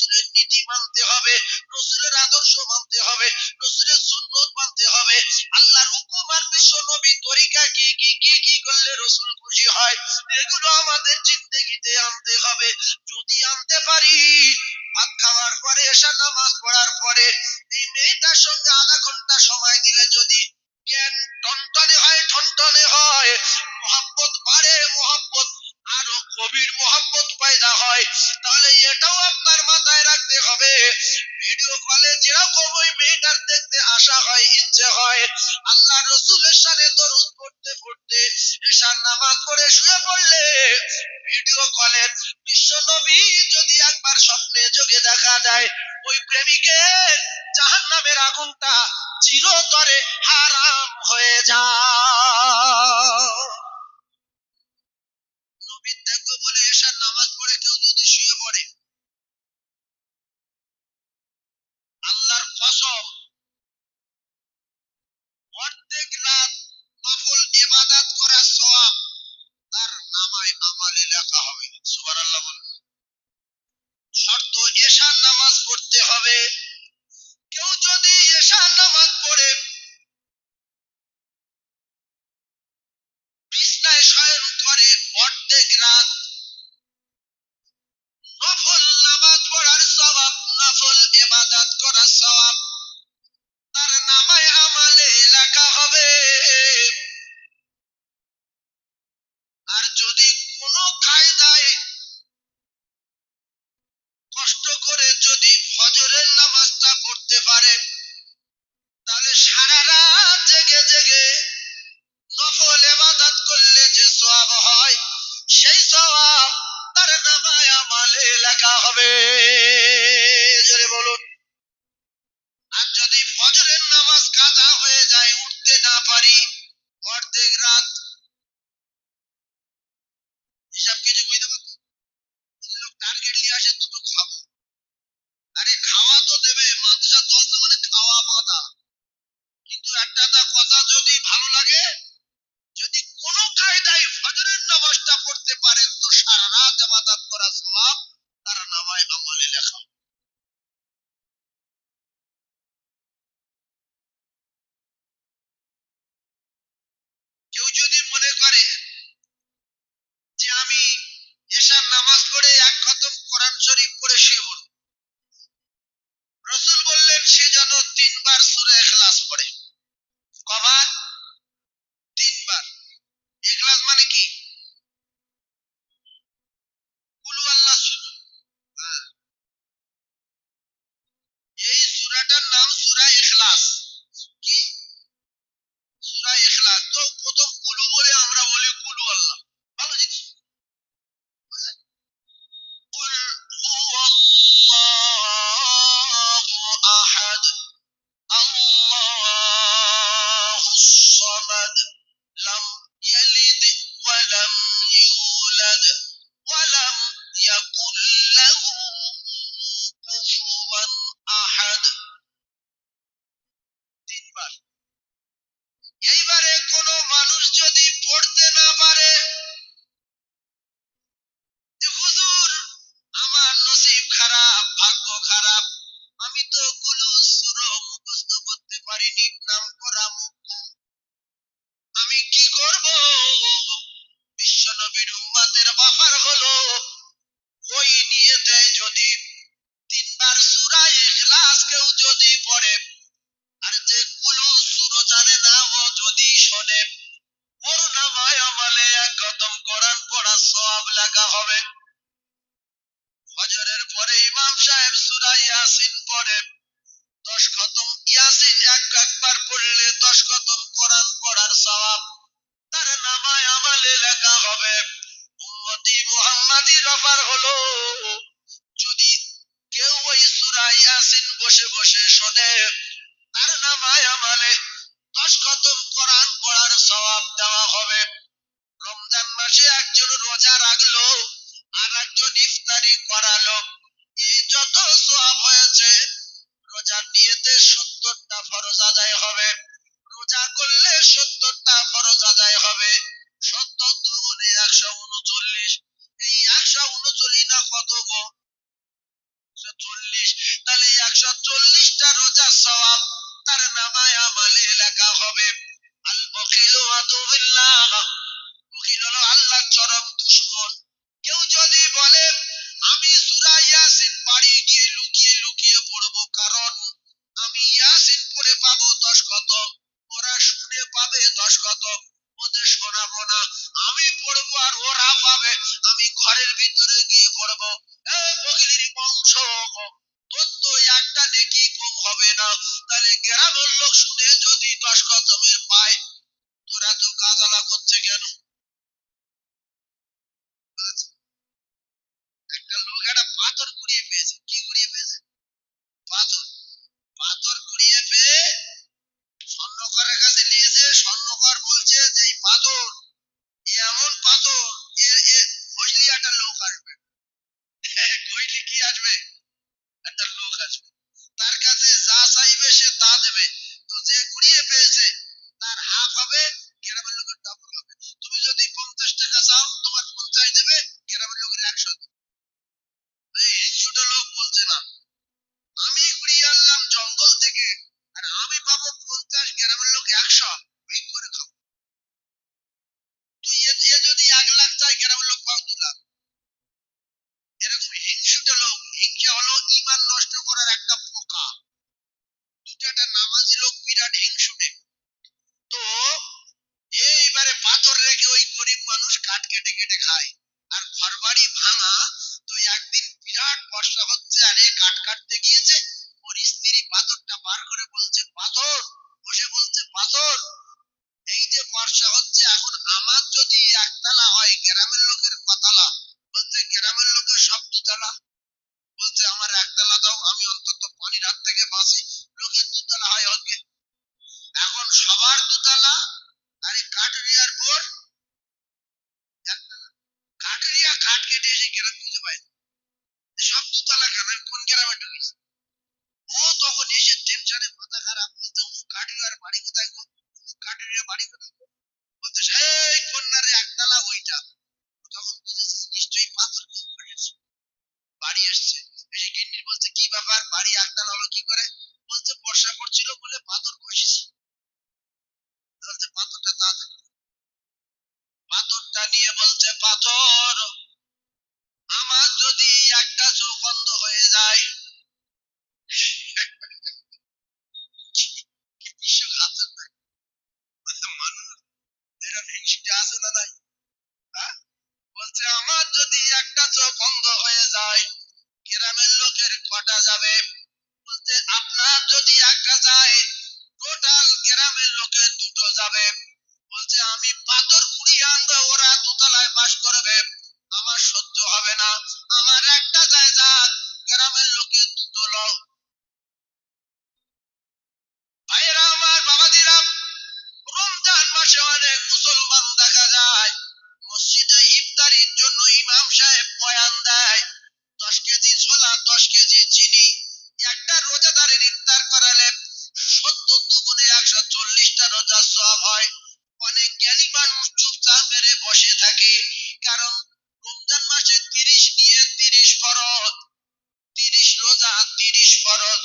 রসুলের নীতি মানতে হবে, রসুলের আদর্শ মানতে হবে, রসুলের সুন্নত মানতে হবে। আল্লাহর হুকুম আর বিশ্ব নবী তরিকা কি কি কি কি করলে রসুল খুশি হয়, এগুলো আমাদের জিন্দেগিতে আনতে হবে। যদি আনতে পারি, ভাত খাওয়ার পরে এশা নামাজ পড়ার পরে এই মেয়েটার সঙ্গে আধা ঘন্টা সময় দিলে যদি জ্ঞান টনটনে হয়, ঠনটনে হয়, মোহাব্বত বাড়ে, মোহাব্বত আরো গভীর মোহাব্বত পয়দা হয়, তাহলে এটাও আপনার মাথায় রাখতে হবে। ভিডিও কলে যেরকম ওই মেয়েটার দেখতে আশা হয়, ইচ্ছে হয়, আল্লাহ রসুলের সাথে দরুদ পড়তে পড়তে এশার নামাজ পড়ে শুয়ে পড়লে ভিডিও কলে বিশ্ব নবী যদি একবার স্বপ্নে যোগে দেখা যায়, ওই প্রেমিকের জাহান্নামের আগুনটা চিরতরে হারাম হয়ে যায়। নবীর দেখবো বলে এশার নামাজ পড়ে কেউ যদি শুয়ে পড়ে, আল্লাহর কসম অর্ধেক রাত নফল ইবাদত করার সওয়াব তার নামায় আমালে লেখা হবে। সুবহানাল্লাহ বলুন। শর্ত এশার নামাজ পড়তে হবে। কেউ যদি এশার নামাজ পড়ে বিছনায় শয়ন করে অর্ধেক রাত, নফল নামাজ পড়ার সওয়াব, নফল ইবাদত করার সওয়াব তার নামায় আমালে লেখা হবে। আর যদি কোনো কায়দায় কষ্ট করে যদি ফজরের নামাজটা পড়তে পারে, তাহলে সারা রাত জেগে জেগে নফল ইবাদত করলে যে সওয়াব হয়, সেই সওয়াব তার নামায় আমালে লেখা হবে। জোরে বলুন। আর যদি ফজরের নামাজ কাজা হয়ে যায়, উঠতে না পারি অর্ধেক রাত, হিসাব কিছু বুঝতে পারছি, লোক টার্গেট নিয়ে আসে দুটো খাবো, আরে খাওয়া তো দেবে, মাদ্রাসা চলছে মানে খাওয়া বাধা, কিন্তু একটা কথা যদি ভালো লাগে, যদি কোনো কায়দায় ফজরের নামাজটা পড়তে পারেন তো সারা রাত ইবাদত করা সওয়াব তার নামায় আমলে লেখা। কেউ যদি মনে করে যে আমি এশার নামাজ পড়ে এক খতম কোরআন শরীফ পড়ে শুয়ে পড়ব, রাসূল বললেন সে যেন 3 বার সূরা ইখলাস পড়ে। কবার? 3 বার। ইখলাস মানে কি? কুল আল্লাহ শুধু। হ্যাঁ, এই সূরাটার নাম সূরা ইখলাস। কি? সূরা ইখলাস। তো প্রথম কুলু বলে আমরা বলি কুলু আল্লাহ। ভালো জিনিস। কুল হুয়াল্লাহু আহাদ আল্লাহুস সামাদ লাম ইয়ালিদ ওয়া লাম ইউলাদ ওয়া লাম ইয়াকুল লাহু কুফুয়ান আহাদ। 3 বার। এইবারে কোন মানুষ যদি পড়তে না পারে, হুজুর আমার নসিব খারাপ, ভাগ্য খারাপ, আমি তো কুলু সূরা মুখস্থ করতে পারিনি, নাম করা মুক্ত, আমি কি করব? বিশ্ব নবীর উম্মতের অফার হলো, ওই নিয়তে যদি 3 বার সূরা ইখলাস কেউ যদি পড়ে, আর যে কুলু সূরা জানে না ও যদি শোনে, ওর নামায় আমলে এক খতম কোরআন পড়ার সওয়াব লেখা হবে। ফজরের পরে ইমাম সাহেব সূরা ইয়াসিন পড়ে, 10 খতম ইয়াসিন একবার পড়লে 10 খতম কোরআন পড়ার সওয়াব তার নামায় আমলে লেখা হবে। উম্মতি মুহাম্মাদির অফার হলো, যদি কেউ ওই সূরা ইয়াসিন বসে বসে শোনে, তার নামায় আমলে 10 খতম কোরআন পড়ার সওয়াব দেওয়া হবে। রমজান মাসে একজন রোজা রাখলো, আর একজন ইফতারি করালো, এই যত সওয়াব হয়েছে, রোজার নিয়তে 70টা ফরজ আদায় হবে, রোজা করলে 70টা ফরজ আদায় হবে। 70 দুগুণে 139, এই 139 না কত গো, 140টা রোজার সওয়াব তার নামায় আমলে লেখা হবে। আল বখিলু আদুবিল্লাহ, বখিল হলো আল্লাহর চরম দুশমন। কেউ যদি বলে আমি সূরা ইয়াসিন বাড়ি গিয়ে লুকিয়ে লুকিয়ে পড়বো, কারণ আমি ইয়াসিন পড়ে পাবো 10 খতম, ওরা শুনে পাবে 10 খতম, ওদের শোনাবো না, আমি পড়বো আর ওরা পাবে, আমি ঘরের ভিতরে গিয়ে পড়বো। বগিলির বংশ, তোর তো একটা নেকি কম হবে না, তাহলে গ্রামের লোক শুনে যদি 10 খতমের পায়, তোরা তো কাজালা করছে কেন? একটা লোক একটা পাথর কুড়িয়ে পেয়েছে। কি কুড়িয়ে পেয়েছে? পাথর। পাথর কুড়িয়ে পেয়ে স্বর্ণকারের কাছে নিয়েছে। স্বর্ণকার বলছে যে এই পাথর, এমন পাথর, বুঝলি একটা লোক আসবে। কইলি কি আসবে? একটা লোক আসবে, তার কাছে যা চাইবে সে তা দেবে। তো যে কুড়িয়ে পেয়েছে তার হাফ হবে, গ্রামের লোকের ডাবল হবে। তুমি যদি 50 টাকা চাও, তোমার 50 দেবে, গ্রামের লোকের 100 দেবে। এই ছোট লোক বলছে না, আমি কুড়িয়ে আনলাম জঙ্গল থেকে, আর আমি পাবো 50, গ্রামের লোক 100, ওই করে খাবো। তুই এ যদি 1 লাখ চাই, গ্রামের লোক পাও 2 লাখ। এরকম হিংসুটে লোক। হিংসা হলো ঈমান নষ্ট করার একটা পোকা। দুটাটা নামাজি লোক বিরাট হিংসুটে। তো এইবারে পাথর রেখে ওই গরিব মানুষ কাঠ কেটে কেটে খায়, আর ঘর বাড়ি ভাঙা। তো একদিন বিরাট বর্ষা হচ্ছে, আর এ কাঠ কাটতে গিয়েছে, ওর স্ত্রী পাথরটা বার করে বলছে পাথর, বসে বলছে পাথর, এই যে বর্ষা হচ্ছে, এখন আমার যদি 1 তলা হয়, গ্রামের লোকের কতলা? বলছে গ্রামের লোকের সব 2 তলা। বলছে আমার 1 তলা দাও, আমি অন্তত পানির হাত থেকে বাঁচি। লোকের 2 তলা হয় হবে, এখন সবার 2 তলা, আর এই কাঠুরিয়ার বোর 1 তলা। কাঠুরিয়া কাঠ কেটে এসে গ্রাম খুঁজে পায় না। সব 2 তলা কেন, আমি কোন গ্রামে ঢুকেছি? ও তখন এসে টেনশনে মাথা খারাপ, বলতে কাঠুরিয়ার বাড়ি কোথায় গো? কাঠুরিয়া বাড়ি কোথায় গো? বলতে সেই কন্যারে 1 তলা ওইটা। তখন বুঝেছিস নিশ্চয়ই পাথর কেউ করেছে। বাড়ি এসছে, এসে গিন্নি বলছে কি ব্যাপার, বাড়ি 1 তলা হলো কি করে? বলছে বর্ষা পড়ছিল বলে পাথর বসেছি। বলছে পাথরটা তাড়াতাড়ি। পাথরটা নিয়ে বলছে পাথর, আমার যদি একটা চোখ বন্ধ হয়ে যায়, কি বিশ্বঘাতক মানুষ, এরকম হিংসুটে আছে না নাই? হ্যাঁ? বলছে আমার যদি একটা চোখ বন্ধ হয়ে যায়, গ্রামের লোকের কটা যাবে? বলতে আপনার যদি একটা যায়, টোটাল গ্রামের লোকের 2টো যাবে। বলছে আমি পাথর কুড়িয়ে আনবো, ওরা 2 তলায় বাস করবে, আমার সহ্য হবে না, আমার একটা যায় যাক, গ্রামের লোকের 2টো লও। ভাইয়েরা আমার, বাবাজিরা, রমজান মাসে অনেক মুসলমান দেখা যায় মসজিদে ইফতারির জন্য ইমাম সাহেব বয়ান দেয় 10 কেজি ছোলা, 10 কেজি চিনি। একটা রোজাদারের ইফতার করালে 70 দুগুণে 140টা রোজার সওয়াব হয়। অনেক জ্ঞানী মানুষ চুপচাপ মেরে বসে থাকে, কারণ রমজান মাসে 30 নিয়ে 30 ফরজ, 30 রোজা 30 ফরজ।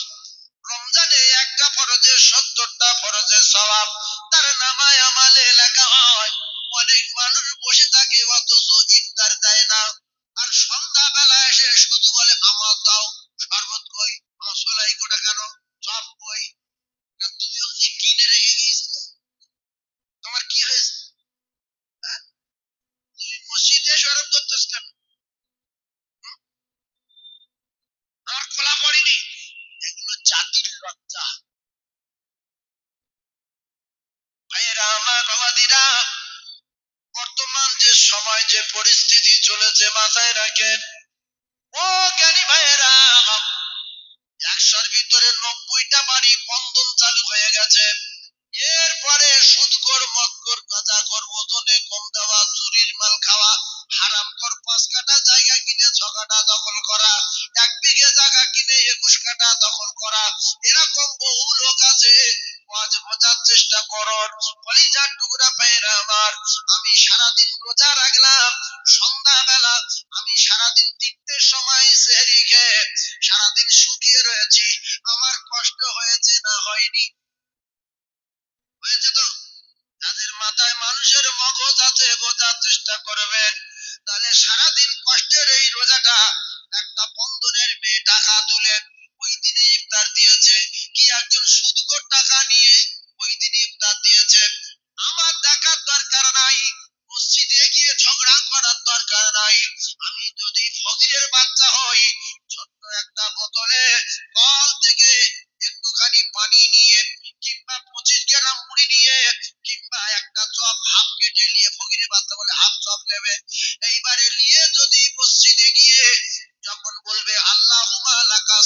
রমজানে একটা ফরজে 70টা ফরজের সওয়াব তার নামায় আমলে লেখা হয়। অনেক মানুষ বসে থাকে, অথচ ইফতার দেয় না, আর সন্ধ্যা বেলা এসে শুধু বলে আমার দাও, শরবত কই, মশলাই গোটা কেন, চপ কই। তুমিও কি কিনে রেখে গিয়েছিলে? তোমার কি হয়েছে? হ্যাঁ? তুমি মসজিদে শরবত করতেছ কেন? আমার খোলা পড়েনি। এগুলো জাতির লজ্জা। ভাইয়েরা আমার, বাবাদিরা, বর্তমান যে সময় যে পরিস্থিতি চলেছে মাথায় রাখেন। ও জ্ঞানী ভাইয়েরা, 100-র ভিতরে 90টা বাড়ি বন্ধন চালু হয়ে গেছে। এরপরে সুদখোর, মদখোর, গাঁজাখোর, ওজনে কম দেওয়া, চুরির মাল খাওয়া, হারামখোর, 5 কাঠা জায়গা কিনে 6 কাঠা দখল করা, 1 বিঘে জায়গা কিনে 21 কাঠা দখল করা, এরকম বহু লোক আছে। আজ বোঝার চেষ্টা করুন, কলিজার টুকরা ভাইয়েরা আমার, আমি সারাদিন রোজা রাখলাম, সন্ধ্যাবেলা আমি সারাদিন 3টের সময় সেহরি খেয়ে সারাদিন শুকিয়ে রয়েছি,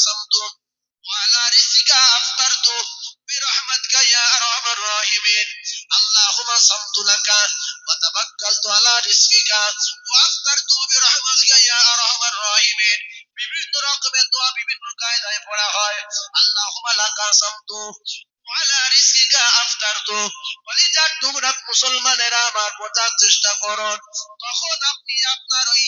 صمت وعلى رزقك أفطرت برحمتك يا أرحم الراحمين اللهم صمت لك وتوكلت على رزقك وأفطرت برحمتك يا أرحم الراحمين বিভিন্ন রকমের দোয়া বিভিন্ন কায়দায় পড়া হয় আল্লাহুম্মা লাকা সামতু ওয়ালা রিজকিকা আফতারতু কলিজার টুকরা মুসলমানেরা আমার বোঝার চেষ্টা করুন তখন আপনি আপনার ওই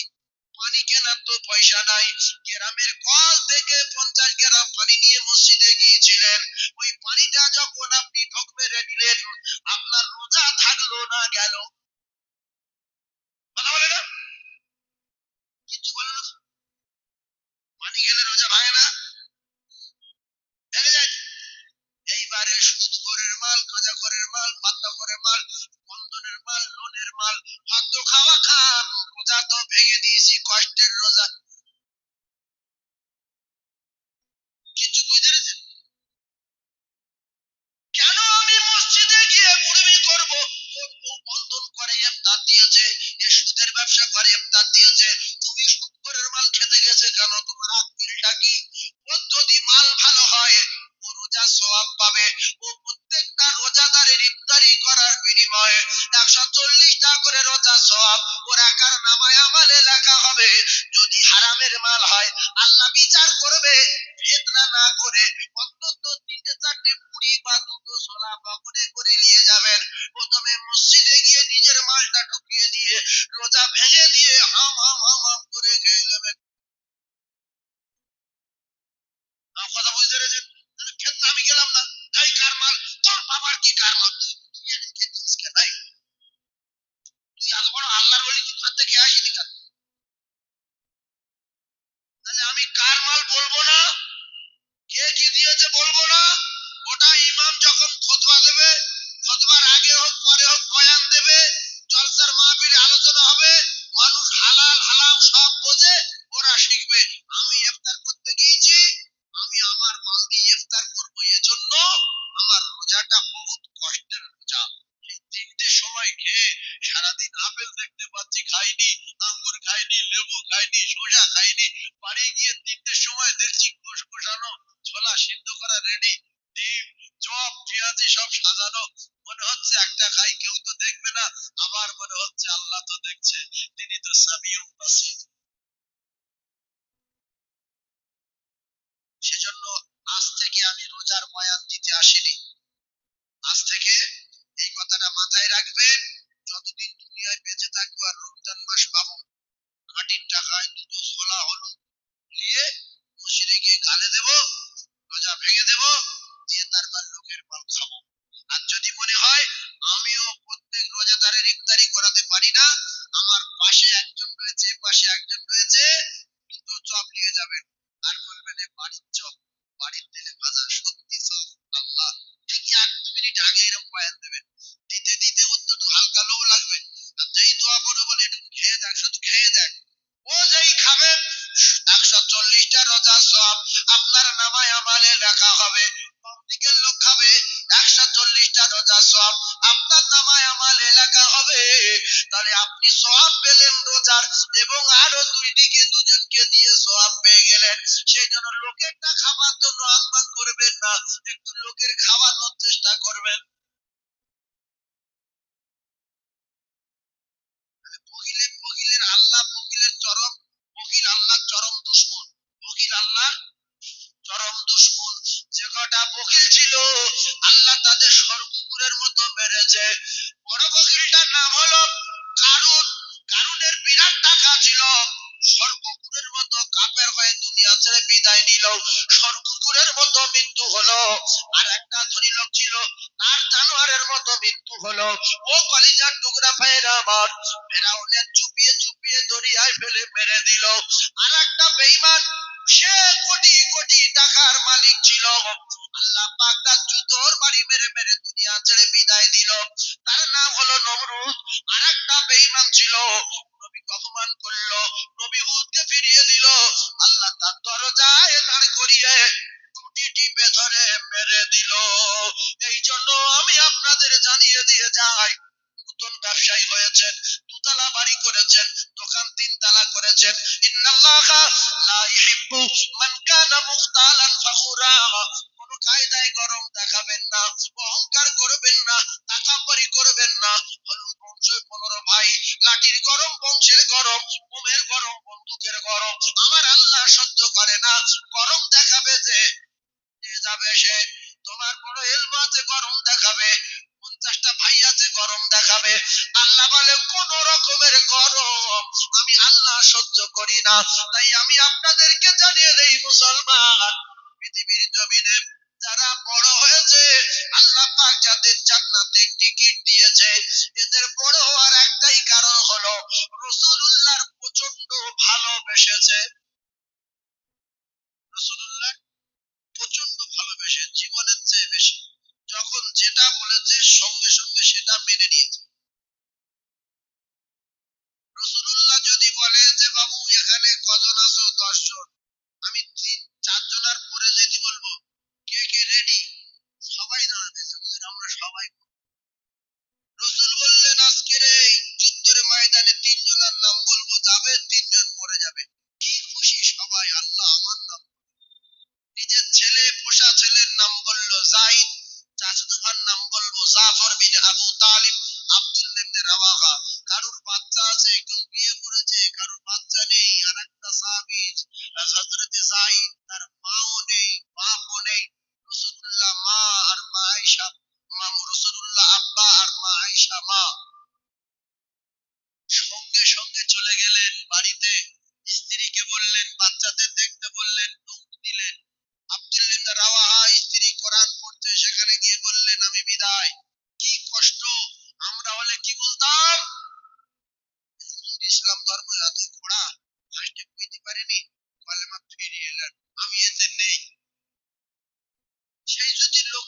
পানি কেনার তো পয়সা নাই গ্রামের কল থেকে 50 গ্রাম পানি নিয়ে মসজিদে গিয়েছিলেন ওই পানিটা যখন আপনি ঢোক মেরে নিলেন আপনার রোজা থাকলো না গেল কথা বলে না কিছু বলে না পানি গেলে রোজা ভাঙে না ভেঙে যায় এইবারে সুদ করের মাল গাঁজা করের মাল পাত্তা করের মাল বন্ধনের মাল লোনের মাল ভাগ্য খাওয়া খান রোজা তো ভেঙে দিয়েছি কষ্টের রোজা কিছু বুঝতে পেরেছেন কেন আমি মসজিদে গিয়ে মুড়মি করব বন্ধন করে ইফতার দিয়েছে এ সুদের ব্যবসা করে ইফতার দিয়েছে তুমি সুদ করের মাল খেতে গেছে কেন তোমার আকিলটা কি ও যদি মাল ভালো হয় ও রোজা সওয়াব পাবে ও প্রত্যেকটা রোজাদারের ইফতারি করার বিনিময়ে 140টা করে রোজা সওয়াব ওর একার নামায় আমলে লেখা হবে যদি হারামের মাল হয় আল্লাহ বিচার করবে ফিতনা না করে অন্তত 3-4টে পুরি বা 2টো ছোলা বগনে করে নিয়ে যাবেন প্রথমে মসজিদে গিয়ে নিজের মালটা ঢুকিয়ে দিয়ে রোজা ভেঙে দিয়ে হাম হাম হাম হাম করে খেয়ে যাবেন কথা বুঝতে পেরেছেন ক্ষেত্রে আমি গেলাম না তাই কার মাল তোর বাবার কি কার মাল তুই খেতিস কে ভাই তুই এত বড় আল্লাহর ওলি তুই হাতে খেয়ে আসিনি কেন তাহলে আমি কার মাল বলবো না কে কি দিয়েছে বলবো না ওটা ইমাম যখন খুতবা দেবে খুতবার আগে হোক পরে হোক বয়ান দেবে জলসার মাহফিলে আলোচনা হবে মানুষ হালাল হারাম সব বোঝে ওরা শিখবে আমি ইফতার করতে গিয়েছি আমি আমার মাল দিয়ে ইফতার করবো এজন্য আমার রোজাটা বহুত কষ্টের রোজা এই 3টে সময় খেয়ে সারাদিন আপেল দেখতে পাচ্ছি খাইনি আঙ্গুর খাইনি লেবু খাইনি শসা খাইনি বাড়ি গিয়ে 3টের সময় দেখছি কষানো ছোলা সিদ্ধ করা রেডি ডিম চপ পেঁয়াজি সব সাজানো মনে হচ্ছে একটা খাই কেউ তো দেখবে না আবার মনে হচ্ছে আল্লাহ তো দেখছে তিনি তো সামিউল বাসির সেজন্য আজ থেকে আমি রোজার বয়ান দিতে আসিনি আজ থেকে এই কথাটা মাথায় রাখবেন যতদিন দুনিয়ায় বেঁচে থাকবো আর রমজান মাস পাবো মাটির টাকায় 2টো ছোলা হলো নিয়ে মসজিদে গিয়ে গালে দেব রোজা ভেঙে দেব দিয়ে তারপর লোকের মাল খাবো আর যদি মনে হয় আমিও প্রত্যেক রোজাদারের ইফতারি করাতে পারি না আমার পাশে একজন রয়েছে পাশে একজন রয়েছে 2টো চপ নিয়ে যাবেন আর বলবেন বাড়ির চপ বাড়ির তেলে ভাজা সত্যি চপ আল্লাহ ঠিক 1-2 মিনিট আগে এরকম বয়ান দেবেন দিতে দিতে অন্তত হালকা লোভ লাগবে আর যেই দোয়া করে বলে একটু খেয়ে দেখ শুধু খেয়ে দেখ ও যেই খাবেন 140টা রোজা সওয়াব আপনার নামায় আমলে লেখা হবে বাম দিকের লোক খাবে 140টা রোজা সওয়াব আপনার নামায় আমলে লেখা হবে তাহলে আপনি সওয়াব পেলেন রোজার এবং আরো 2 দিকে দুজনকে দিয়ে সওয়াব পেয়ে গেলেন সেই জন্য লোকেরটা খাবার জন্য আহ্বান করবেন না একটু লোকের খাওয়ানোর চেষ্টা করবেন বকিলের আল্লাহ বকিলের চরম বকিল আল্লাহ চরম দুশমন বকিল আল্লাহ চরম দুশমন যে কটা বকিল ছিল আল্লাহ তাদের সর্বকুকুরের মতো মেরেছে বড় বকিলটার নাম হলো কারুন কারুনের বিরাট টাকা ছিল সর্বকুকুরের মতো কাপের হয়ে দুনিয়া ছেড়ে বিদায় নিল সর্বকুকুরের মতো মৃত্যু হলো আর একটা ধনী লোক ছিল তার জানোয়ারের মতো মৃত্যু হলো ও কলিজার টুকরা ভাইরা আমার ফেরাউনের চুপিয়ে চুপিয়ে দরিয়ায় ফেলে মেরে দিল আর একটা বেঈমান সে কোটি কোটি টাকার মালিক ছিল আল্লাহ পাক তার জুতোর বাড়ি মেরে মেরে দুনিয়া ছেড়ে বিদায় দিল তার নাম হলো নমরুদ আর একটা বেঈমান ছিল নবীকে অপমান করলো নবী হুদকে ফিরিয়ে দিল আল্লাহ তার দরজায় দাঁড় করিয়ে খুঁটি টিপে ধরে মেরে দিল এই জন্য আমি আপনাদের জানিয়ে দিয়ে যাই নতুন ব্যবসায়ী হয়েছেন 2তলা বাড়ি করেছেন দোকান 3তলা করেছেন ইন্নাল্লাহা লা ইহিব্বু মান কানা কানা মুখতালান ফাখুরা, কোন কায়দায় গরম দেখাবেন না, অহংকার করবেন না, তাকাব্বুরি করবেন না। হলুদ বংশ 15 ভাই, লাঠির গরম, বংশের গরম, বোমের গরম, বন্দুকের গরম আমার আল্লাহ সহ্য করে না। গরম দেখাবে যে যাবে সে, তোমার বড় এলম আছে গরম দেখাবে, 50টা ভাই আছে গরম দেখাবে। আল্লাহ বলে কোন রকমের গরম আমি আল্লাহ সহ্য করি না। তাই আমি আপনাদেরকে জানিয়ে দেই মুসলমান, পৃথিবীর জমিনে যারা বড় হয়েছে আল্লাহ পাক যাদের জান্নাতে টিকিট দিয়েছে, এদের বড় হওয়ার একটাই কারণ হলো রাসূলুল্লাহর প্রচন্ড ভালোবেসেছে। রাসূলুল্লাহ প্রচন্ড ভালোবেসে, জীবনের চেয়ে বেশি। যখন যেটা বলেছে সঙ্গে সঙ্গে সেটা মেনে নিয়েছে। রাসূলুল্লাহ যদি বলে যে বাবু এখানে কজন আছো, 10 জন, আমি 4 জনের পরে যেতে বলবো, কে কে রেডি? সবাই দাঁড়াতে, আমরা সবাই। রাসূল বললেন আজকের এই যুদ্ধের ময়দানে 3 জনের নাম বলবো, যাবে 3 জন পরে যাবে। কি খুশি সবাই, আল্লাহ আমার নাম। নিজের ছেলে, পোষা ছেলের নাম বললো যায়েদ, চাচাতো ভাইয়ের নাম বলবো জাফর বিন আবু তালিব, আব্দুল্লাহ ইবনে রাওয়াহা। কারোর বাচ্চা আছে, কেউ বিয়ে করেছে, কারোর বাচ্চা নেই। আরেকটা সাহাবী হযরত যায়েদ, তার মাও নেই, বাপও নেই। রাসূলুল্লাহ মা আর মা আয়েশা, রাসূলুল্লাহ আব্বা আর মা আয়েশা মা। সঙ্গে সঙ্গে চলে গেলেন বাড়িতে, স্ত্রীকে বললেন, বাচ্চাদের দেখতে বললেন, দুধ দিলেন। আব্দুল্লাহ ইবনে রাওয়াহা স্ত্রী কোরআন পড়তে, সেখানে গিয়ে বললেন আমি বিদায়। কি কষ্ট! আমরা হলে কি বলতাম? ইসলাম ধর্ম এত কড়া, ফার্স্টে বুঝতে পারিনি, কালেমা ফিরিয়ে এলেন, আমি এতে নেই। সেই যদি লোক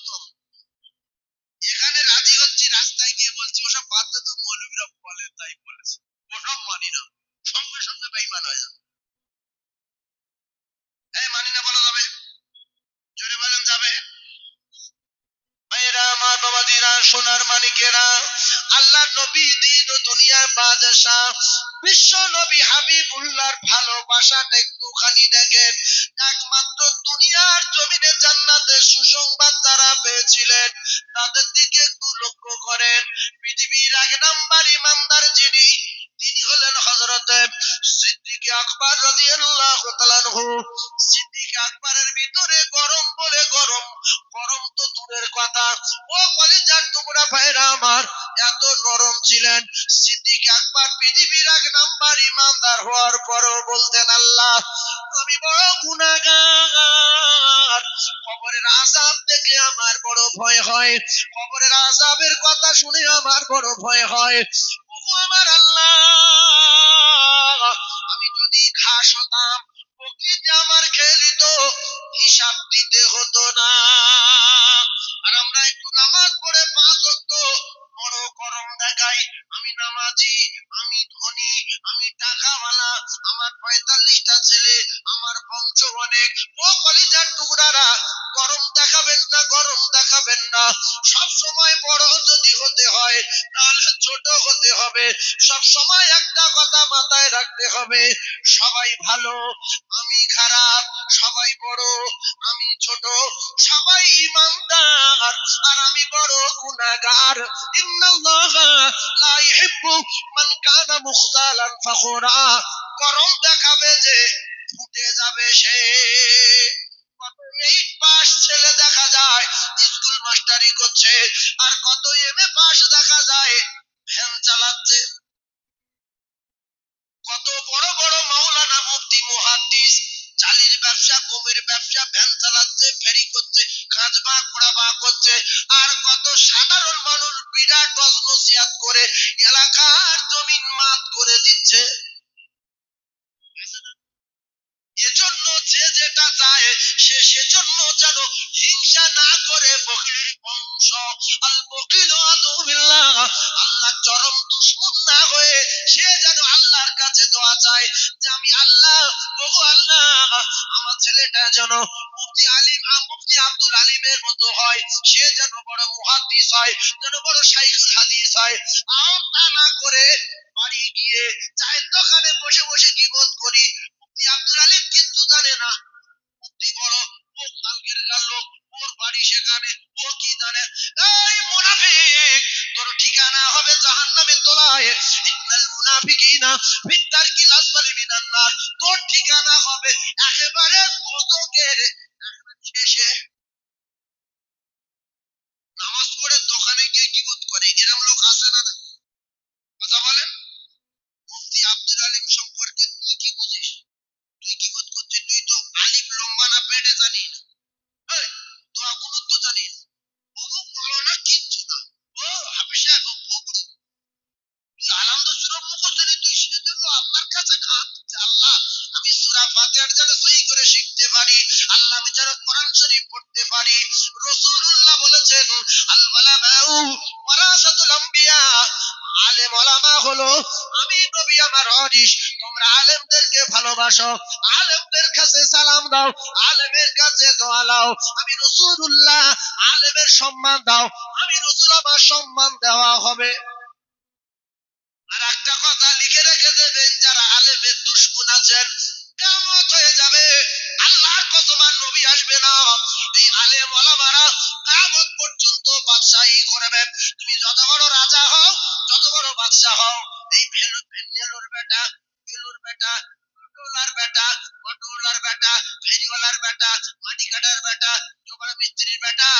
এখানে রাজি হচ্ছি, রাস্তায় গিয়ে বলছি ওসব বাধ্য, তো মৌলবীরা বলে তাই বলেছে, ওসব মানি না, সঙ্গে সঙ্গে বেঈমান হয়ে যাবে। এই মানি না বলা যাবে? জোরে বলেন যাবে? ভাইয়েরা আমার, বাবাজিরা, সোনার মানিকেরা, আল্লাহ নবী দিন ও দুনিয়ার বাদশাহ, বিশ্ব নবী হাবিবুল্লাহর ভালোবাসা একটুখানি দেখেন। একমাত্র দুনিয়ার জমিনে জান্নাতের সুসংবাদ তারা পেয়েছিলেন, তাদের দিকে একটু লক্ষ্য করেন। পৃথিবীর 1 নাম্বার ইমানদার যিনি, তিনি হলেন হযরতে সিদ্দিক আকবর রাদিয়াল্লাহু তাআলা আনহু। সিদ্দিক আকবরের ভিতরে গরম বলে গরম, গরম তো দূরের কথা, ও কলিজার টুকরা ভাইরা আমার, এত নরম ছিলেন সিদ্দিক আকবর। পৃথিবীর 1 নাম্বার ইমানদার হওয়ার পরও বলতেন আল্লাহ আমি বড় গুনাহগার, কবরের আযাব থেকে আমার বড় ভয় হয়, কবরের আযাবের কথা শুনে আমার বড় ভয় হয়। ওগো আমার আল্লাহ, আমি যদি ঘাস হতাম, প্রকৃতি আমার খেয়ে নিত, হিসাব দিতে হতো না। আর আমরা একটু নামাজ পড়ে 5 ওয়াক্ত বড় গরম দেখাই, আমি নামাজি, আমি ধনী, আমি টাকাওয়ালা, আমার 45টা ছেলে, আমার বংশ অনেক। ও কলিজার টুকরারা, গরম দেখাবেন না, গরম দেখাবেন না। সব সময় বড় যদি হতে হয় তাহলে ছোট হতে হবে। সব সময় একটা কথা মাথায় রাখতে হবে, সবাই ভালো, আমি খারাপ, সবাই বড়, আমি ছোট, সবাই ইমানদার, আর আমি বড় গুনাহগার। ইন্নাল্লাহা লা ইউহিব্বু মান কানা মুখতালান ফাখুরা। গরম দেখাবে যে ফুটে যাবে সে। কত 8 পাস ছেলে দেখা যায় স্কুল মাস্টারি করছে, আর কত এমএ পাস দেখা যায় ভ্যান চালাচ্ছে। কত বড় বড় মাওলানা, মুফতি, মুহাদ্দিস, চালের ব্যবসা, গমের ব্যবসা, ভ্যান চালাচ্ছে, ফেরি করছে, কাঁচবা কোড়াবা করছে। আর কত সাধারণ মানুষ বিরাট নসিহত করে এলাকার জমিন মাত করে দিচ্ছে। এজন্য যে যেটা চায় সে সেজন্য যেন হিংসা না করে, বকির বংশ আল বকিল আদুবিল্লাহ, আল্লাহ চরম দুশমন না হয়ে সে যেন আল্লাহর কাছে দোয়া চায় যে আমি আল্লাহ, ওগো আল্লাহ, আমার ছেলেটা যেন মুফতি আলিম, মুফতি আব্দুল আলিমের মতো হয়, সে যেন বড় মুহাদ্দিস হয়, যেন বড় শাইখুল হাদিস হয়। আর তা না করে বাড়ি গিয়ে চায়ের দোকানে বসে বসে গীবত করি। মুফতি আব্দুল আলিম কিন্তু জানে না, মুফতি তলায়, ইন্নাল মুনাফিকিনা ফিদ দারকিল আসফালি মিনান নার, তোর ঠিকানা হবে একেবারে দোজখের শেষে। নামাজ পড়ে দোকানে গিয়ে গীবত করে, এরকম লোক আছে না? কথা বলেন। মুফতি আব্দুল আলিম সম্পর্কে তুই কি বুঝিস? তুই গীবত করছিস, তুই তো আলিম লম্বা না পেটে জানি না। এই, দোয়া কুনুত তো জানিস, ও মৌলানা কিচ্ছু না, ও হাফেজা ও ফকরি, তুই আলহামদুলিল্লাহ সূরা মুখস্থ নেই, তুই সেজন্য আল্লাহর কাছে কাঁদ যে আল্লাহ আমি সূরা ফাতিহার যেন সহি করে শিখতে পারি, আল্লাহ আমি যেন কোরআন শরীফ পড়তে পারি। রাসূলুল্লাহ বলেছেন আল উলামাউ ওয়ারাসাতুল আম্বিয়া, আলেম ওলামা হলো আমি নবী আমার ওয়ারিস। তোমরা আলেমদেরকে ভালোবাসো, আলেমদের কাছে সালাম দাও, আলেমের কাছে দোয়া লাও। আমি রাসূলুল্লাহ, আলেমের সম্মান দাও, আমি রাসূল আমার সম্মান দেওয়া হবে। আর একটা কথা লিখে রেখে দেবেন, যারা আলেমের দুশমন আছেন, কিয়ামত হয়ে যাবে, আল্লাহর কসম আর নবী আসবে না। এই আলেম ওলামারা কিয়ামত পর্যন্ত বাদশাহী করবেন। তুমি যত বড় রাজা হও, যত বড় বাদশা হও, এই ভেলুর বেটা, গেলুর বেটা, টোলার বেটা, অটোলার বেটা, ফেরিওয়ালার বেটা, মাটি কাটার বেটা, জোগাড় মিস্ত্রির বেটা,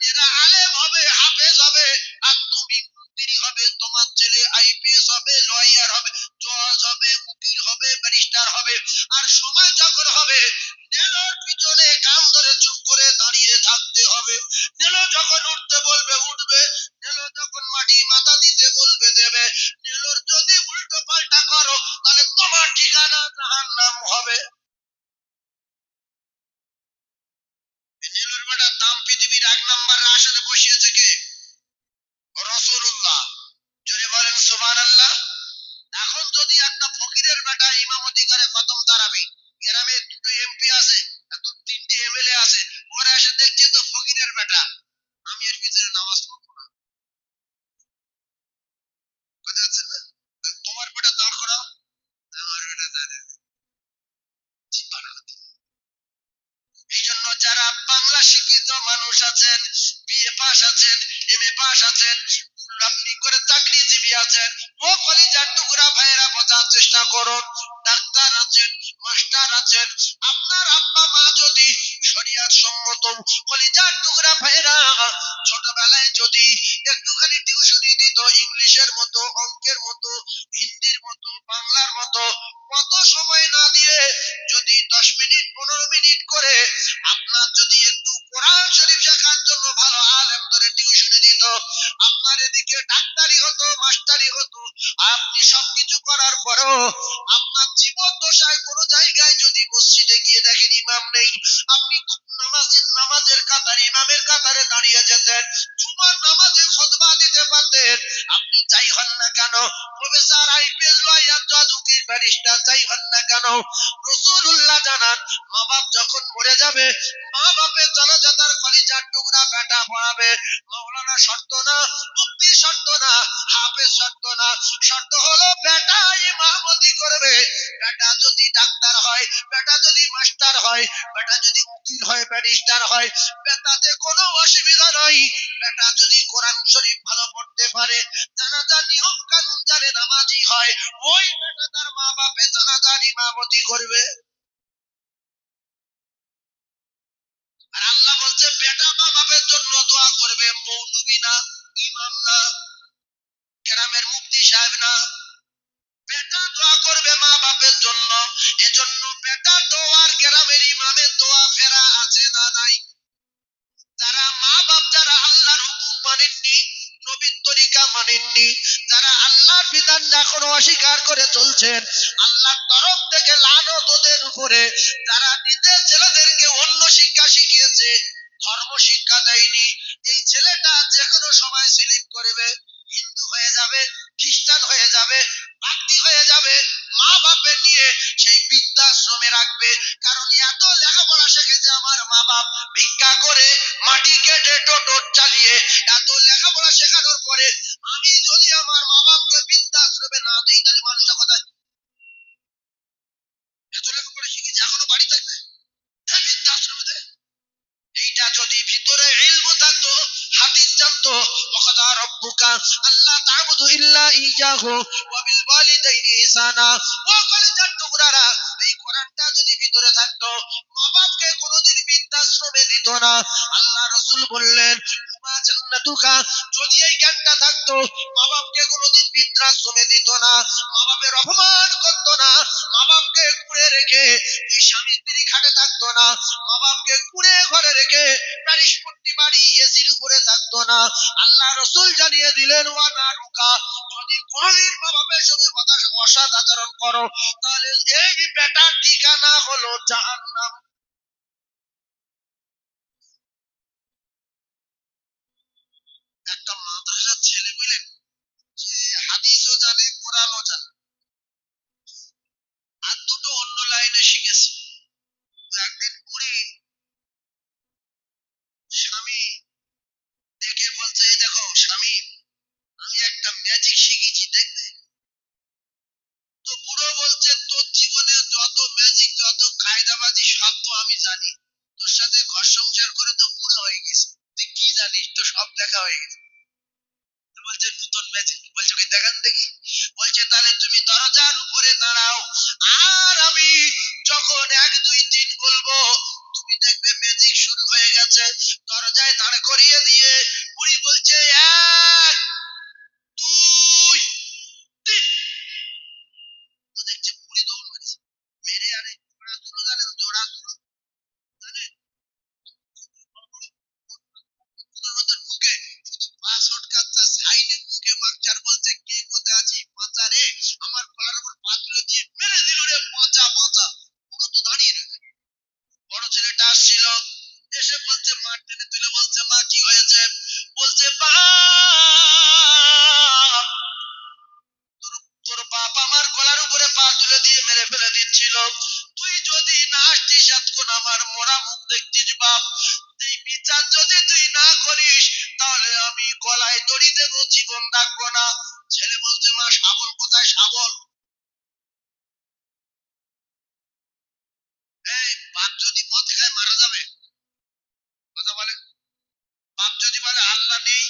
এরা আলেম হবে, হাফেজ হবে, আর তুমি মন্ত্রী হবে, তোমার ছেলে আইপিএস হবে, লয়ার হবে, জজ হবে, উকিল হবে, ব্যারিস্টার হবে। আর সময় যখন হবে, নেলোর পিছনে কান ধরে চুপ করে দাঁড়িয়ে থাকতে হবে। নেলো যখন উঠতে বলবে উঠবে, নেলো যখন মাটি মাথা দিতে বলবে দেবে। নেলোর যদি উল্টো পাল্টা করো, তাহলে তোমার ঠিকানা জাহান্নাম হবে। নেলোর বেটার দাম পৃথিবীর 1 নম্বর আসনে বসিয়েছে কে? রাসূলুল্লাহ। জোরে বলেন সুবহানাল্লাহ। এখন যদি একটা ফকিরের বেটা ইমামতি করে খতম তারাবি, গ্রামে 2টো এমপি আছে, এত 3টে এমএলএ আছে, ওরা এসে দেখছে তো ফকিরের বেটা, আমি এর ভিতরে নামাজ পড়বো না। কথা হচ্ছে না? তোমার বেটা দাঁড় করাও, আমার বেটা দাঁড়ায়। এই জন্য যারা বাংলা শিক্ষিত মানুষ আছেন, বিএ পাস আছেন, এমএ পাস আছেন, আপনি করে চাকরিজীবী আছেন, ও কলিজার টুকরা ভাইয়েরা বোঝার চেষ্টা করুন। ডাক্তার আছেন, মাস্টার আছেন, আপনার আব্বা মা যদি শরিয়াত সম্মত, কলিজার টুকরা ভাইয়েরা ছোটবেলায় যদি একটুখানি টিউশনি দিত, ইংলিশের মতো, অঙ্কের মতো, হিন্দির মতো, বাংলার মতো, কত সময় না দিয়ে যদি 10 মিনিট 15 মিনিট করে আপনার যদি একটু কোরআন শরীফ শেখার জন্য ভালো আলেম ধরে টিউশনি দিত, আপনার এদিকে ডাক্তারি হতো, মাস্টারি হতো। আপনি সবকিছু করার পরেও আপনার জীবন দশায় কোনো জায়গায় যদি মসজিদে গিয়ে দেখেন ইমাম নেই, আপনি নামাজের কাতারে, ইমামের কাতারে দাঁড়িয়ে যেতেন, জুমার নামাজে খুতবা দিতে পারতেন। আপনি যাই হন না কেন, প্রফেসর, আইপিএস, লয়ার, জজ, উকিল, ব্যারিস্টার যাই হন না কেন, রাসূলুল্লাহ জানান মা বাপ যখন মরে যাবে, মা বাপের জানাজার কলিজার টুকরা বেটা পড়াবে। মাওলানা শর্ত না, মুফতি শর্ত না, হাফেজ শর্ত না, শর্ত হলো বেটা ইমামতি করবে। বেটা যদি ডাক্তার হয়, বেটা যদি মাস্টার হয়, বেটা যদি উকিল হয়, ব্যারিস্টার হয়, বেটাতে কোনো অসুবিধা নাই। বেটা যদি কোরআন শরীফ ভালো পড়তে পারে, জানাজার নিয়ম কানুন জানে, নামাজি হয়, ওই বেটা তার মা বাপে জানাজার ইমামতি করবে। আর আল্লাহ বলছে বেটা মা বাপের জন্য দোয়া করবে, মৌলবি না, ইমাম না, গ্রামের মুফতি সাহেব না, বেটা দোয়া করবে মা বাপের জন্য। এজন্য বেটা দোয়ার গ্রামের ইমামের দোয়া ফেরা আছে না নাই? যারা মা বাপ, যারা আল্লাহর হুকুম মানেননি, নবীর তরিকা মানেননি, যারা আল্লাহর বিধান এখনো অস্বীকার করে চলছেন, আল্লাহর তরফ থেকে লানত ওদের উপরে। যারা নিজের ছেলেদেরকে অন্য শিক্ষা শিখিয়েছে, ধর্ম শিক্ষা দেয়নি, এই ছেলেটা যে কোনো সময় স্লিপ করবে, হিন্দু হয়ে যাবে, খ্রিস্টান হয়ে যাবে, বাগদি হয়ে যাবে, মা বাপের নিয়ে সেই বৃদ্ধাশ্রমে রাখবে। কারণ এত লেখাপড়া শিখেছে আমার মা বাপ, ভিক্ষা করে, মাটি কেটে, টোটো চালিয়ে, এত লেখাপড়া শেখানোর পরে আমি যদি আমার মা বাপকে বৃদ্ধাশ্রমে না দিই, তাহলে মানুষটা কোথায়? এত লেখাপড়া শিখেছে, এখনো বাড়ি থাকবে, হ্যাঁ বৃদ্ধাশ্রমে দেয়। এইটা যদি ভিতরে ইলম থাকতো, হাদিস জানতো ওয়াকাদা রাব্বুকা আল্লা তা'বুদু ইল্লা ইয়াহু ওয়া বিল ওয়ালিদাইনি ইহসানা। ও কলিজার টুকরারা, এই কোরআনটা যদি ভিতরে থাকতো, মা বাপকে কোনোদিন বৃদ্ধাশ্রমে দিত না। আল্লাহ রাসূল বললেন মা জান্নাতুকা, যদি এই জ্ঞানটা থাকতো, মা বাপকে কোনোদিন বৃদ্ধাশ্রমে দিত না, মা বাপের অপমান করতো না, মা বাপকে কুড়ে রেখে দুই স্বামী স্ত্রী খাটে থাকতো না, মা বাপকে কুড়ে ঘরে রেখে প্যারিসপট্টি বাড়ি এসির উপরে থাকতো না। আল্লাহ রাসূল জানিয়ে দিলেন ওয়া নারুকা, যদি কোনোদিন মা বাপের সঙ্গে অসৎ আচরণ করো, তাহলে এই বেটার ঠিকানা হলো জাহান্নাম। একটা মাদ্রাসার ছেলে বলেন যে হাদিসও জানে, কোরআনও জানে, আর দুটো অন্য লাইনে শিখেছে। একদিন বুড়ি স্বামী দেখে বলছে, এই দেখো স্বামী, আমি একটা ম্যাজিক শিখেছি, দেখবে? তো বুড়ো বলছে, তোর জীবনে যত ম্যাজিক, যত কায়দাবাজি সব তো আমি জানি, তোর সাথে ঘর সংসার করে তো বুড়ো হয়ে গেছে, তুই কি জানিস? তো সব দেখা হয়ে গেছে। বলছে নতুন ম্যাজিক, বলছে কি দেখান দেখি। বলছে তাহলে তুমি দরজার উপরে দাঁড়াও, আর আমি যখন 1 2 3 বলবো, তুমি দেখবে ম্যাজিক শুরু হয়ে গেছে। দরজায় দাঁড় করিয়ে দিয়ে বুড়ি বলছে 1 2 3। তো দেখছে বুড়ি দৌড় মারছে, মেরে আরে জোড়া তুলো, জানেন জোড়া তুলো? জানেন ঢুকে শুধু পা সটকাচ্ছে, সাইডে মুখে মারছে আর বলছে কে কোথায় আছি বাঁচা রে, আমার গলার উপর পা তুলে দিয়ে মেরে দিল রে, বাঁচা বাঁচা। পুরো তো দাঁড়িয়ে রয়েছে। বড় ছেলেটা আসছিল, এসে বলছে, মা টেনে তুলে বলছে, মা কি হয়েছে? বলছে বাপ, তোর বাপ আমার গলার উপরে পা তুলে দিয়ে মেরে ফেলে দিচ্ছিল, তুই যদি না আসতিস এতক্ষণ আমার মোরা মুখ দেখতিস বাপ। এই বিচার যদি তুই না করিস, তাহলে আমি গলায় দড়ি দেবো, জীবন রাখবো না। ছেলে বলছে, মা শাবল কোথায়? শাবল? এই বাপ যদি মদ খায় মারা যাবে, কথা বলে। বাপ যদি বলে আল্লাহ নেই,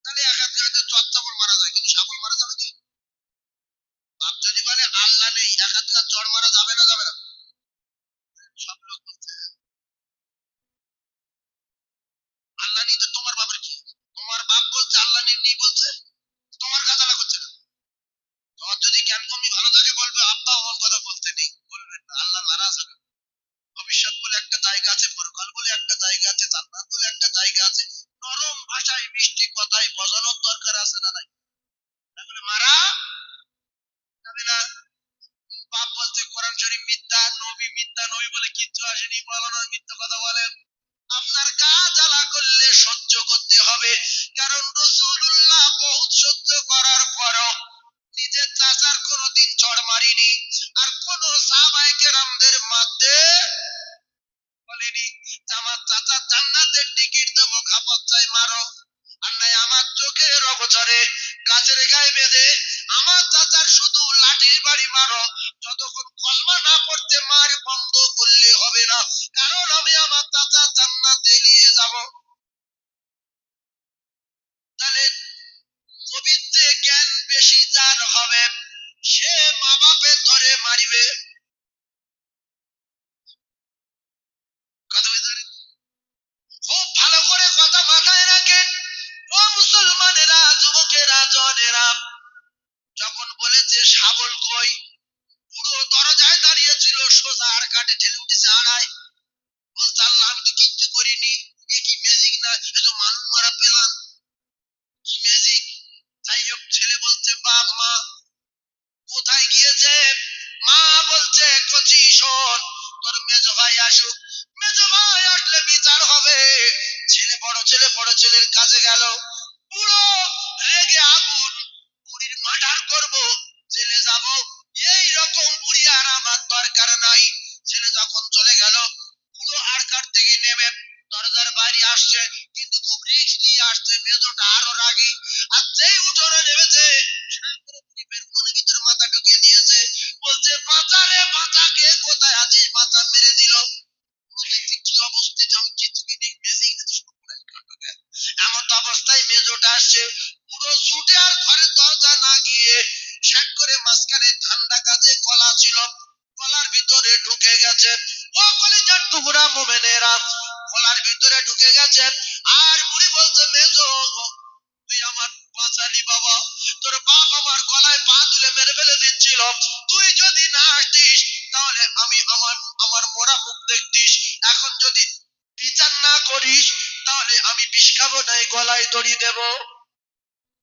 তাহলে এক হাত গাড়িতে চড় মারা যায়, কিন্তু শাবল মারা যাবে কি? বাপ যদি বলে আল্লাহ নেই, এক হাত গা চড় মারা যাবে না, যাবে না? সব লোক বলছে আল্লাহ নেই, তো তোমার বাপের কি? তোমার বাপ বলছে আল্লাহ নেই, নেই বলছে, তোমার গাজালা করছে না। তোমার যদি জ্ঞান কমি ভালো থাকে, বলবে আব্বা আমার কথা বলতে নেই, বলবেন না, আল্লাহ নারাজ হবে। ভবিষ্যৎ বলে একটা জায়গা আছে, পরকাল বলে একটা জায়গা আছে, জান্নাত বলে একটা জায়গা আছে। নরম ভাষায় মিষ্টি কথায় বোঝানোর দরকার আছে না নাই? তাহলে মারা যাবে না। বাপ বলছে কোরআন শরীফ মিথ্যা, নবী মিথ্যা, নবী বলে কিচ্ছু আসেনি, মাওলানা মিথ্যা কথা বলেন। আপনার গা জ্বালা করলে সহ্য করতে হবে, কারণ রাসূলুল্লাহ বহুত সহ্য করার পরও নিজের চাচার কোনোদিন চড় মারিনি, আর কোন সাহাবায়ে কেরামদের মধ্যে বলেনি আমার চাচা জান্নাতের টিকিট দেবো, খাপত চাই মারো, আর নাই আমার চোখের অগোচরে গাছের গায়ে বেঁধে আমার চাচার শুধু লাঠির বাড়ি মারো, যতক্ষণ কলমা না পড়তে মার বন্ধ করলে হবে না, কারণ আমি আমার চাচা জান্নাতে নিয়ে যাব। তাহলে পবিত্রে জ্ঞান বেশি যার হবে, সে মা বাপের ধরে মারিবে। কথা বুঝতে পারেন? খুব ভালো করে কথা মাথায় রাখেন ও মুসলমানেরা, যুবকেরা, জনেরা। যখন বলেছে শাবল কই, পুরো দরজায় দাঁড়িয়ে ছিল, সোজা আর কাটে ঠেলে উঠেছে আড়াই। বলছে আল্লাহ আমি তো কিচ্ছু করিনি, এ কি ম্যাজিক না, এ তো মানুষ মারা পেলাম, কি ম্যাজিক? যাই হোক, ছেলে বলছে বাপ মা কোথায় গিয়েছে? মা বলছে কচি শোন, তোর মেজ ভাই আসুক, মেজ ভাই আসলে বিচার হবে। ছেলে বড় ছেলের কাছে গেল, পুরো রেগে আগুন, বুড়ির মার্ডার করব, জেলে যাব, এই রকম বুড়ি আর আমার দরকার নাই। ছেলে যখন চলে গেল, পুরো আর কার থেকে নেমে দরজার বাইরে আসছে, কিন্তু খুব রিস্ক নিয়ে আসছে, মেজোটা আরো রাগী। আর যেই উঠোনে নেমেছে, মনের ভিতরে মাথা ঢুকিয়ে দিয়েছে, বলছে বাঁচা রে বাঁচা, কে কোথায় আছিস, বাঁচা, মেরে দিল। কি অবস্থা, আমি কিছু নেই, এমন অবস্থায় ভিতরে ঢুকে গেছে। আর বুড়ি বলছে, মেজো তুই আমার বাঁচালি বাবা, তোর বাপ আমার গলায় পা তুলে মেরে ফেলে দিচ্ছিল, তুই যদি না আসতিস তাহলে আমি আমার আমার মোরা মুখ দেখতিস, এখন যদি বিচার না করিস তাহলে আমি বিষ খাবো নাই গলায় দড়ি দেব।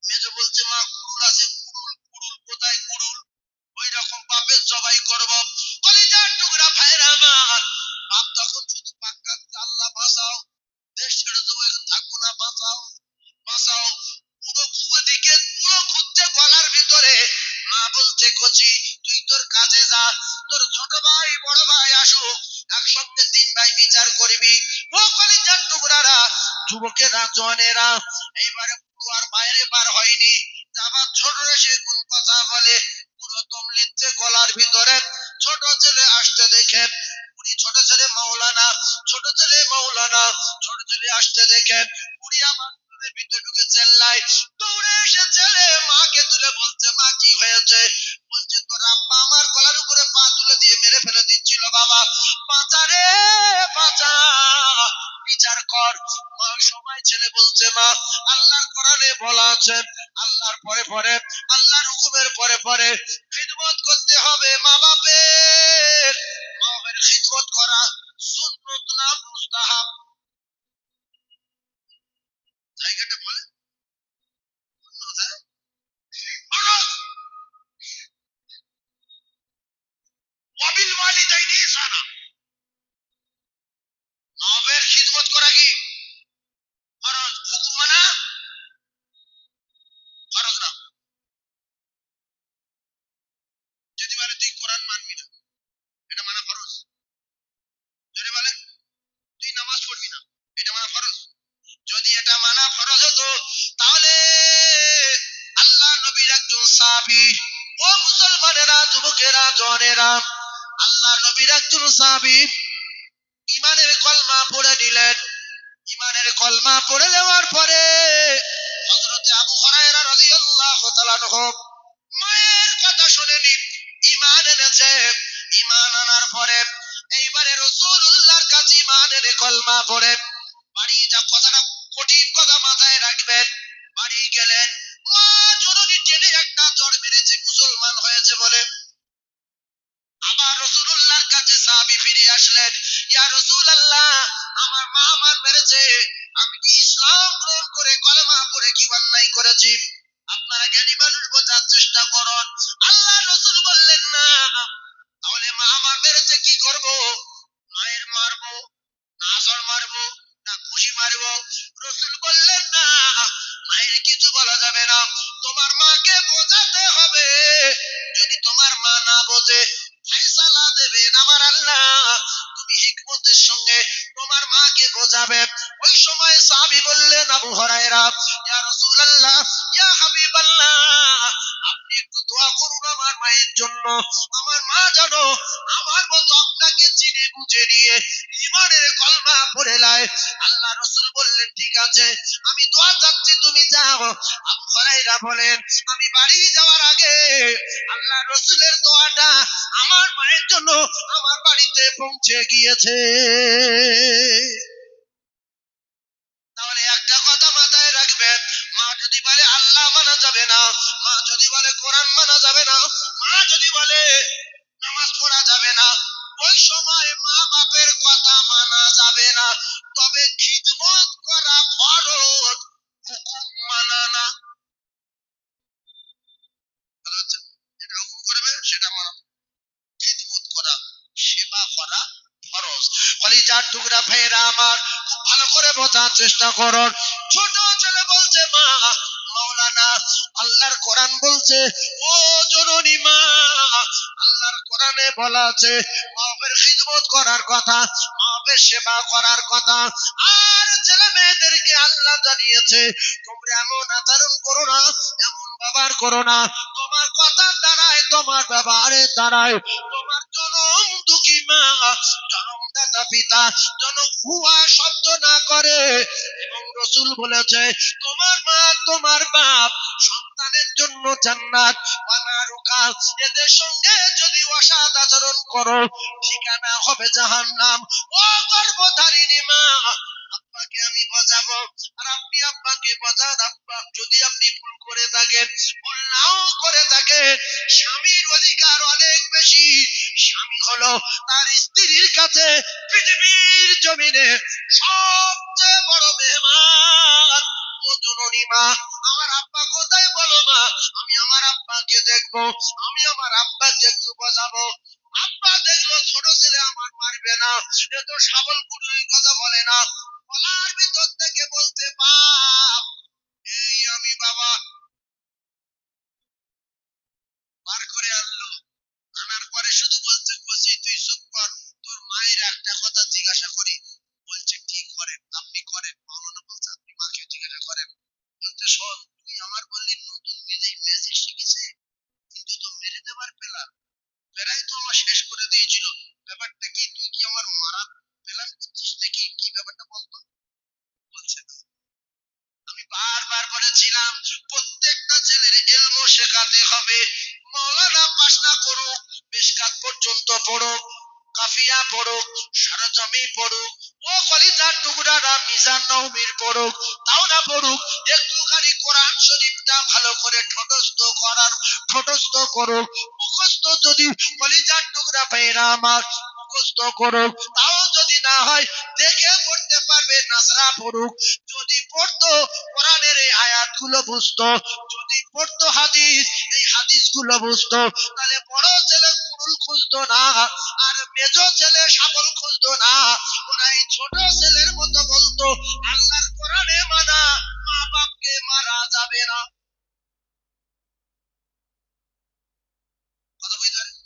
মেজো বলছে, মা কুড়ুল আছে, কুড়ুল কুড়ুল কোথায় কুড়ুল, ওই রকম বাপের জবাই করবো। কলিজার টুকরা ভাইরা আমার, বাপ তখন শুধু পাক্কা আল্লাহ বাঁচাও, দেশ ছেড়ে দেবো, এখন থাকবো না, বাঁচাও বাঁচাও। পুরো দিকে পুরো খুঁজছে গলার ভিতরে। মা বলছে, কচি তুই তোর কাজে যা, তোর ছোট ভাই বড় ভাই আসুক, একসঙ্গে তিন ভাই বিচার করবি। ও কলিজার টুকরারা, যুবকেরা, জওয়ানেরা, এইবারে পুরো আর বাইরে বার হয়নি। আবার ছোট সে কোন কথা বলে, পুরো দম লিখছে গলার ভিতরে। ছোট ছেলে আসতে দেখে, পুরি ছোট ছেলে মাওলানা, ছোট ছেলে মাওলানা, ছোট ছেলে আসতে দেখে পুরি আমার ভিতরে ঢুকে চেল্লায়, দৌড়ে এসে ছেলে মাকে তুলে বলছে, মা কি হয়েছে? বলছে, তোর আব্বা আমার গলার উপরে পা তুলে দিয়ে মেরে ফেলে দিচ্ছিল বাবা, বাঁচা রে বাঁচা, বিচার কর। মা সময় ছেলে বলছে, মা আল্লাহর কোরআনে বলা আছে, আল্লাহর পরে পরে, আল্লাহর হুকুমের পরে পরে খিদমত করতে হবে। মা বাপের, মা বাপের খিদমত করা সুন্নত না মুস্তাহাব? জায়গাটা বলে ওয়াবিল ওয়ালিদাইনি ইহসানা, মা বাপের খিদমত করা কি ফরজ? হুকুম মানা ফরজ না। যদি বলে তুই কোরআন মানবি না, এটা মানা ফরজ? যদি বলে তুই নামাজ পড়বি না, এটা মানা ফরজ? যদি এটা মানা ফরজ হতো তাহলে আল্লাহ নবীর একজন সাহাবী, ও মুসলমানেরা, যুবকেরা, জওয়ানেরা, আল্লাহ নবীর একজন সাহাবী ইমানের কলমা পড়ে নিলেন। ইমানের কলমা পড়ে নেওয়ার পরে হযরত আবু হুরায়রা রাদিয়াল্লাহু তাআলা আনহু মায়ের কথা শুনেনি, ইমান এনেছে। ইমান আনার পরে এইবারে রাসূলুল্লাহর কাছে ইমান এনে কলমা পড়ে বাড়ি যা, কথাটা কঠিন কথা মাথায় রাখবেন। বাড়ি গেলেন, মা জননী টেনে একটা চড় মেরেছে, মুসলমান হয়েছে বলে। আবার রাসূলুল্লাহর কাছে সাহাবী ফিরে আসলেন, ইয়া রাসূলুল্লাহ, আমার মা আমার মেরেছে, আমি কি ইসলাম গ্রহণ করে কলেমা পড়ে কি অন্যায় করেছি? আপনারা জ্ঞানী মানুষ, বোঝার চেষ্টা করুন। আল্লাহ রাসূল বললেন, না, তাহলে মা আমার মেরেছে, কি করব? মায়ের মারবো না আসর মারবো না খুশি মারবো? রাসূল বললেন, না, মায়ের কিছু বলা যাবে না, তোমার মাকে বোঝাতে হবে। যদি তোমার মা না বোঝে, ফায়সালা দেবেন আমার আল্লাহ, তুমি হিকমতের সঙ্গে তোমার মাকে বোঝাবে। ওই সময় সাহাবী বললেন, আবু হুরায়রা, ইয়া রাসূলুল্লাহ, ইয়া হাবিবাল্লাহ, আপনি একটু দোয়া করুন আমার মায়ের জন্য, আমার মা যেন আমার মতো আপনাকে চিনে বুঝে নিয়ে ইমানের কলমা পড়ে নেয়। আল্লাহ রাসূল বললেন, ঠিক আছে, আমি দোয়া চাচ্ছি, তুমি যাও। আবু হুরায়রা বলেন, আমি বাড়ি যাওয়ার আগে আল্লাহ রাসূলের দোয়াটা আমার মায়ের জন্য আমার বাড়িতে পৌঁছে গিয়েছে। তাহলে একটা কথা মাথায় রাখবেন, মা যদি বলে আল্লাহ মানা যাবে না, মা যদি বলে কোরআন মানা যাবে না, মা যদি বলে নামাজ পড়া যাবে না, ওই সময় মা বাপের কথা মানা যাবে না, তবে খিদমত করা ফরজ, হুকুম মানা না। যেটা হুকুম করবে সেটা মানা, খিদমত করা, সেবা করা ফরজ। কলিজার টুকরা ভাইরা আমার, খুব ভালো করে বোঝার চেষ্টা করুন। ছোট ছেলে বলছে, মা মাওলানা, আল্লাহর কোরআন বলছে, ও জননী মা, আল্লাহর কোরআনে বলা আছে মায়ের খিদমত করার কথা, মায়ের সেবা করার কথা। আর ছেলে মেয়েদেরকে আল্লাহ জানিয়েছে, তোমরা এমন আচরণ করো না, এমন ব্যবহার করো না, তোমার কথার দ্বারায়, তোমার ব্যবহারের দ্বারায় তোমার জনম দুঃখী মা, জনমদাতা পিতা যেন হুয়া শব্দ না করে। এবং রাসূল বলেছে, তোমার মা তোমার বাপ সন্তানের জন্য জান্নাত, ওয়ানারুকা, এদের সঙ্গে যদি অসৎ আচরণ করো ঠিকানা হবে জাহান্নাম। ও গর্ভধারিণী মা, স্বামীর অধিকার অনেক বেশি। স্বামী হলো তার স্ত্রীর কাছে পৃথিবীর জমিনে সবচেয়ে বড় মেহমান। ও জননী মা, আমার আব্বা কোথায় বলো মা, আমি আমার আব্বাকে দেখবো, আমি আমার আব্বাকে একটু বোঝাবো। আব্বা দেখলো ছোট ছেলে আমার মারবে না, এ তো সাবল পুরুষ কথা বলে না, গলার ভিতর থেকে বলতে বাপ, এই আমি বাবা। বার করে আনলো, আনার পরে শুধু বলছে বসি তুই চুপ কর, তোর মায়ের একটা কথা জিজ্ঞাসা করি। বলছে কি করেন? আপনি করেন। মাওলানা বলছে আপনি মাকে জিজ্ঞাসা করেন। বলতে শোন, তুই আমার বললি নতুন নিজেই ম্যাজিক শিখেছে, কিন্তু তো মেরে দেবার প্ল্যান, প্রায় তো আমার শেষ করে দিয়েছিল। ব্যাপারটা কি, তুই কি আমার মারার প্ল্যান করছিস নাকি, কি ব্যাপারটা বলতো? বলছে না। আমি বারবার বলেছিলাম প্রত্যেকটা ছেলের ইলম শেখাতে হবে। মাওলানা পাস না করুক, মিশকাত পর্যন্ত পড়ুক, কাফিয়া পড়ুক, সরজমি পড়ুক, ও কলিজার টুকরারা মিজান নওমীর পড়ুক, তাও না পড়ুক, একটুখানি কোরআন শরীফটা ভালো করে ঠোঁটস্থ করুক। মুখস্থ যদি কলিজার টুকরা ভাইরা আমার মুখস্থ করুক, তাও যদি না হয় দেখে পড়তে পারবে, নাসরা পড়ুক। যদি পড়তো কোরআনের এই আয়াতগুলো বুঝতো, যদি পড়তো হাদিস, এই হাদিসগুলো বুঝতো, তাহলে বড় ছেলে কুরুল খুঁজতো না, আর মেজ ছেলে সাবল খুঁজতো না। ওরা এই ছোট ছেলের মতো বলতো আল্লাহর কোরআনে মানা, মা বাপকে মারা যাবে না। কথা বুঝতে পারেন?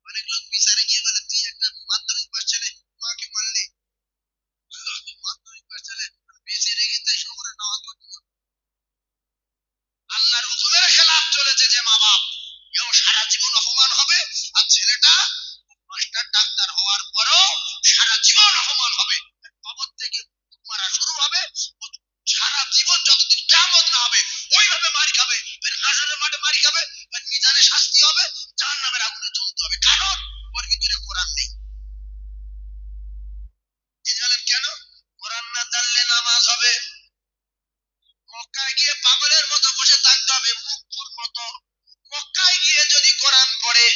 অনেক লোক বিচারে গিয়ে বলে তুই একটা মাধ্যমিক পাস ছেলে, মাকে মারলি। মাধ্যমিক পাস ছেলে বেঁচে রেখে তাই শহরে নেওয়া করতো। আল্লাহর হুকুমের খেলাফ চলেছে যে মা বাপ, এও সারা জীবন অপমান হবে। আর ছেলেটা মাস্টার ডাক্তার হওয়ার পরও সারা জীবন অপমান হবে। কবর থেকে মারা শুরু হবে, সারা জীবন যতদিন কিয়ামত না হবে ওইভাবে মারি খাবে। হাসরের মাঠে মারি খাবে, মিজানে শাস্তি হবে, জাহান্নামের আগুনে জ্বলতে হবে। কারণ ওর ভিতরে কোরআন নেই। জানেন কেন? কোরআন না জানলে নামাজ হবে, মক্কায় গিয়ে পাগলের মতো বসে থাকতে হবে, মুখপুর মতো। মক্কায় গিয়ে যদি কোরআন পড়ে,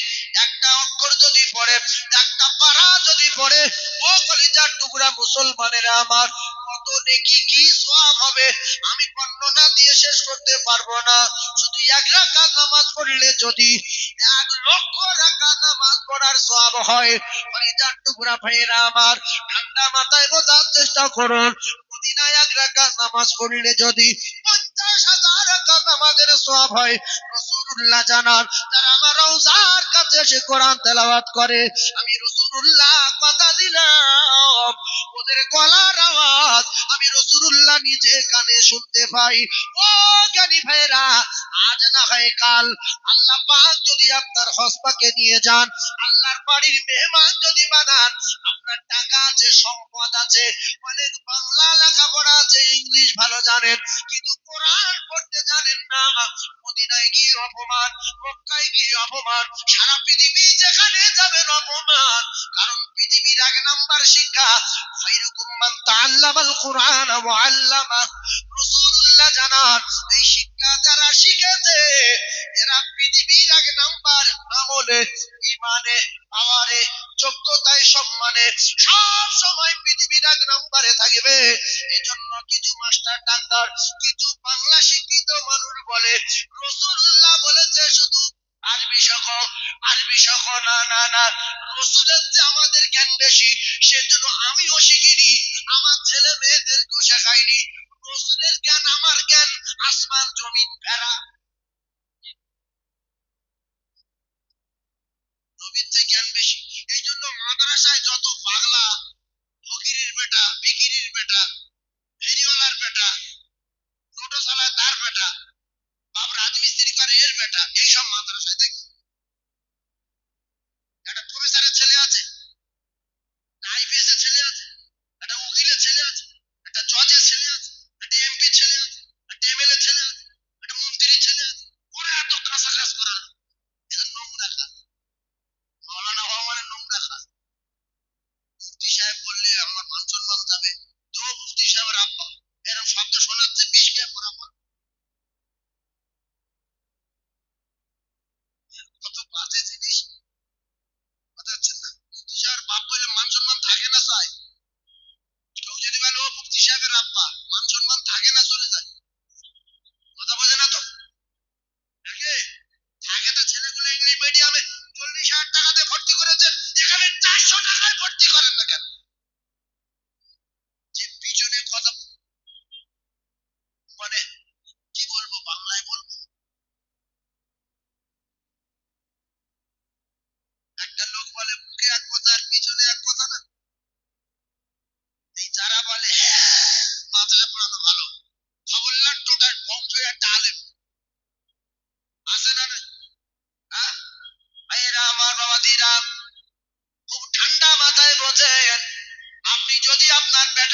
একটা অক্ষর যদি পড়ে, একটা পারা যদি পড়ে, ও কলিজার টুকরা মুসলমানেরা আমার, কত নেকি কি সওয়াব হবে আমি বর্ণনা দিয়ে শেষ করতে পারবো না। শুধু এক রাকাত নামাজ পড়লে যদি 1,00,000 রাকাত নামাজ পড়ার সওয়াব হয়, কলিজার টুকরা ভাইরা আমার, ঠান্ডা মাথায় বোঝার চেষ্টা করুন। মদিনায় 1 রাকাত নামাজ পড়লে যদি 50,000 রাকাত নামাজের সওয়াব হয়, রাসূলুল্লাহ জানান যারা আমার রওজার কাছে এসে কোরআন তেলাওয়াত করে, আমি রাসূলুল্লাহ কথা দিলাম ওদের গলার আওয়াজ আমি রাসূলুল্লাহ নিজে কানে শুনতে পাই। ও জ্ঞানী ভাইরা, আজ না হয় কাল আল্লাহ পাক যদি আপনার হসপাকে নিয়ে যান, আল্লাহর বাড়ির মেহমান যদি বানান, আপনার টাকা আছে, সম্পদ আছে, অনেক বাংলা লেখাপড়া আছে, ইংলিশ ভালো জানেন, কিন্তু কোরআন পড়তে জানেন না, মদিনায় গিয়ে অপমান, মক্কায় গিয়ে অপমান, সারা পৃথিবী যেখানে যাবেন অপমান। কারণ পৃথিবীর 1 নাম্বার শিক্ষা খায়রুকুম মান তাআল্লামাল কুরআন ওয়া আল্লামা। রাসূলুল্লাহ জানান এই শিক্ষা যারা শিখেছে এরা পৃথিবীর 1 নাম্বার আমলে, ঈমানে, পাওয়ারে, যোগ্যতায়, সম্মানে সব সময় পৃথিবীর 1 নম্বরে থাকবে। এজন্য কিছু মাস্টার ডাক্তার, কিছু বাংলা শিক্ষিত মানুষ বলে রাসূলুল্লাহ বলেছে শুধু আরবি শেখো, আরবি শেখো। না না না, রাসূলের চেয়ে আমাদের জ্ঞান বেশি, সেজন্য আমিও শিখিনি, আমার ছেলে মেয়েদেরকেও শেখাইনি। রাসূলের জ্ঞান আমার জ্ঞান আসমান জমিন ফেরা। নবীর চেয়ে জ্ঞান বেশি। এই জন্য মাদ্রাসায় যত পাগলা, ফকিরের বেটা, বিকিরির বেটা, ফেরিওয়ালার বেটা, টোটো চালায় তার বেটা, বাপ রাজমিস্ত্রি করে এর বেটা, এইসব মাদ্রাসায় দেখি। একটা প্রফেসরের ছেলে আছে, আইপিএস এর ছেলে আছে, একটা উকিলের ছেলে আছে, একটা জজের ছেলে আছে, একটা এমপি ছেলে আছে, একটা এমএলএ ছেলে আছে, একটা মন্ত্রীর ছেলে আছে। ওরা এত কাঁচা কাজ করে না, এটা নোংরা কাজ। মাওলানা হওয়া মানে নোংরা কাজ। মুফতি সাহেব বললে আমার মান সম্মান যাবে, তো মুফতি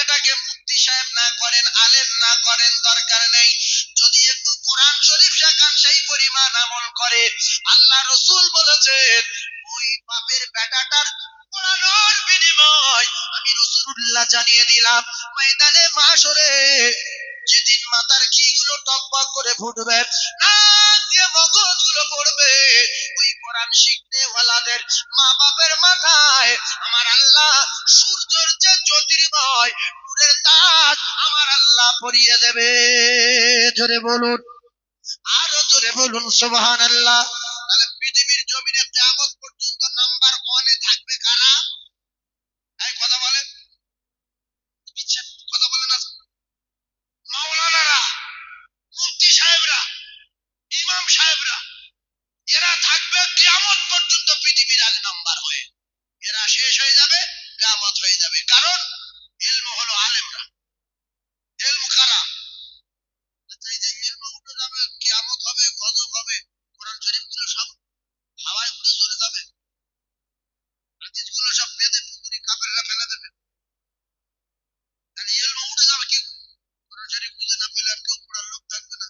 বেটাকে মুফতি সাহেব না করেন, আলেম না করেন, দরকার নেই। যদি একটু কোরআন শরীফ শেখান, সেই পরিমাণ আমল করে। আল্লাহ রসুল বলেছেন ওই বাপের বেটাটার পড়ানোর বিনিময় আমি রাসূলুল্লাহ জানিয়ে দিলাম ময়দানে মাশরে যেদিন মাথার ঘিগুলো টকবক করে ফুটবে, নাক দিয়ে মগজগুলো পড়বে, ওই কোরআন শিখতে ওয়ালাদের মা বাপের মাথায় আমার আল্লাহ সূর্যের যে জ্যোতির্ময় নূরের তাজ আমার আল্লাহ পরিয়ে দেবে। জোরে বলুন, আরো জোরে বলুন সুবহানাল্লাহ। তাহলে পৃথিবীর জমিনে কিয়ামত পর্যন্ত নাম্বার 1 এ থাকবে কারা? এই কথা বলেন, কথা বলেন না। মাওলানারা, মুফতি সাহেবরা, ইমাম সাহেবরা, এরা থাকবে কিয়ামত পর্যন্ত পৃথিবীর 1 নাম্বার হয়ে। এরা শেষ হয়ে যাবে, কিয়ামত হয়ে যাবে। কারণ ইলম হলো আলেমরা। ইলম কারা? আচ্ছা, এই যে ইলম উঠে যাবে, কিয়ামত হবে, গজব হবে, কোরআন শরীফ গুলো সব হাওয়ায় উড়ে চলে যাবে, হাদিস গুলো সব বেঁধে পুকুরি কাফেররা ফেলে দেবে, তাহলে ইলম উঠে যাবে। কি কোরআন শরীফ বুঝে না পেলে আর কেউ পড়ার লোক থাকবে না।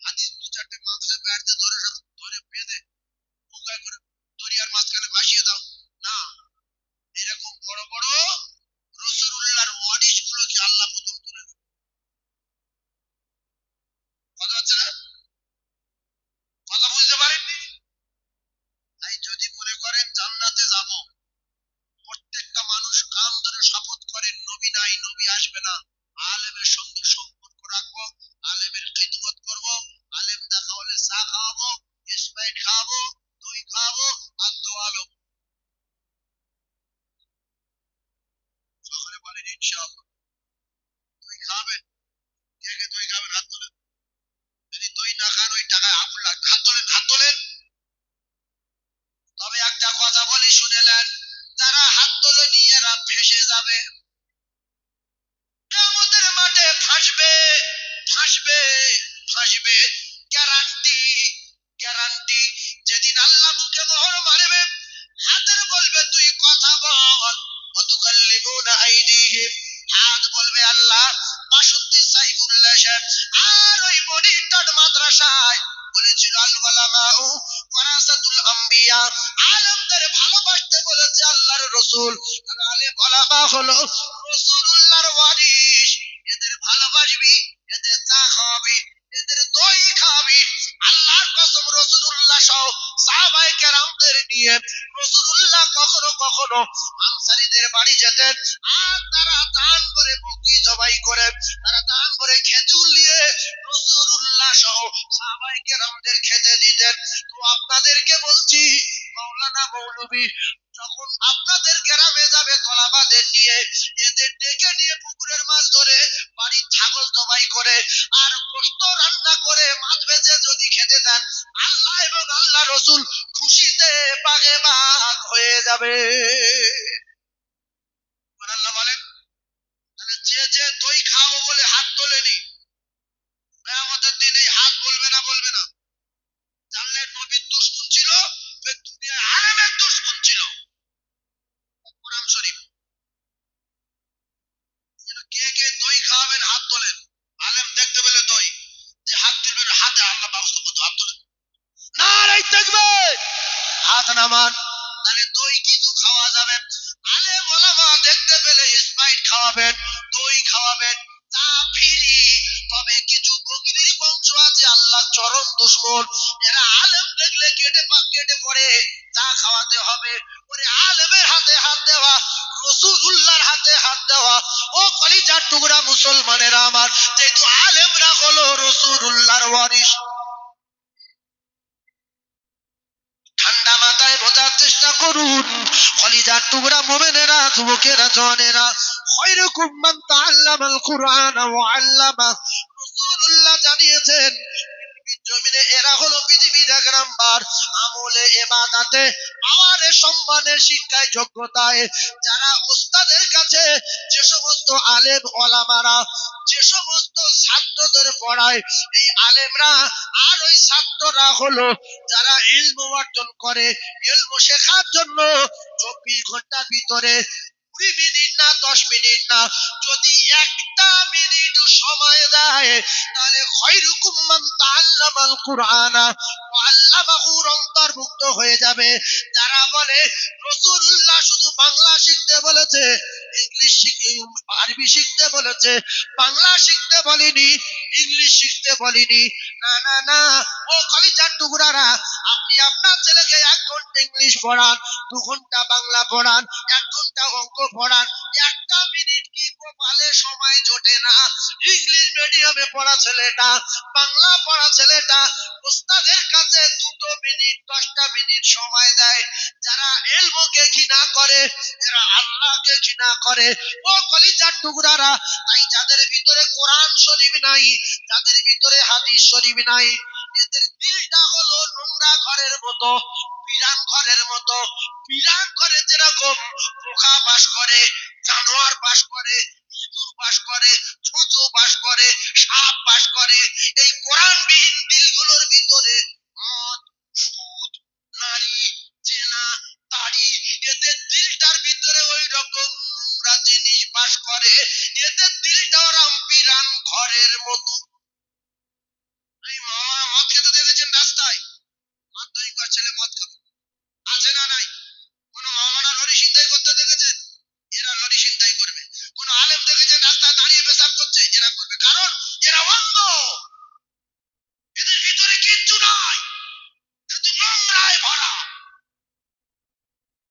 হাদিস 2-4টে মাদ্রাসা ব্যাটে ধরে সব ধরে বেঁধে নৌকায় করে দরিয়ার মাঝখানে ভাসিয়ে দাও না। এরকম বড় বড় রাসূলুল্লাহর ওয়ারিস গুলোকে আল্লাহ প্রথম তুলে দেবে। কথা হচ্ছে না? কথা বুঝতে পারেননি? তাই যদি মনে করেন জান্নাতে যাব, প্রত্যেকটা মানুষ কান ধরে শপথ করেন নবী নাই, নবী আসবে না, আলেমের সঙ্গে সম্পর্ক রাখবো, আলেমের খিদমত করব, আলেম দেখা হলে চা খাওয়াবো, স্প্রাইট খাওয়াবো, দই খাওয়াবো আর দোয়ালো। সকলে বলেন ইনশাআল্লাহ। দই খাবেন? কে কে দই খাবেন হাত তোলেন। যদি দই না খান ওই টাকায় আগুন লাগবে। হাত তোলেন, হাত তোলেন। তবে একটা কথা বলি শুনে নেন, যারা হাত তোলেনি এরা ভেসে যাবে, কিয়ামতের মাঠে ফাঁসবে, ফাঁসবে, ফাঁসবে। Guarantee, guarantee. যেদিন আল্লাহ মুখে মোহর মারবে, হাতের বলবে তুই কথা বল, ওয়াতুকাল্লিমুনা আইদিহিম, হাত বলবে আল্লাহ ৬২ সাইফুল্লাহ সাহেব আর ওই মনিটর মাদ্রাসায় বলেছিল আল উলামাউ ওয়ারাসাতুল আম্বিয়া, আলেমদের ভালোবাসতে বলেছে আল্লাহর রাসূল। আর আলেম ওলামা হলো রাসূলুল্লাহর ওয়ারিস। এদের ভালোবাসবি, এদের চা খাওয়াবি, এদের দই খাওয়াবি। আল্লাহর কসম, রাসূলুল্লাহ সহ সাহাবায়ে কেরামদের নিয়ে রাসূলুল্লাহ কখনো কখনো আনসারীদের বাড়ি যেতেন, আর তারা দান করে বকরি জবাই করে, তারা দান করে খেজুর নিয়ে রাসূলুল্লাহ সহ সাহাবায়ে কেরামদের খেতে দিতেন। তো আপনাদেরকে বলছি, মাওলানা মৌলভী যখন আপনাদের গ্রামে যাবে তলাবাদের নিয়ে, এদের ডেকে নিয়ে পুকুরের মাছ ধরে বাড়ির ছাগল জবাই করে আর গোশত রান্না করে মাছ ভেজে যদি খেতে দেন, আল্লাহ এবং আল্লাহ রসুল খুশিতে বাগে বাগ হয়ে যাবে। আল্লাহ বলেন, তাহলে যে যে দই খাওয়াবো বলে হাত তোলেনি, কিয়ামতের দিন এই হাত বলবে না, বলবে না। জানলে নবীর দুশমন ছিল, দুনিয়ায় আলেমের দুশমন ছিল। কোরআন শরীফ। কে কে দই খাওয়াবেন হাত তোলেন। আলেম দেখতে পেলে দই, যে হাত তুলবেন হাতে আল্লাহ ব্যবস্থা করতে, হাত তোলেন। নারায়ে তাকবীর, হাত নামান। তাহলে দই কিছু খাওয়া যাবে। আলেম ওলামা দেখতে পেলে স্প্রাইট খাওয়াবেন, দই খাওয়াবেন, চা ফ্রি। তবে কিছু বকরির বংশ আছে আল্লাহ চরম দুশমন, এরা আলেম দেখলে কেটে পড়ে, চা খাওয়াতে হবে। ওরে আলেমের হাতে হাত দেওয়া, রাসূলুল্লাহর হাতে হাত দেওয়া। ও কলিজার টুকরা মুসলমানেরা আমার, যেহেতু আলেমরা হলো রাসূলুল্লাহর ওয়ারিস, ঠান্ডা মাথায় বোঝার চেষ্টা করুন। কলিজার টুকরা মুমিনেরা, যুবকেরা, জওয়ানেরা, খায়রুকুম মান তাআল্লামাল কুরআন ওয়া আল্লামা। রাসূলুল্লাহ জানিয়েছেন জমিনে এরা হলো পৃথিবীর 1 নাম্বার আমলে, ইবাদতে, পাওয়ারে, সম্মানের, শিক্ষায়, যোগ্যতায়। যারা ওস্তাদের কাছে যে সমস্ত আলেম ওলামারা যে সমস্ত ছাত্রদের পড়ায়, এই আলেমরা আর ওই ছাত্ররা হলো যারা ইলম অর্জন করে। ইলম শেখার জন্য 24 ঘন্টার ভিতরে 20 মিনিট না 10 মিনিট না, যদি একটা মিনিট সময় দেয় তাহলে খায়রুকুম মান তাআল্লামাল কুরআনা ওয়া আল্লামাহুর অন্তর্ভুক্ত হয়ে যাবে। যারা বলে রাসূলুল্লাহ শুধু বাংলা শিখতে বলেছে, ইংলিশ আরবি শিখতে বলেছে, বাংলা শিখতে বলেনি, ইংলিশ শিখতে বলেনি, না না না, ও কলিজার টুকরারা, আপনি আপনার ছেলেকে 1 ঘন্টা ইংলিশ পড়ান, 2 ঘন্টা বাংলা পড়ান, 1 ঘন্টা অঙ্ক পড়ান, একটা মিনিট কি কপালে সময় জোটে না? ইংলিশ মিডিয়ামে পড়া ছেলেটা, বাংলা পড়া ছেলেটা ওস্তাদের কাছে 2 মিনিট 10টা মিনিট সময় দেয়। যারা ইলমকে ঘৃণা করে, যারা আল্লাহকে ঘৃণা করে, ও কলিজার টুকরারা, তাই যাদের ভিতরে কোরআন শরীফ নাই, যাদের ভিতরে হাদিস শরীফ নাই, এদের দিলটা হলো নোংরা ঘরের মতো, বিরান ঘরের মতো। বিরান ঘরে যেরকম পোকা বাস করে, জানোয়ার বাস করে, ইঁদুর বাস করে, ছুঁচো বাস করে, সাপ বাস করে, এই কোরআনবিহীন দিলগুলোর ভিতরে মদ, সুদ, নারী, জেনা, তাড়ি, এদের দিলটার ভিতরে ওই রকম নোংরা জিনিস বাস করে। এদের দিলটা ওরম বিরান ঘরের মতো। এই মামা মদ খেতে দেখেছেন রাস্তায়? মাধ্যমিক ছেলে মদ খাবে, আছে না নাই? কোন মামারা লরি ছিনতাই করতে দেখেছেন? এরা লরি ছিনতাই করবে। কোন আলেম দেখেছেন রাস্তায় দাঁড়িয়ে পেশাব করছে? এরা করবে, কারণ এরা অন্ধ। এদের ভিতরে কিচ্ছু নাই, শুধু নোংরায় ভরা।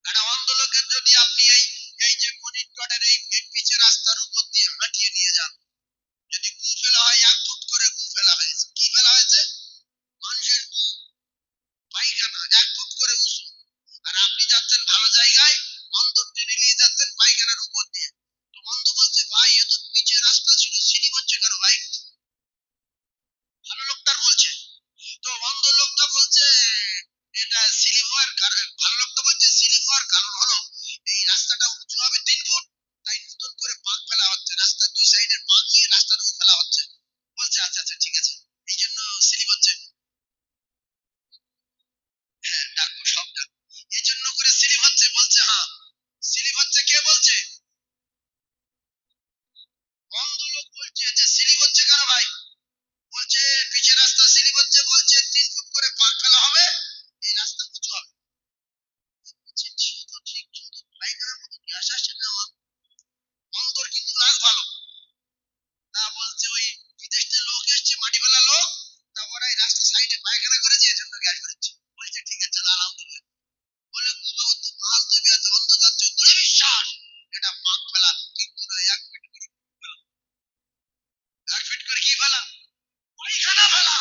একটা অন্ধ লোকের যদি আপনি এই এই যে মনিটরের এই পিচে রাস্তার উপর দিয়ে হাঁটিয়ে নিয়ে যান, যদি গু ফেলা হয়, 1 ফুট করে গু ফেলা হয়েছে। কি ফেলা হয়েছে? মানুষের গু, পায়খানা 1 ফুট করে উঁচু। আর আপনি যাচ্ছেন ভালো জায়গায়, অন্তর টেনে নিয়ে যাচ্ছেন পায়খানার উপর দিয়ে। তো অন্ধ বলছে, ভাই এ তো পিচের রাস্তা ছিল, সিঁড়ি হচ্ছে কেন ভাই? ভালো লোকটার বলছে। তো অন্ধ লোকটা বলছে এটা স্লিপ হওয়ার কারণ, ভালো লোকটা বলছে স্লিপ হওয়ার কারণ হলো এই রাস্তাটা উঁচু হবে 3 ফুট, তাই নতুন করে পাক ফেলা হচ্ছে, রাস্তার 2 সাইডে পাক দিয়ে রাস্তার উপর ফেলা হচ্ছে। বলছে আচ্ছা আচ্ছা ঠিক আছে, এই জন্য স্লিপ হচ্ছে। হ্যাঁ ডাকবো, সব ডাকবো, এই জন্য করে স্লিপ হচ্ছে। বলছে হ্যাঁ স্লিপ হচ্ছে। কে বলছে? অন্ধ লোক বলছে যে স্লিপ হচ্ছে কেন ভাই? বলছে পিচের রাস্তা স্লিপ হচ্ছে, বলছে 3 ফুট করে পাক ফেলা হবে, এই রাস্তা উঁচু হবে। বলছে ঠিক তো ঠিক, কিন্তু পায়খানার মতো গ্যাস আসছে না আমার। অন্তর কিন্তু নাক ভালো। তা বলছে ওই বিদেশ থেকে লোক এসছে, মাটি ফেলা লোক, তা ওরা এই রাস্তা সাইডে পায়খানা করেছে, এজন্য গ্যাস বেরোচ্ছে। বলছে ঠিক আছে চলো আলহামদুলিল্লাহ। বলে গুলো মাছ দেবে আছে, অন্ধ যাচ্ছে দৃঢ় বিশ্বাস এটা পাক ফেলা, কিন্তু না 1 ফিট করে ফেলা। 1 ফিট করে কি ফেলা? পায়খানা ফেলা।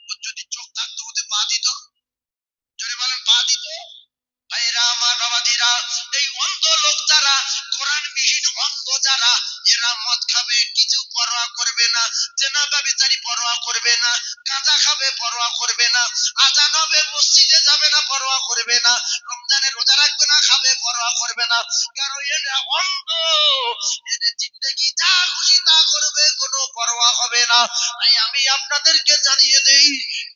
ওর যদি চোখ থাকতো ওতে পা দিত। যদি বলেন পা দিত। ভাইরা আমার বাবাজিরা, এই অন্ধ লোক যারা, কোরআন বিহীন অন্ধ যারা, এরা মদ খাবে কিছু পরোয়া করবে না, জেনা ব্যভিচারী পরোয়া করবে না, গাঁজা খাবে পরোয়া করবে না, আজান হবে মসজিদে যাবে না পরোয়া করবে না, রমজানে রোজা রাখবে না, খাবে পরোয়া করবে না, কারণ এরা অন্ধ। এদের জিন্দেগি যা খুশি তা করবে, কোনো পরোয়া হবে না। তাই আমি আপনাদেরকে জানিয়ে দেই,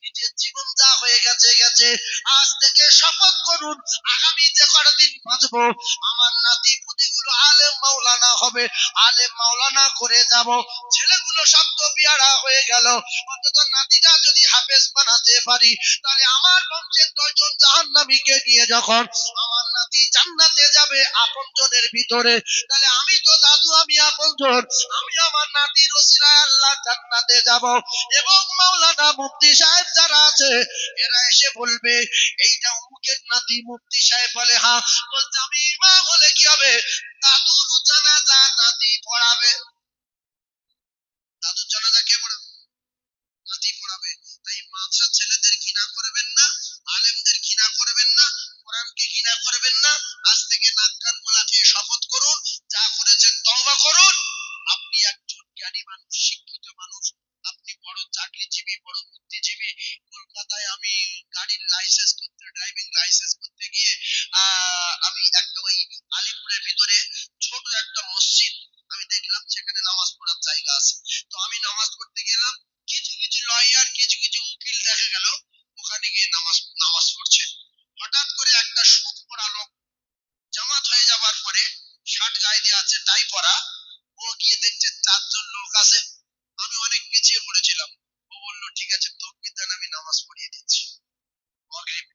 নিজের জীবন যা হয়ে গেছে গেছে, আজ থেকে শপথ করুন আগামী যে কটা দিন বাঁচবো, আমার নাতি পুতিগুলো আলেম মাওলানা হবে, আলেম মাওলানা করে যাব। ছেলেগুলো সব তো বিয়ারা হয়ে গেল, অন্তত নাতিটা যদি হাফেজ বানাতে পারি, তাহলে আমার বংশের 10 জন জাহান্নামীকে নিয়ে যখন আমার নাতি জান্নাতে যাবে আপনজনের ভিতরে, তাহলে আমি তো দাদু, আমি আপনজন, আমি আমার নাতির ওসিলায় আল্লাহ জান্নাতে যাব। এবং মাওলানা মুফতি সাহেব যারা আছে, এরা এসে বলবে এইটা অমুকের নাতি। মুফতি সাহেব বলে হ্যাঁ। বলছে আমি ইমাম হলে কি হবে? দাদুর জানাজা নাতি পড়াবে। দাদুর জানাজা কে পড়াবে? নাতি পড়াবে। তাই মাদ্রাসার ছেলেদের ঘৃণা করবেন না, আলেমদের ঘৃণা করবেন না, কোরআনকে ঘৃণা করবেন না। আজ থেকে নাক কান গলা খেয়ে শপথ করুন, যা করেছেন তওবা করুন। আপনি একজন জ্ঞানী মানুষ, শিক্ষিত মানুষ, আপনি বড় চাকরিজীবী, বড় বুদ্ধিজীবী। কলকাতায় আমি গাড়ির লাইসেন্স করতে, ড্রাইভিং লাইসেন্স করতে গিয়ে আমি একটা ওই আলিপুরের ভিতরে ছোট একটা মসজিদ আমি দেখলাম, সেখানে নামাজ পড়ার জায়গা আছে। তো আমি নামাজ পড়তে গেলাম, কিছু কিছু লয়ার, কিছু কিছু উকিল দেখা গেল ওখানে গিয়ে নামাজ নামাজ পড়ছে। হঠাৎ করে একটা সুদ পড়া লোক জামাত হয়ে যাবার পরে 60 লোক আছে, আমি অনেক পিছিয়ে পড়েছিলাম, ও বললো ঠিক আছে তকবীর দেন আমি নামাজ পড়িয়ে দিচ্ছি। মাগরিব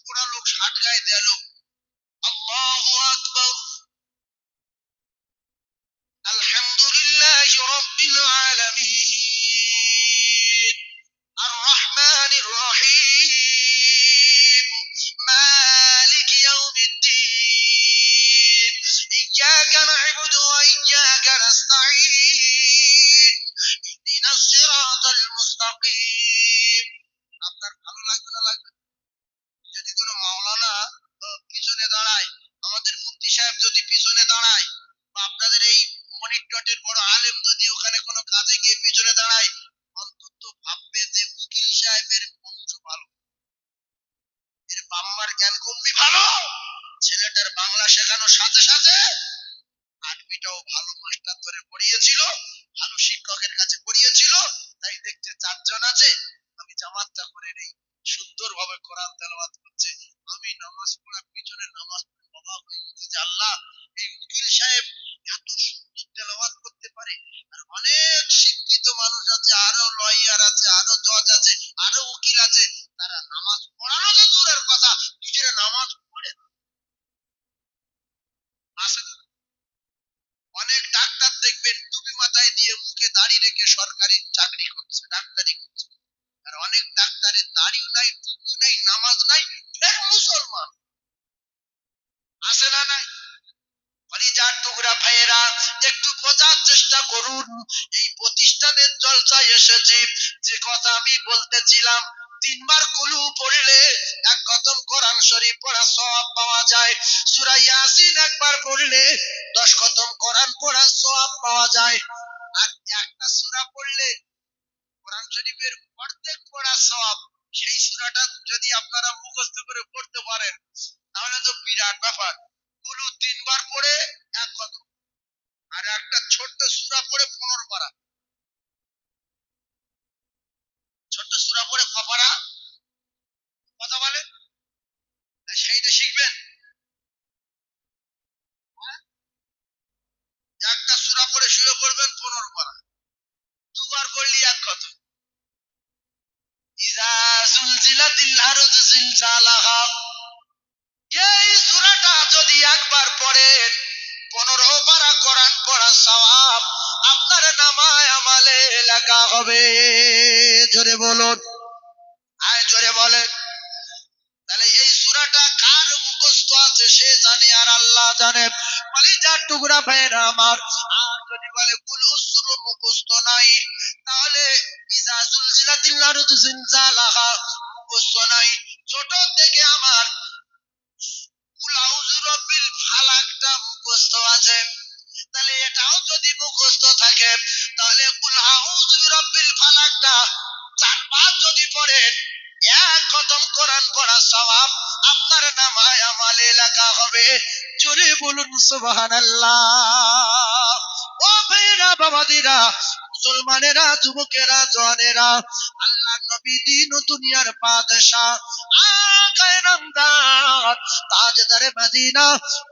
পুরা লোক ষাট গায়ে দেয়ালো, আল্লাহু আকবার, আলহামদুলিল্লাহ রাব্বিল আলামিন আর রহমানির রহিম মালিক ইয়াউমিদ্দিন ইয়্যাকা না'বুদু ওয়া ইয়্যাকা নাস্তাঈন ইহদিনাস সিরাতাল মুস্তাকিম। আপনার ভালো লাগবে না লাগবে? যদি কোনো মাওলানা পিছনে দাঁড়ায়, আমাদের মুফতি সাহেব যদি পিছনে দাঁড়ায়, বা আপনাদের এই মনিটরের বড় আলেম যদি ওখানে কোনো কাজে গিয়ে পিছনে দাঁড়ায়, অন্তত ভাববে যে উকিল সাহেবের বংশ ভালো, এর বাম্মার জ্ঞান কমবি ভালো, ছেলেটার বাংলা শেখানোর সাথে সাথে আরবিটাও ভালো মাস্টার ধরে পড়িয়েছিল, ভালো শিক্ষকের কাছে পড়িয়েছিল, তাই দেখছে চারজন আছে, আমি জামাতটা করে নেই, সুন্দরভাবে কোরআন তেলাওয়াত করছে, আমি নামাজ পড়া পিছনে নামাজ পড়ে অবাক হয়ে গেছি যে আল্লাহ, এই উকিল সাহেব এত সুন্দর তেলাওয়াত করতে পারে, আর অনেক শিক্ষিত মানুষ আছে, আরো লয়ার আছে, আরো জজ আছে, আরো উকিল আছে, তারা নামাজ পড়ানো তো দূরের কথা, নিজেরা নামাজ পড়ে আসে না। অনেক ডাক্তার দেখবেন টুপি মাথায় দিয়ে মুখে দাড়ি রেখে সরকারি চাকরি করছে, ডাক্তারি করছে, আর অনেক ডাক্তারের দাড়িও নাই, টুপি নাই, নামাজ নাই, ফের মুসলমান আসে না নাই? কলিজার টুকরা ভাইয়েরা, একটু বোঝার চেষ্টা করুন, এই প্রতিষ্ঠানের জলসায় এসেছি, যে কথা আমি বলতেছিলাম, 3 বার কুলু পড়লে 1 খতম কোরআন শরীফ পড়া সওয়াব পাওয়া যায়, সূরা ইয়াসিন একবার পড়লে 10 খতম কোরআন পড়া সওয়াব পাওয়া যায়, আর একটা সূরা পড়লে কোরআন শরীফের অর্ধেক পড়া সওয়াব। সেই সূরাটা যদি আপনারা মুখস্থ করে পড়তে পারেন তাহলে তো বিরাট ব্যাপার। কুলু 3 বার পড়ে 1 খতম, আর একটা ছোট্ট সূরা পড়ে 15 পারা। ছোট্ট সূরা পড়ে কপারা কথা বলে, সেইটা শিখবেন। একটা সূরা পড়ে শুয়ে পড়বেন 15 পারা, 2 বার পড়লি 1 খতম। ইযা জুলজিলাতিল আরদু জিলজালাহা, এই সূরাটা যদি একবার পড়েন 15 পারা কোরআন পড়া সওয়াব আপনার নামায় আমালে লেখা হবে। জোরে বলুন, আয় জোরে বলেন। তাহলে এই সূরাটা কার মুখস্থ আছে সে জানে আর আল্লাহ জানে। কলিজার টুকরা ভাইরা আমার, আর যদি বলে কুল উসরু মুখস্থ নাই, তাহলে ইযা জুলজিলাতিল আরদু জিলজালাহা মুখস্থ নাই। ছোট থেকে আমার কুল আউযু রাব্বিল ফালাকটা মুখস্থ আছে, তাহলে এটাও যদি মুখস্থ থাকে, তাহলে কুল আউযু রাব্বিল ফালাকটা 4 বার যদি পড়েন 1 খতম কোরআন পড়া সওয়াব আপনার নামায় আমালে লেখা হবে। জোরে বলুন সুবহানাল্লাহ। ও ভাইরা বাবাদিরা, মুসলমানেরা, যুবকেরা, জওয়ানেরা, আল্লাহর নবী দিন ও দুনিয়ার বাদশা, আকায়ে নামদার, তাজদারে মদিনা,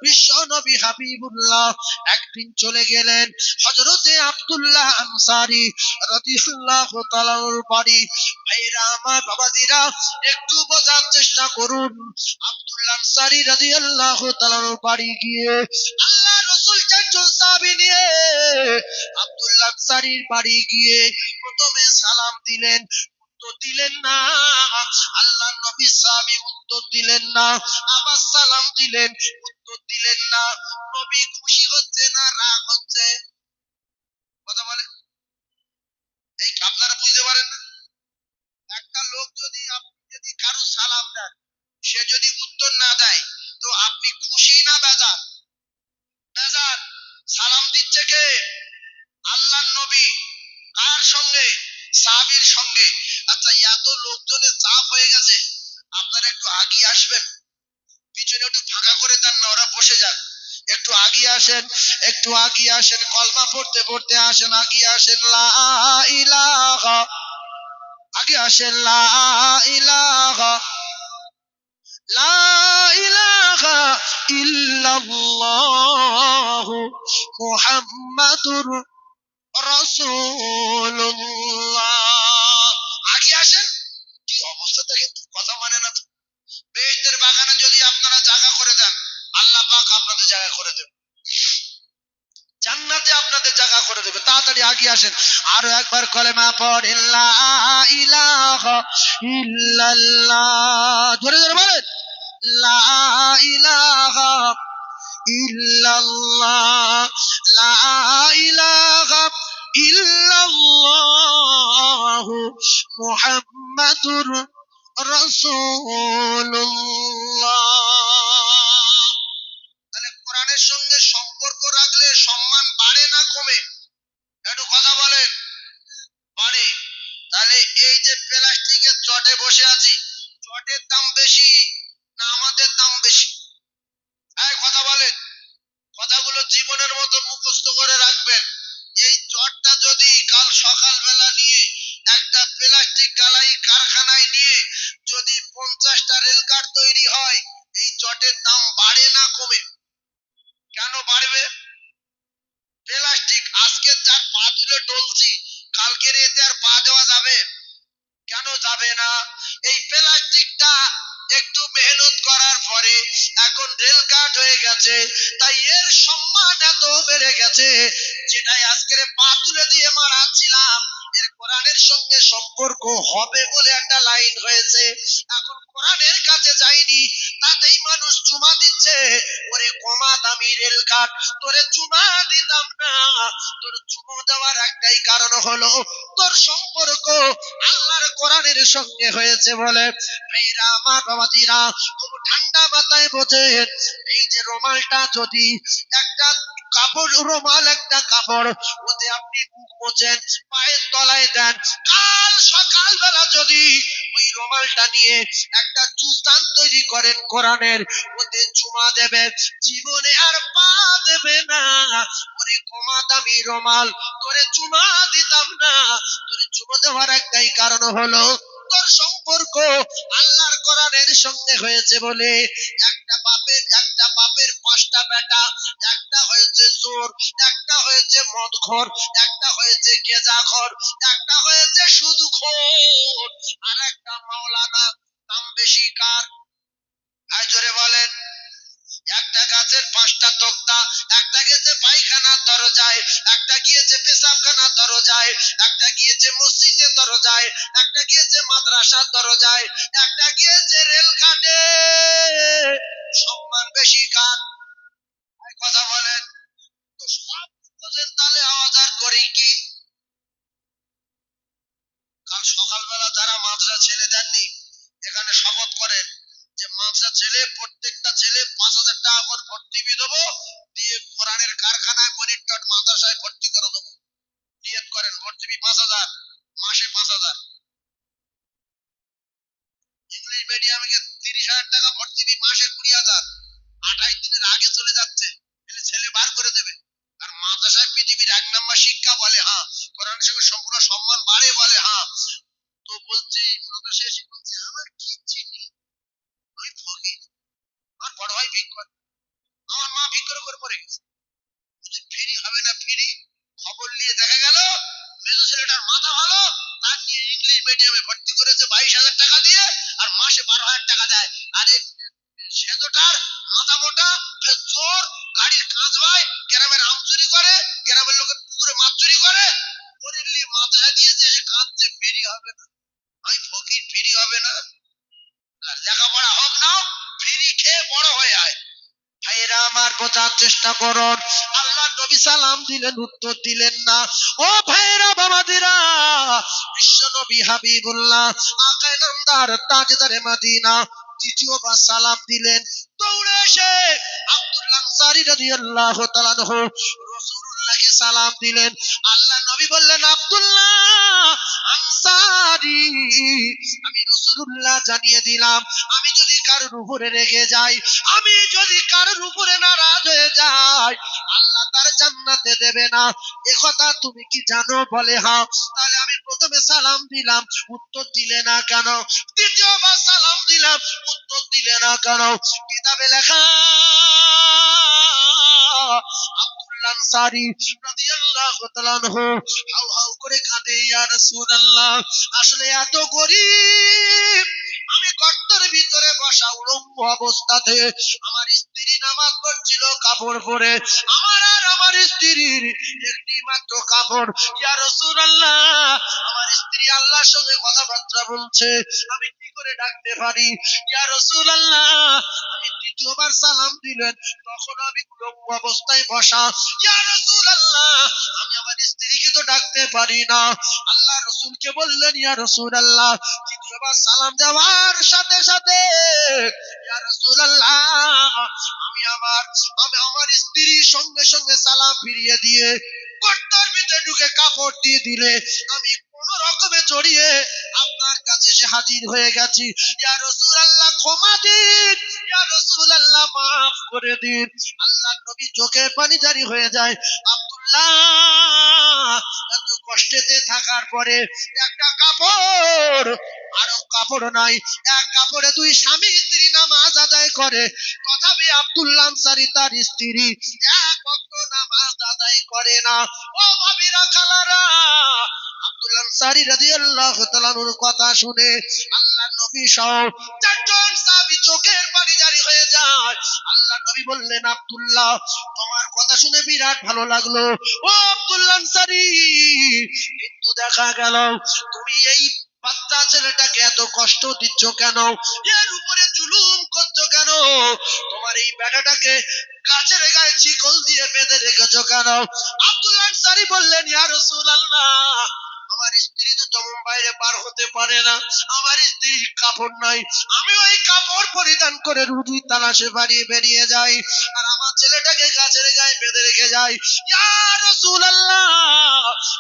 বিশ্ব নবী হাবিবুল্লাহ একদিন চলে গেলেন হযরতে আব্দুল্লাহ আনসারী রাদিয়াল্লাহু তাআলার বাড়ি। ভাইরা আমার বাবাদিরা, একটু বোঝার চেষ্টা করুন, আব্দুল্লাহ আনসারী রাদিয়াল্লাহু তাআলার বাড়ি গিয়ে আল্লাহ রাসূল 4 জন সাহাবী নিয়ে আব্দুল্লাহ আনসারীর বাড়ি গিয়ে প্রথমে সালাম দিলেন, উত্তর দিলেন না। আল্লাহ নবী সাহাবী উত্তর দিলেন না, আবার সালাম দিলেন, উত্তর দিলেন না। নবী খুশি হচ্ছে না রাগ হচ্ছে? কথা বলে, এই আপনারা বুঝতে পারেন না? একটা লোক যদি, আপনি যদি কারো সালাম দেন, সে যদি উত্তর না দেয়, তো আপনি খুশি না বেজার? বেজার। সালাম দিচ্ছে কে? আল্লাহর নবী। কার সঙ্গে? সাহাবীর সঙ্গে। আচ্ছা, এত লোকজনের চাপ হয়ে গেছে, আপনারা একটু আগিয়ে আসবেন, পিছনে একটু ফাঁকা করে দেন না, ওরা বসে যাক। একটু আগিয়ে আসেন, একটু আগিয়ে আসেন, কলমা পড়তে পড়তে আসেন, আগিয়ে আসেন। লা ইলাহা, আগে আসেন লা ইলাহা, লা ইলাহা ইল্লাল্লাহ মুহাম্মাদুর রাসূলুল্লাহ। আগে আসেন। কি অবস্থা দেখেন তো, কথা মানে না তো। বেহেশতের বাগানে যদি আপনারা জায়গা করে দেন, আল্লাহ পাক আপনাদের জায়গা করে দেবে, জান্নাতে আপনাদের জায়গা করে দেবে। তাড়াতাড়ি আগে আসেন। আরো একবার কলেমা পড়েন, লা ইলাহা ইল্লাল্লাহ। জোরে জোরে বলেন, লা ইলাহা ইল্লাল্লাহ, লা ইলাহা ইল্লাল্লাহ মুহাম্মাদুর রাসূলুল্লাহ। তাহলে কোরআনের সঙ্গে সম্পর্ক রাখলে সম্মান বাড়ে না কমে? একটু কথা বলেন। বাড়ে। তাহলে এই যে প্লাস্টিকের চটে বসে আছি, চটের দাম বেশি না আমাদের দাম বেশি? এই কথা বলেন। কথাগুলো জীবনের মতো মুখস্থ করে রাখবেন। এই চটটা যদি কাল সকালবেলা নিয়ে একটা প্লাস্টিক গালাই কারখানায় নিয়ে যদি 50টা রেল কার তৈরি হয়, এই চটের দাম বাড়ে না কমে? কেন বাড়বে? প্লাস্টিক আজকে যার পা তুলে ডলছি, কালকের এতে আর পা দেওয়া যাবে? কেন যাবে না? এই প্লাস্টিকটা একটু মেহনত করার পরে এখন রেল কাট হয়ে গেছে, তাই এর সম্মান এত বেড়ে গেছে, যেটাই আজকের পা তুলে দিয়ে মারাচ্ছিলাম, এর কোরআনের সঙ্গে সম্পর্ক হবে বলে একটা লাইন হয়েছে। এখন কোরআনের কাছে যায়নি, তাতেই মানুষ চুমা দিচ্ছে। ওরে কমা দামি রেল কাট, তোরে চুমা দিতাম না। তোর চুমো দেওয়ার একটাই কারণ হলো তোর সম্পর্ক আল্লাহর কোরআনের সঙ্গে হয়েছে বলে। মেয়েরা আমার বাবাজিরা, খুব ঠান্ডা মাথায় বোঝেন, এই যে রুমালটা যদি একটা কাপড়, রুমাল একটা কাপড়, ওতে আপনি মুখ মোছেন, পায়ের তলায় দেন, কাল সকালবেলা যদি ওই রুমালটা নিয়ে একটা জুস্তান তৈরি করেন কোরআনের, ওতে চুমা দেবে, জীবনে আর পা দেবে না। ওরে কমা দামি রুমাল, তোরে চুমা দিতাম না। তোরে চুমা দেওয়ার একটাই কারণ হলো তোর সম্পর্ক আল্লাহর কোরআনের সঙ্গে হয়েছে বলে। একটা বাপের 5টা বেটা, একটা হয়েছে চোর, একটা হয়েছে মদখোর, একটা হয়েছে গেজাখোর, একটা হয়েছে সুদখোর, আর একটা মাওলানা। দাম বেশি কার? আর জোরে বলেন। একটা গাছের 5টা তক্তা, একটা গেছে পায়খানার দরজায়, একটা গিয়েছে পেশাবখানার দরজায়, একটা গিয়েছে মসজিদের দরজায়, একটা গিয়েছে মাদ্রাসার দরজায়, একটা গিয়েছে রেল কাটে। সম্মান বেশি কার? কথা বলেন তো। সব বোঝেন, তাহলে আওয়াজ আর করি কি? কাল সকালবেলা যারা মাদ্রাসা ছেড়ে দেননি, এখানে শপথ করেন যে মাদ্রাসা ছেলে, প্রত্যেকটা ছেলে 5,000 টাকা করে ভর্তি ফি দেবো, দিয়ে কোরআনের কারখানায় মনিটর মাদ্রাসায় ভর্তি করে দেবো। নিয়ত করেন, ভর্তি ফি 5,000, মাসে 5,000। ইংলিশ মিডিয়ামে 30,000 টাকা ভর্তি ফি, মাসে 20,000। 28 দিনের আগে চলে যাচ্ছে, ছেলে বার করে দেবে। আর মাদ্রাসায় পৃথিবীর 1 নম্বর শিক্ষা বলে হ্যাঁ, কোরআনের সঙ্গে সম্পূর্ণ সম্মান বাড়ে বলে হ্যাঁ। তো বলছি মাদ্রাসা এসে বলছে আমার কি চিনি, আমি ফকির, আমার বড় ভাই ভিক্ষুক, আমার মা ভিক্ষুর উপর পড়ে গেছে, ফ্রি হবে না ফ্রি? খবর নিয়ে দেখা গেল মেজো ছেলেটার মাথা ভালো, তাকে ইংলিশ মিডিয়ামে ভর্তি করেছে 22,000 টাকা দিয়ে, আর মাসে 12,000 টাকা দেয়। আর এই সেজোটার মাথা মোটা, চোর, গাড়ির কাজ হয়, গ্রামের আম চুরি করে, গ্রামের লোকের পুকুরে মাছ চুরি করে, করে নিয়ে মাথা দিয়েছে, সে কাঁদছে, ফ্রি হবে না। আমি ফকির, ফ্রি হবে না? লেখাপড়া হোক না, ফ্রি খেয়ে বড় হয়ে আয়। ভাইরা আমার, বোঝার চেষ্টা করুন। আল্লাহ নবী সালাম দিলেন, উত্তর দিলেন না। ও ভাইরা বাবাদিরা, বিশ্ব নবী হাবিবুল্লাহ আকায়ে নামদার তাজদারে মদিনা দ্বিতীয়বার সালাম দিলেন। দৌড়ে এসে আব্দুল্লাহ আনসারী রাদিয়াল্লাহু তাআলা আনহু রাসূলুল্লাহকে সালাম দিলেন। আল্লাহ নবী বললেন, আব্দুল্লাহ আনসারী, আমি রাসূলুল্লাহ জানিয়ে দিলাম, আমি যদি কারোর উপরে রেগে যাই, আমি যদি কারোর উপরে নারাজ হয়ে যাই, আল্লাহ তার জান্নাতে দেবে না। একথা তুমি কি জানো? বলে হ্যাঁ। তাহলে আমি প্রথমে সালাম দিলাম, উত্তর দিলে না কেন? দ্বিতীয়বার সালাম দিলাম, উত্তর দিলে না কেন? কিতাবে লেখা আব্দুল্লাহ আনসারী রাদিয়াল্লাহু তাআলা আনহু হাউ হাউ করে কাঁদে, ইয়া রাসূলুল্লাহ, আসলে এত গরীব, আমি গর্তের ভিতরে বসা উলঙ্গ অবস্থাতে, আমার স্ত্রী নামাজ পড়ছিল কাপড় পরে, আমার আর আমার স্ত্রীর একটি মাত্র কাপড়, ইয়া রাসূলুল্লাহ, আমার স্ত্রী আল্লাহর সঙ্গে কথাবার্তা বলছে, আমি কি করে ডাকতে পারি? ইয়া রাসূলুল্লাহ, আমি দ্বিতীয়বার সালাম দিলেন, তখন আমি উলঙ্গ অবস্থায় বসা, ইয়া রাসূলুল্লাহ, আমি আমার স্ত্রীকে তো ডাকতে পারি না। আল্লাহ রাসূলকে বললেন, ইয়া রাসূলুল্লাহ, দ্বিতীয়বার সালাম দেওয়ার সাথে সাথে ইয়া রাসূলুল্লাহ, আমি আমার স্ত্রীর সঙ্গে সঙ্গে সালাম ফিরিয়ে দিয়ে গর্তের ভিতরে ঢুকে কাপড় দিয়ে দিলে আমি কোন রকমে জড়িয়ে আপনার কাছে এসে হাজির হয়ে গেছি। ইয়া রাসূলুল্লাহ, ক্ষমা দিন, ইয়া রাসূলুল্লাহ, মাফ করে দিন। আল্লাহর নবী চোখের পানি জারি হয়ে যায়। আব্দুল্লাহ এত কষ্টেতে থাকার পরে একটা কাপড়, আরো কাপড় নাই, এক কাপড়ে দুই স্বামী স্ত্রী নামাজ আদায় করে, তথাপি আব্দুল্লাহ আনসারী তার স্ত্রী এক ওয়াক্ত নামাজ আদায় করে না। ও ভাবিরা, খালারা, আব্দুল্লাহ আনসারী রাদিয়াল্লাহু তাআলা আনহুর কথা শুনে আল্লাহর নবী সহ চারজন সাহাবী চোখের পানি জারি হয়ে যায়। আল্লাহর নবী বললেন, আব্দুল্লাহ, তোমার কথা শুনে বিরাট ভালো লাগলো ও আব্দুল্লাহ আনসারী, কিন্তু দেখা গেল তুমি এই বাচ্চা ছেলেটাকে এত কষ্ট দিচ্ছ কেন? এর উপরে জুলুম করছো কেন? তোমার এই বেটাটাকে গাছের গায়ে শিকল দিয়ে বেঁধে রেখেছো কেন? আব্দুল্লাহ আনসারী বললেন, ইয়া রাসূলুল্লাহ, আমার স্ত্রী তো তেমন বাইরে পার হতে পারে না, আমার স্ত্রীর কাপড় নাই, আমি ওই কাপড় পরিধান করে রুজি তালাশে বাড়িয়ে বেরিয়ে যাই, আর আমার ছেলেটাকে গাছের গায়ে বেঁধে রেখে যাই। ইয়া রাসূলুল্লাহ,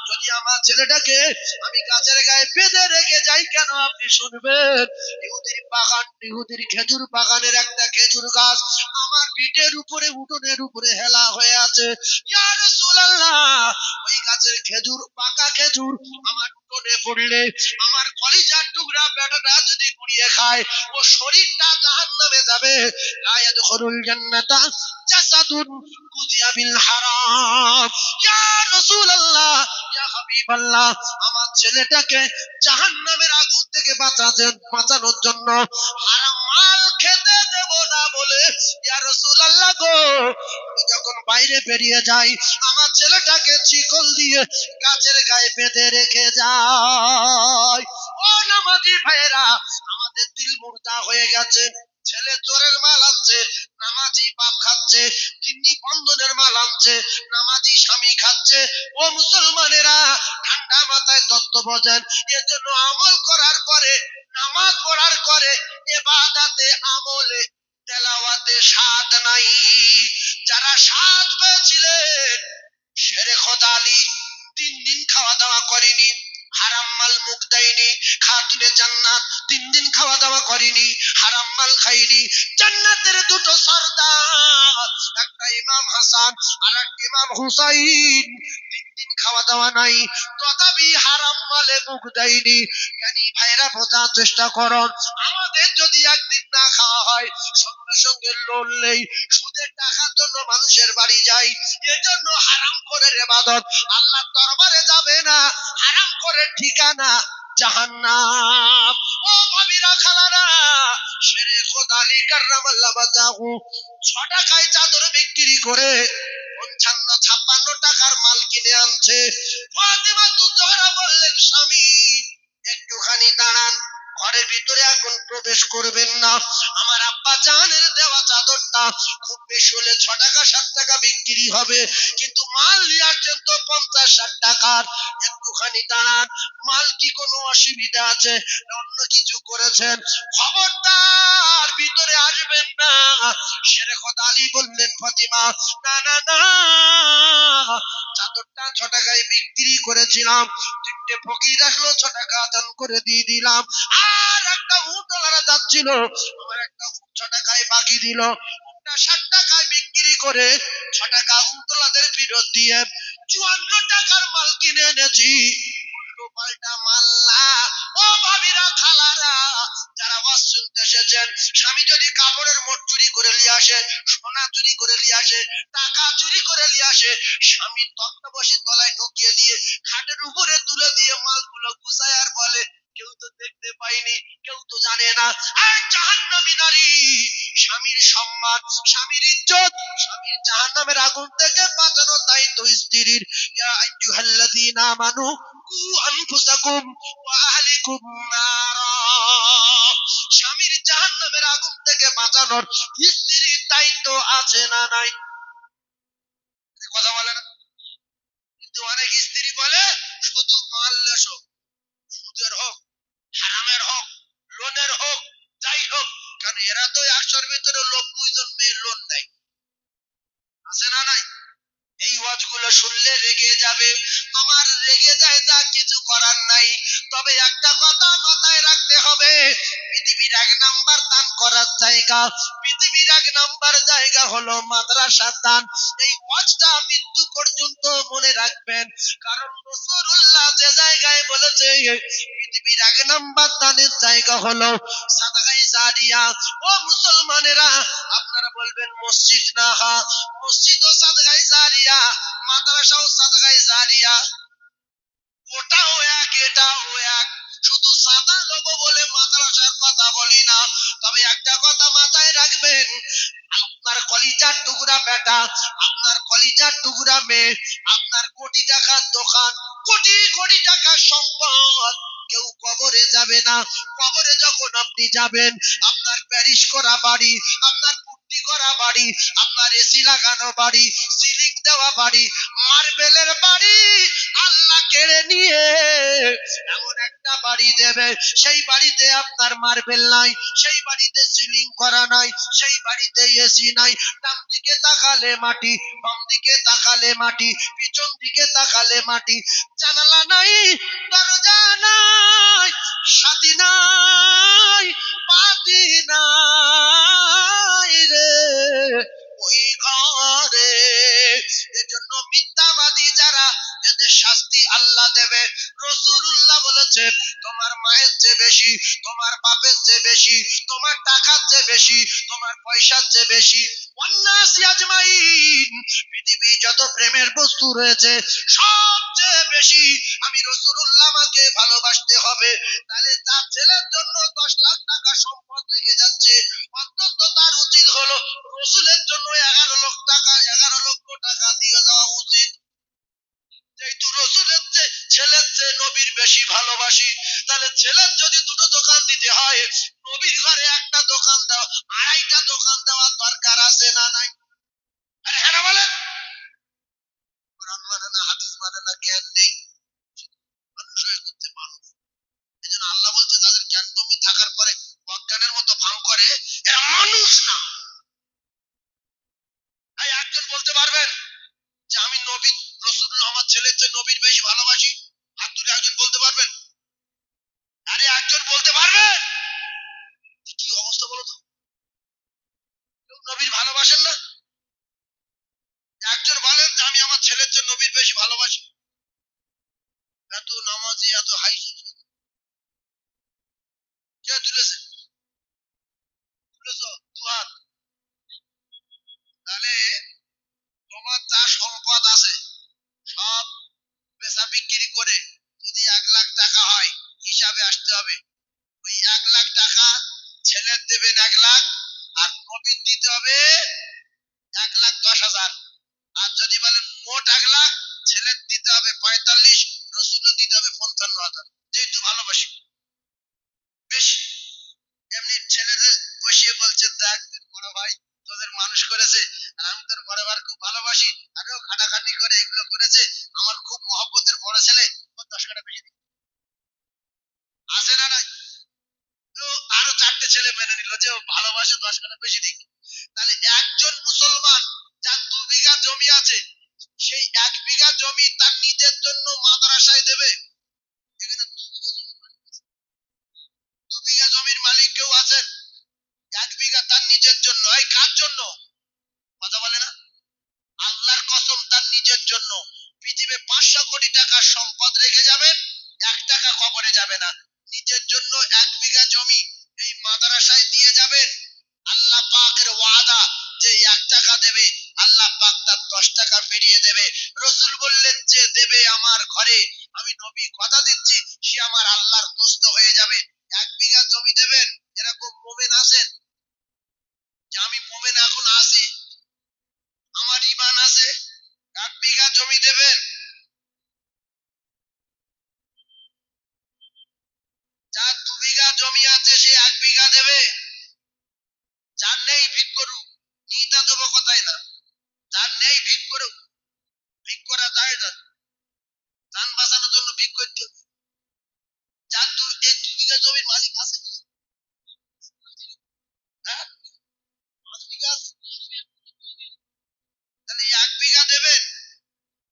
যদি আমার ছেলেটাকে আমি গাছের গায়ে বেঁধে রেখে যাই কেন, আপনি শুনবেন, ইহুদির বাগান, ইহুদির খেজুর বাগানের একটা খেজুর গাছ আমার পিঠের উপরে, উঠোনের উপরে হেলা হয়ে আছে। ইয়া রাসূলুল্লাহ, ওই গাছের খেজুর, পাকা খেজুর আমার উঠোনে পড়লে আমার কলিজার টুকরা বেটাটা যদি পুড়িয়ে খায়, ও শরীরটা জাহান্নামে যাবে। লা ইয়াদখুলুল জান্নাতা জাসাদুন কুজিয়া বিল হারাম। ইয়া রাসূলুল্লাহ, ইয়া হাবিবাল্লাহ, আমার ছেলেটাকে জাহান্নামের আগুন থেকে বাঁচানোর জন্য হারাম মাল খেতে দেব না বলে, ইয়া রাসূলুল্লাহ গো, আমি যখন বাইরে বেরিয়ে যাই, আমার ছেলেটাকে শিকল দিয়ে গাছের গায়ে বেঁধে রেখে যায়। ও নামাজি ভাইরা, আমাদের দিল মুর্দা হয়ে গেছে। ছেলে চোরের মাল আনছে, নামাজি বাপ খাচ্ছে, তিনি বন্ধনের মাল আনছে, নামাজি স্বামী খাচ্ছে। ও মুসলমানেরা, ঠান্ডা মাথায় তত্ত্ব বোঝেন, এজন্য আমল করার পরে, নামাজ পড়ার পরে, ইবাদতে আমলে তেলাওয়াতে স্বাদ নাই। যারা স্বাদ পেয়েছিলেন, শেরে খোদা আলী 3 দিন খাওয়া দাওয়া করেনি, হারাম মাল মুখ দেয়নি। খাতুনে জান্নাত 3 দিন খাওয়া দাওয়া করেনি, হারাম মাল খাইনি। জান্নাতের দুটো সর্দার, একটা ইমাম হাসান আর একটা ইমাম হুসাইন, 3 দিন খাওয়া দাওয়া নাই, তথাপি হারাম মালে মুখ দেয়নি। জ্ঞানী ভাইরা, বোঝার চেষ্টা করুন, আমাদের যদি একদিন না খাওয়া হয়, সঙ্গে সঙ্গে লড়লেই সুদের টাকার জন্য মানুষের বাড়ি যাই। এজন্য হারাম করে ইবাদত আল্লাহর দরবারে যাবে না, হারাম করে ঠিকানা জাহান্নাম। ও ভাবিরা, খালারা, শেরে খোদা আলী কাররামাল্লাহু ওয়াজহাহু 6 টাকায় চাদর বিক্রি করে 55-56 টাকার মাল কিনে আনছে। ফাতিমা তুজহরা বললেন, স্বামী একটুখানি দাঁড়ান, ঘরের ভিতরে এখন প্রবেশ করবেন না, আমার আব্বা জানের দেওয়া চাদরটা খুব বেশি হলে 6 টাকা 7 টাকা বিক্রি হবে, কিন্তু মাল নিয়ে আসছেন তো 50-60 টাকার, একটুখানি দাঁড়ান, মাল কি কোনো অসুবিধা আছে, অন্য কিছু করেছেন, খবরদার ভিতরে আসবেন না। শেরে খোদা আলী বললেন, ফাতিমা, না না না, চাদরটা 6 টাকায় বিক্রি করেছিলাম, 3টে ফকির আসলো, 6 টাকা দান করে দিয়ে দিলাম, আর একটা উট ওনারা যাচ্ছিল, আমার একটা টাকায় বাকি দিল, 60 টাকায় বিক্রি করে 6 টাকা উতলাদের ফেরত দিয়ে 54 টাকার মাল কিনে এনেছি। উল্টো পাল্টা মাল না। ও ভাবিরা, খালারা, যারা ওয়াজ শুনতে এসেছেন, স্বামী যদি কাপড়ের মোট চুরি করে নিয়ে আসে, সোনা চুরি করে নিয়ে আসে, টাকা চুরি করে নিয়ে আসে, স্বামীর তক্তপোষের তলায় ঢুকিয়ে দিয়ে খাটের উপরে তুলে দিয়ে মালগুলো গুছায় আর বলে, কেউ তো দেখতে পাইনি, কেউ তো জানে না। আর জাহান্নামী নারী, স্বামীর সম্মান, স্বামীর ইজ্জত, স্বামীর জাহান্নামের আগুন থেকে বাঁচানোর দায়িত্ব স্ত্রীর। ইয়া আইয়ুহাল্লাযীনা আমানু কু আনফুসাকুম ওয়া আহলিকুম নারা। স্বামীর জাহান্নামের আগুন থেকে বাঁচানোর স্ত্রীর দায়িত্ব আছে না নাই? কথা বলে না। কিন্তু অনেক স্ত্রী বলে শুধু মাল লেসো, সুদের হোক, হারামের হোক, লোনের হোক, যাই হোক, কারণ এরা তো 100-র ভিতরে 90 জন মেয়ে লোন দেয়। আছে না নাই? এই ওয়াজগুলো শুনলে রেগে যাবে, আমার রেগে যায়, যা কিছু করার নাই। তবে একটা কথা মাথায় রাখতে হবে, পৃথিবীর 1 নাম্বার দান করার জায়গা, পৃথিবীর 1 নাম্বার জায়গা হলো মাদ্রাসা দান। এই ওয়াজটা মৃত্যু পর্যন্ত মনে রাখবেন, কারণ রাসূলুল্লাহ যে জায়গায় বলেছে পৃথিবীর 1 নাম্বার দানের জায়গা হলো সাদকায়ে জারিয়া। ও মুসলমানেরা, আপনারা বলবেন মসজিদ না, মসজিদ ও সাদকায়ে জারিয়া, মাদ্রাসাও সাদকায়ে জারিয়া, ওটাও এক এটাও এক। শুধু সাদা লোগো বলে মাদ্রাসার কথা বলি না। তবে একটা কথা মাথায় রাখবেন, আপনার কলিজার টুকরা বেটা, আপনার কলিজার টুকরা মেয়ে, আপনার কোটি টাকার দোকান, কোটি কোটি টাকার সম্পদ, কেউ কবরে যাবে না। কবরে যখন আপনি যাবেন, আপনার প্যারিশ করা বাড়ি, আপনার পুট্টি করা বাড়ি, আপনার এসি লাগানো বাড়ি, সিলিং দেওয়া বাড়ি, মার্বেলের বাড়ি আল্লাহ কেড়ে নিয়ে এমন একটা বাড়ি দেবে, সেই বাড়িতে আপনার মার্বেল নাই, সেই বাড়িতে সিলিং করা নাই, সেই বাড়িতে এসি নাই। ডান দিকে তাকালে মাটি, বাম দিকে তাকালে মাটি, পিছন দিকে তাকালে মাটি, জানালা নাই, দরজা নাই, সাথী নাই, পাতি নাই রে ওই ঘরে। এজন্য মিথ্যাবাদী যারা, এদের শাস্তি আল্লাহ দেবে। রাসূলুল্লাহ বলেছে, তোমার মায়ের চেয়ে বেশি, তোমার বাপের চেয়ে বেশি, তোমার টাকার চেয়ে বেশি, তোমার পয়সার চেয়ে বেশি, ওয়ান্নাসি আজমাইন, পৃথিবী যত প্রেমের বস্তু রয়েছে সবচেয়ে বেশি আমি রাসূলুল্লাহ আমাকে ভালোবাসতে হবে। তাহলে তার ছেলের জন্য 10 লাখ টাকা সম্পদ রেখে যাচ্ছে, অন্তত তার উচিত হলো রাসূলের জন্য 11 লক্ষ টাকা দিয়ে যাওয়া উচিত। যেহেতু রাসূলের চেয়ে ছেলের চেয়ে নবীর বেশি ভালোবাসি, তাহলে ছেলের যদি 2টো দোকান দিতে হয়, নবীর ঘরে একটা দোকান দাও, 2.5টা দোকান দেওয়ার দরকার আছে না নাই? আরে হ্যাঁ না বলেন? কোরআন মানে না, হাদিস মানে না, জ্ঞান নেই, মানুষ হয়ে করতে মানুষ। এই জন্য আল্লাহ বলছে, যাদের জ্ঞান কমি থাকার পরে অজ্ঞানের মতো ভান করে, এরা মানুষ না। একজন বলতে পারবেন যে আমি নবী রাসূলুল্লাহ আমার ছেলের চেয়ে নবীর বেশি ভালোবাসি? হাত তুলে একজন বলতে পারবেন? আরে একজন বলতে পারবেন? কি অবস্থা বলো তো, নবীর ভালোবাসেন না? একজন বলেন যে আমি আমার ছেলের চেয়ে নবীর বেশি ভালোবাসি। এত নামাজি, এত হাই, কে তুলেছে? তুলেছ দুহাত। তাহলে তোমার যা সম্পদ আছে সব বেচা বিক্রি করে যদি 1 লাখ টাকা হয়, হিসাবে আসতে হবে ওই 1 লাখ টাকা ছেলের দেবেন 1 লাখ, আর নবীর দিতে হবে 1,10,000। আর যদি বলেন মোট 1 লাখ, ছেলের দিতে হবে 45, রসুলের দিতে হবে 55,000। যেহেতু ভালোবাসি বেশি, এমনি ছেলেদের বসিয়ে বলছে, দেখ বড় ভাই তোদের মানুষ করেছে, আর আমি তোর বড় ভাই খুব ভালোবাসি, আগেও খাটাখাটি করে এগুলো করেছে, আমার খুব মহব্বতের বড় ছেলে, ওর 10 টাকা বেশি দিই। আছে না নাই? তো আরো 4টে ছেলে মেনে নিল যে ও ভালোবাসে, 10 টাকা বেশি দিক। তাহলে একজন মুসলমান যার 2 বিঘা জমি আছে, সেই 1 বিঘা জমি তার নিজের জন্য মাদ্রাসায় দেবে? এখানে 2 বিঘা জমির মালিক কেউ আছেন? 1 বিঘা তার 200 কোটি টাকার সম্পদ রেখে যাবেন, 1 টাকা কবরে যাবে না। নিজের জন্য 1 বিঘা জমি এই মাদ্রাসায় দিয়ে যাবেন, আল্লাহ পাকের ওয়াদা যে 1 টাকা দেবে, আল্লাহ পাক তার 10 টাকা ফিরিয়ে দেবে। রসুল বললেন যে দেবে আমার ঘরে, আমি নবী কথা দিচ্ছি সে আমার আল্লাহর দোস্ত হয়ে যাবে। 1 বিঘা জমি দেবেন, এরকম মোমেন আছেন যে আমি মোমেন এখন আছি, আমার ইমান আছে, 1 বিঘা জমি দেবেন? যার 2 বিঘা জমি আছে সে 1 বিঘা দেবে, যার নেই ভিক করুক, নিতা দেবো কথাই না, যার নেই ভিক করুক, ভিক করা যায় না, যান বাঁচানোর জন্য ভিক করতে হবে। যার এই 2 বিঘা জমির মালিক আছে, হ্যাঁ 5 বিঘা আছে, তাহলে 1 বিঘা দেবেন।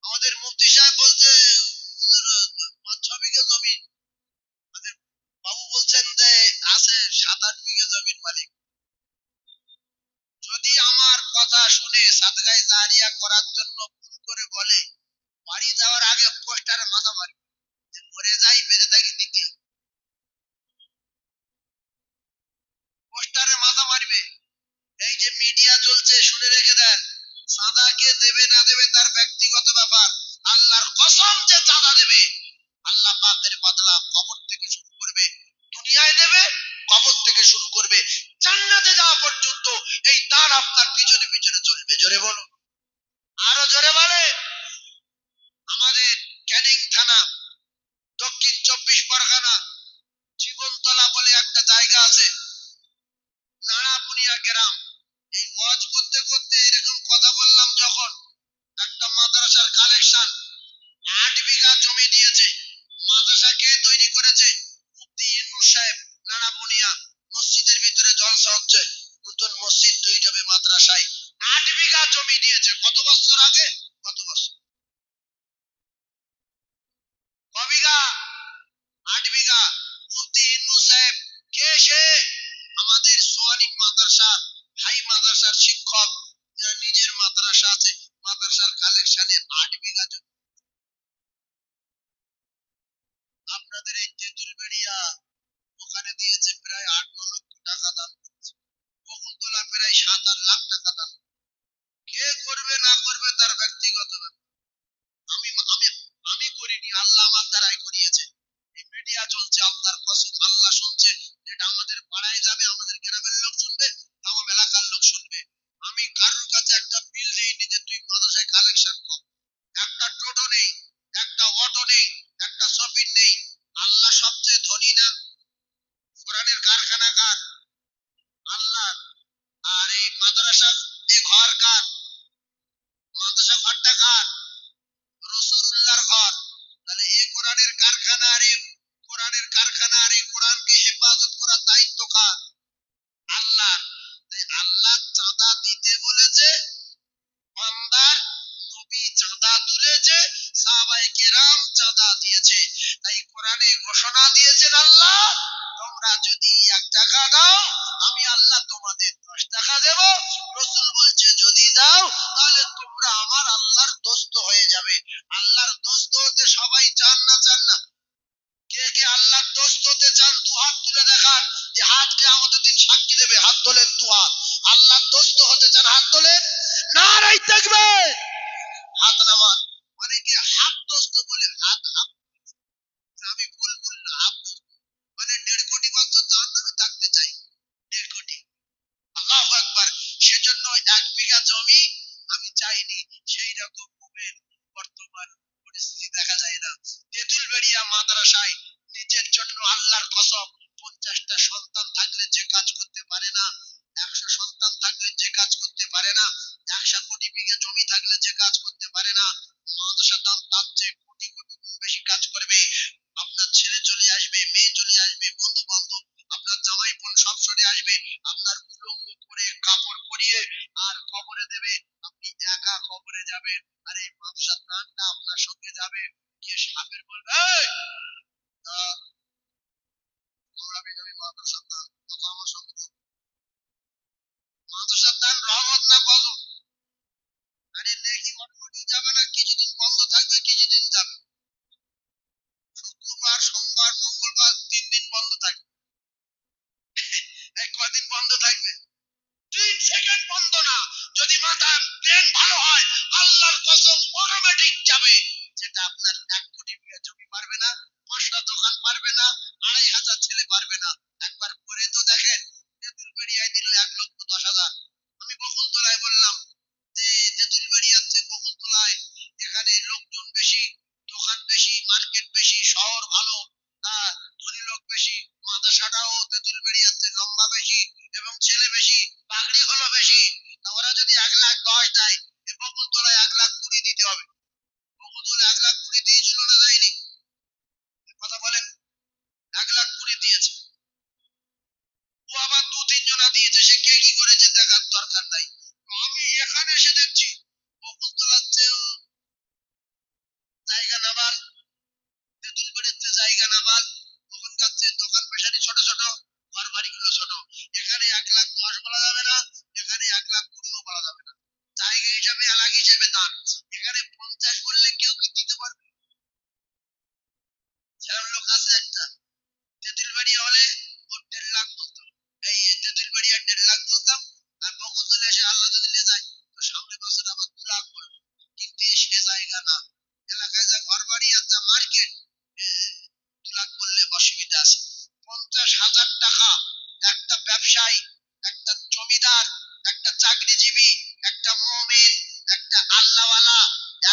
আমাদের মুফতি সাহেব বলছে 5-6 বিঘা জমি, আমাদের বাবু বলছেন যে আছে 7-8 বিঘা জমির মালিক। যদি আমার কথা শুনে সাদগায়ে জারিয়া করার জন্য ভুল করে বলে, বাড়ি যাওয়ার আগে পোস্টারে মাথা মারি, মরে যাই বেঁচে থাকি দ্বিতীয় পোস্টারে মাথা মারবে। এই যে মিডিয়া চলছে শুনে রেখে দেন, চাঁদা কে দেবে না দেবে তার ব্যক্তিগত ব্যাপার, আল্লাহর কসম যে চাঁদা দেবে আল্লাহ পাকের বদলা কবর থেকে শুরু করবে, দুনিয়ায় দেবে, কবর থেকে শুরু করবে, জান্নাতে যাওয়া পর্যন্ত এই তার আপনার পিছনে পিছনে চলবে। জোরে বলো, আরো জোরে বলে। আমাদের ক্যানিং থানা, দক্ষিণ 24 পরগনা, জীবনতলা বলে একটা জায়গা আছে, নাড়াপুনিয়া গ্রাম। এই ওয়াজ করতে করতে এরকম কথা বললাম যখন, একটা মাদ্রাসার কালেকশন 8 বিঘা জমি দিয়েছে। মাদ্রাসা কে তৈরি করেছে? মুফতি ইউনূস সাহেব, নাড়াপুনিয়া। মসজিদের ভিতরে জলসা হচ্ছে, নতুন মসজিদ তৈরি হবে মাদ্রাসায়। 8 বিঘা জমি দিয়েছে, কত বছর আগে? কত বছর? কবিঘা? 8 বিঘা। মুফতি ইউনূস সাহেব কে সে? আমাদের সোয়ানি মাদ্রাসা, হাই মাদ্রাসার শিক্ষক, যার নিজের মাদ্রাসা আছে, মাদ্রাসার কালেকশনে 8 বিঘা জমি। আপনাদের এই তেঁতুলবেড়িয়া ওখানে দিয়েছে প্রায় 8-9 লক্ষ টাকা দান, বকুলতলা প্রায় 7-8 লাখ টাকা দান। কে করবে না করবে তার ব্যক্তিগত ব্যাপার। আমি আমি আমি করিনি, আল্লাহ আমার দ্বারাই করিয়েছে। এই মিডিয়া চলছে, আল্লাহর কসম আল্লাহ শুনছে, এটা আমাদের পাড়ায় যাবে, আমাদের গ্রামের লোক শুনবে, আমার এলাকার লোক শুনবে। আমি কারোর কাছে একটা বিল দিইনি যে তুই মাদ্রাসায় কালেকশন কর। একটা টোটো নেই, একটা অটো নেই, একটা শপিং নেই। আল্লাহ সবচেয়ে ধনী না? কোরআনের কারখানা কার? আল্লাহ। আর এই মাদ্রাসা, এই ঘর কার? মাদ্রাসা ঘরটা কার? রাসূলুল্লাহর ঘর। তাহলে এই কোরআনের কারখানা, আর এই কোরআনের কারখানা, আর এই কোরআনকে হেফাজত করার দায়িত্ব কার? আল্লাহ। তাই আল্লাহ চাঁদা দিতে বলেছে, বান্দার নবী চাঁদা তুলেছে, সাহাবায়ে কেরাম চাঁদা দিয়েছে। তাই কোরআনে ঘোষণা দিয়েছেন আল্লাহ, তোমরা যদি 1 টাকা দাও আমি আল্লাহ তোমাদের 10 টাকা দেব। রসুল বলছে যদি দাও তাহলে তোমরা আমার আল্লাহর দোস্ত হয়ে যাবে। আল্লাহর দোস্ত হতে সবাই চান না? চান না? কে কে আল্লাহর দোস্ত হতে চান? 2 হাত তুলে দেখান, যে হাত কিয়ামতের দিন সাক্ষী দেবে। হাত তোলেন 2 হাত। আল্লাহর দোস্ত হতে চান? হাত তোলেন। নারায়ে তাকবীর। হাত নামান। অনেকে হাত দোস্ত বলে, হাত হাত, আমি ভুল বললাম, হাত দোস্ত মানে 1.5 কোটি বছর জাহান্নামে থাকতে চাই। বেশি, দোকান বেশি, মার্কেট বেশি, শহর ভালো, ধনী লোক বেশি, মাদ্রাসাটাও তেঁতুলবাড়ি আছে, লম্বা বেশি এবং ছেলে বেশি, পাগড়ি হলো বেশি। তা ওরা যদি 1,10,000 দেয়, এ বকুলতলায় 1,20,000 দিতে হবে। বকুলতলা 1,20,000 দিয়েছিল না দেয়নি? কথা বলেন। 1,20,000 দিয়েছে। ও আবার 2-3 জনা দিয়েছে, সে কে কি করেছে দেখার দরকার নাই। আমি এখানে এসে দেখছি বকুলতলার চেয়েও জায়গা নামাল, তেঁতুলবাড়ির চেয়ে জায়গা নামাল, ওখানকার চেয়ে দোকান পেশারি ছোট ছোট, ঘর বাড়িগুলো ছোট। এখানে 1,10,000 বলা যাবে না, এখানে 1,20,000 বলা যাবে না। জায়গা হিসাবে এলাকা হিসাবে দাম। এখানে 50 বললে কেউ কি দিতে পারবে? সেরকম লোক আছে একটা। তেঁতুলবাড়ি হলে ওর 1,50,000 বলতো, এই তেঁতুলবাড়ি আর 1,50,000 বলতাম, আর বকুলতলা এসে আল্লাহ যদি নিয়ে যায় তো সামনে বছর আবার 2,00,000 বলবো। কিন্তু সে জায়গা না, এলাকায় যা ঘর বাড়ি আর যা মার্কেট, 2,00,000 বললে অসুবিধা আছে। 50,000 টাকা একটা ব্যবসায়ী, একটা জমিদার, একটা চাকরিজীবী, একটা মুমিন, একটা আল্লাহওয়ালা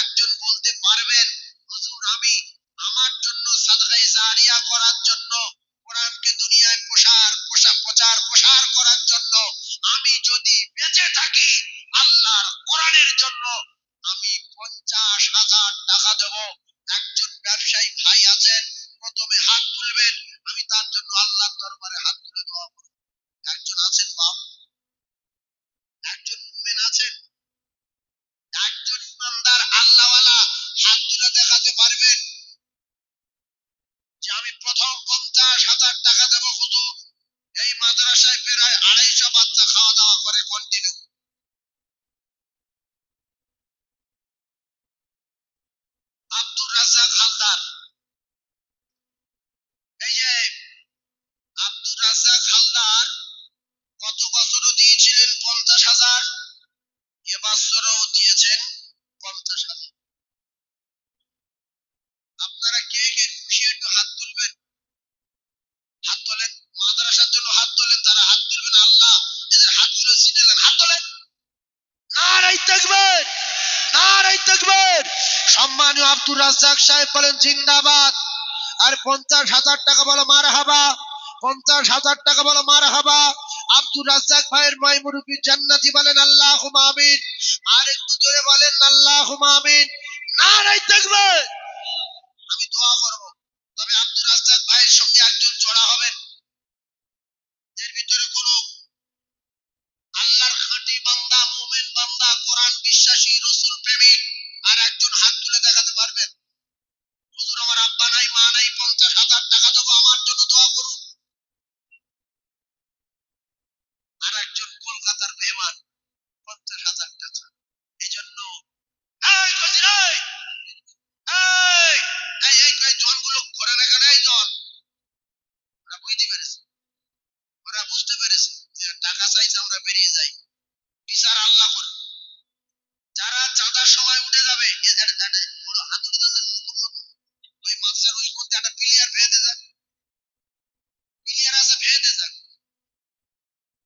একজন বলতে পারবেন, হুজুর আমি আমার জন্য সাদকায়ে জারিয়া করার জন্য, কোরআনকে দুনিয়ায় প্রসার করার জন্য আমি যদি বেঁচে থাকি, আল্লাহর কোরআনের জন্য আমি 50,000 টাকা দেব। একজন ব্যবসায়ী ভাই আছেন, প্রথমে হাত তুলবেন, আমি তার জন্য আল্লাহর দরবারে হাত তুলে দোয়া করব। একজন আছেন বাপ? একজন মুমিন আছেন? একজন ইমানদার আল্লাহওয়ালা হাত তুলে দেখাতে পারবেন যে আমি প্রথম 50,000 টাকা দেব হুজুর, এই মাদ্রাসায় প্রায় 250 বাচ্চা খাওয়া দাওয়া করে কন্টিনিউ। আব্দুর রাজ্জাক হালদার, এই যে আব্দুর রাজ্জাক হালদার গত বছরও দিয়েছিলেন 50,000, এবছরও দিয়েছেন 50,000। আপনারা কে কে খুশি একটু হাত তুলবেন? হাত তোলেন, মাদ্রাসার জন্য হাত তোলেন, তারা হাত তুলবেন, আল্লাহ এদের হাতগুলো ছিনে নেন, হাত তোলেন। নারায়ে তাকবীর, নারায়ে তাকবীর। সম্মানীয় আব্দুর রাজ্জাক সাহেব বলেন জিন্দাবাদ। আর 50,000 টাকা বলো মারহাবা, 50,000 টাকা বলো মারহাবা। আব্দুর রাজ্জাক ভাইয়ের মাই মুরব্বি জান্নাতি বলেন আল্লাহুম্মা আমিন। আর একটু জোরে বলেন আল্লাহুম্মা আমিন। নারায়ে তাকবীর। আমি দোয়া করব, তবে আব্দুর রাজ্জাক ভাইয়ের সঙ্গে একজন জোড়া হবেন, এর ভিতরে কোনো আল্লাহর খাঁটি বান্দা, মুমিন বান্দা, কোরআন বিশ্বাসী, রাসূল প্রেমিক আর একজন হাত তুলে দেখাতে পারবেন? হুজুর আমার আব্বা নাই, মা নাই, 50,000 টাকা দেবো, আমার জন্য দোয়া করুন। আর একজন কলকাতার মেহমান, 50,000 টাকা। এই জন্য এই কজির, এই এই এই এই জনগুলো করে না কেন? এই জন ওরা বুঝতে পেরেছে, ওরা বুঝতে পেরেছে যে টাকা চাইছে আমরা বেরিয়ে যাই, বিচার আল্লাহ করবে। যারা চাঁদার সময় উঠে যাবে, এদের বড় হাতুড়ি দাঁতের ওই মাছের ওই মধ্যে একটা পিলিয়ার ভেঙে যাক, পিলিয়ার আছে ভেঙে যাক।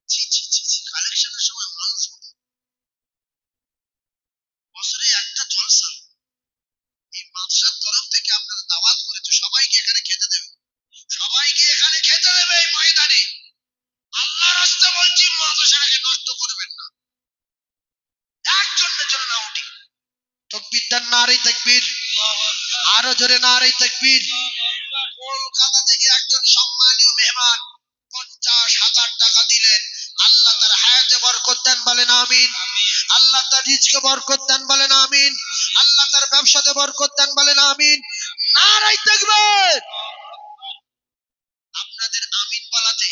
ছি ছি ছি ছি, কালেকশনের সময় মানুষ বছরে একটা জলসা, এই মাদ্রাসার তরফ থেকে আপনাদের দাওয়াত করেছে, সবাইকে এখানে খেতে দেবে, সবাইকে এখানে খেতে দেবে এই ময়দানে। আল্লাহর রাস্তা বলছি, মাদ্রাসাটাকে নষ্ট করবেন না, একজনের জন্য না উঠি। তাকবীর দেন, নারায়ে তাকবীর। আরো জোরে নারায়ে তাকবীর। কলকাতা থেকে একজন সম্মানীয় মেহমান 50,000 টাকা দিলেন। আল্লাহ তার হায়াতে বরকত দেন, বলেন আমিন। আল্লাহ তার রিজকে বরকত দেন, বলেন আমিন। আল্লাহ তার ব্যবসাতে বরকত দেন, বলেন আমিন। নারায়ে তাকবীর। আপনাদের আমিন বলাতে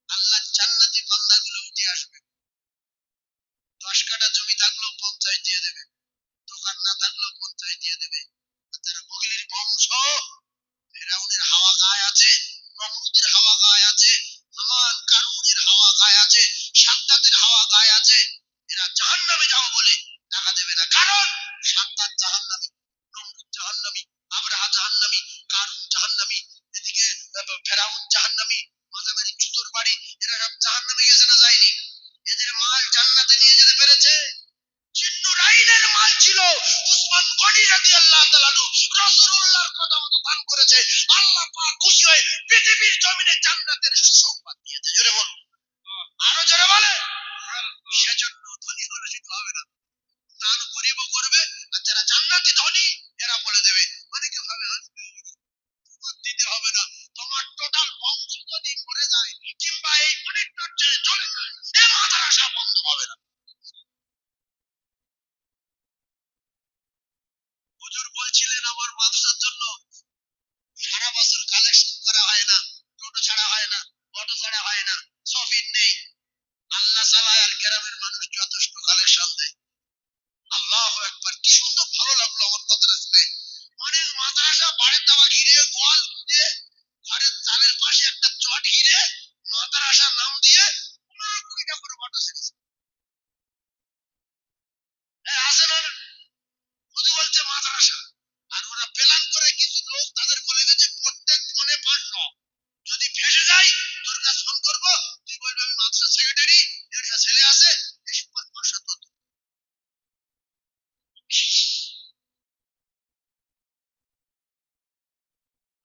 আল্লাহ জান্নাতি বান্দাগুলো উঠে আসবে। 10 কাঠা জমি থাকলেও 50 দিয়ে দেবে, দোকান না থাকলেও 50 দিয়ে দেবে। যারা বগিলির বংশ, ফেরাউনের হাওয়া গায়ে আছে, নমরুদের হাওয়া গায়ে আছে, হামান কারুনের হাওয়া গায়ে আছে, সাদ্দাতের হাওয়া গায়ে আছে, এরা জাহান্নামে যাও বলে টাকা দেবে না। কারণ সাদ্দাত জাহান্নামী, নমরুদ জাহান্নামী, আবরাহা জাহান্নামী, কারুন তাআলা রাসূলুল্লাহর কথা মতো দান করেছে, আল্লাহ পাক খুশি হয়ে পৃথিবীর জমিনে জান্নাতের সুসংবাদ দিয়েছে। জোরে বলুন, আরো জোরে বলে। সেজন্য ধনী হলে শুধু হবে না, দান গরিবও করবে, আর যারা জান্নাতি ধনী এরা বলে দেবে, অনেকে ভাবে দিতে হবে না, তোমার টোটাল বংশ যদি মরে যায় কিংবা এই অনেকটার ছেড়ে চলে যায়, এ মাদ্রাসা বন্ধ হবে না। হুজুর বলছিলেন আমার মাদ্রাসার জন্য সারা বছর কালেকশন করা হয় না, টোটো ছাড়া হয় না, অটো ছাড়া হয় না, সফিন নেই, আল্লাহ চালায় আর গ্রামের মানুষ যথেষ্ট কালেকশন দেয়। আল্লাহু আকবার, কি সুন্দর ভালো লাগলো আমার কথাটা শুনে। মানে মাদ্রাসা বাড়ির দাবা ঘিরে, গোয়াল ঘিরে, ঘরের চালের পাশে একটা চট ঘিরে, মাদ্রাসার নাম দিয়ে 15-20টা করে অটো ছেড়েছে। আসে না, শুধু বলছে মাদ্রাসা। আর ওরা প্ল্যান করে কিছু লোক তাদের বলে গেছে প্রত্যেক মনে 500, যদি ভেসে যায় তোর কাছে ফোন করবো, তুই বলবি আমি মাদ্রাসা সেক্রেটারি, একটা ছেলে আছে, এসব 500 তো।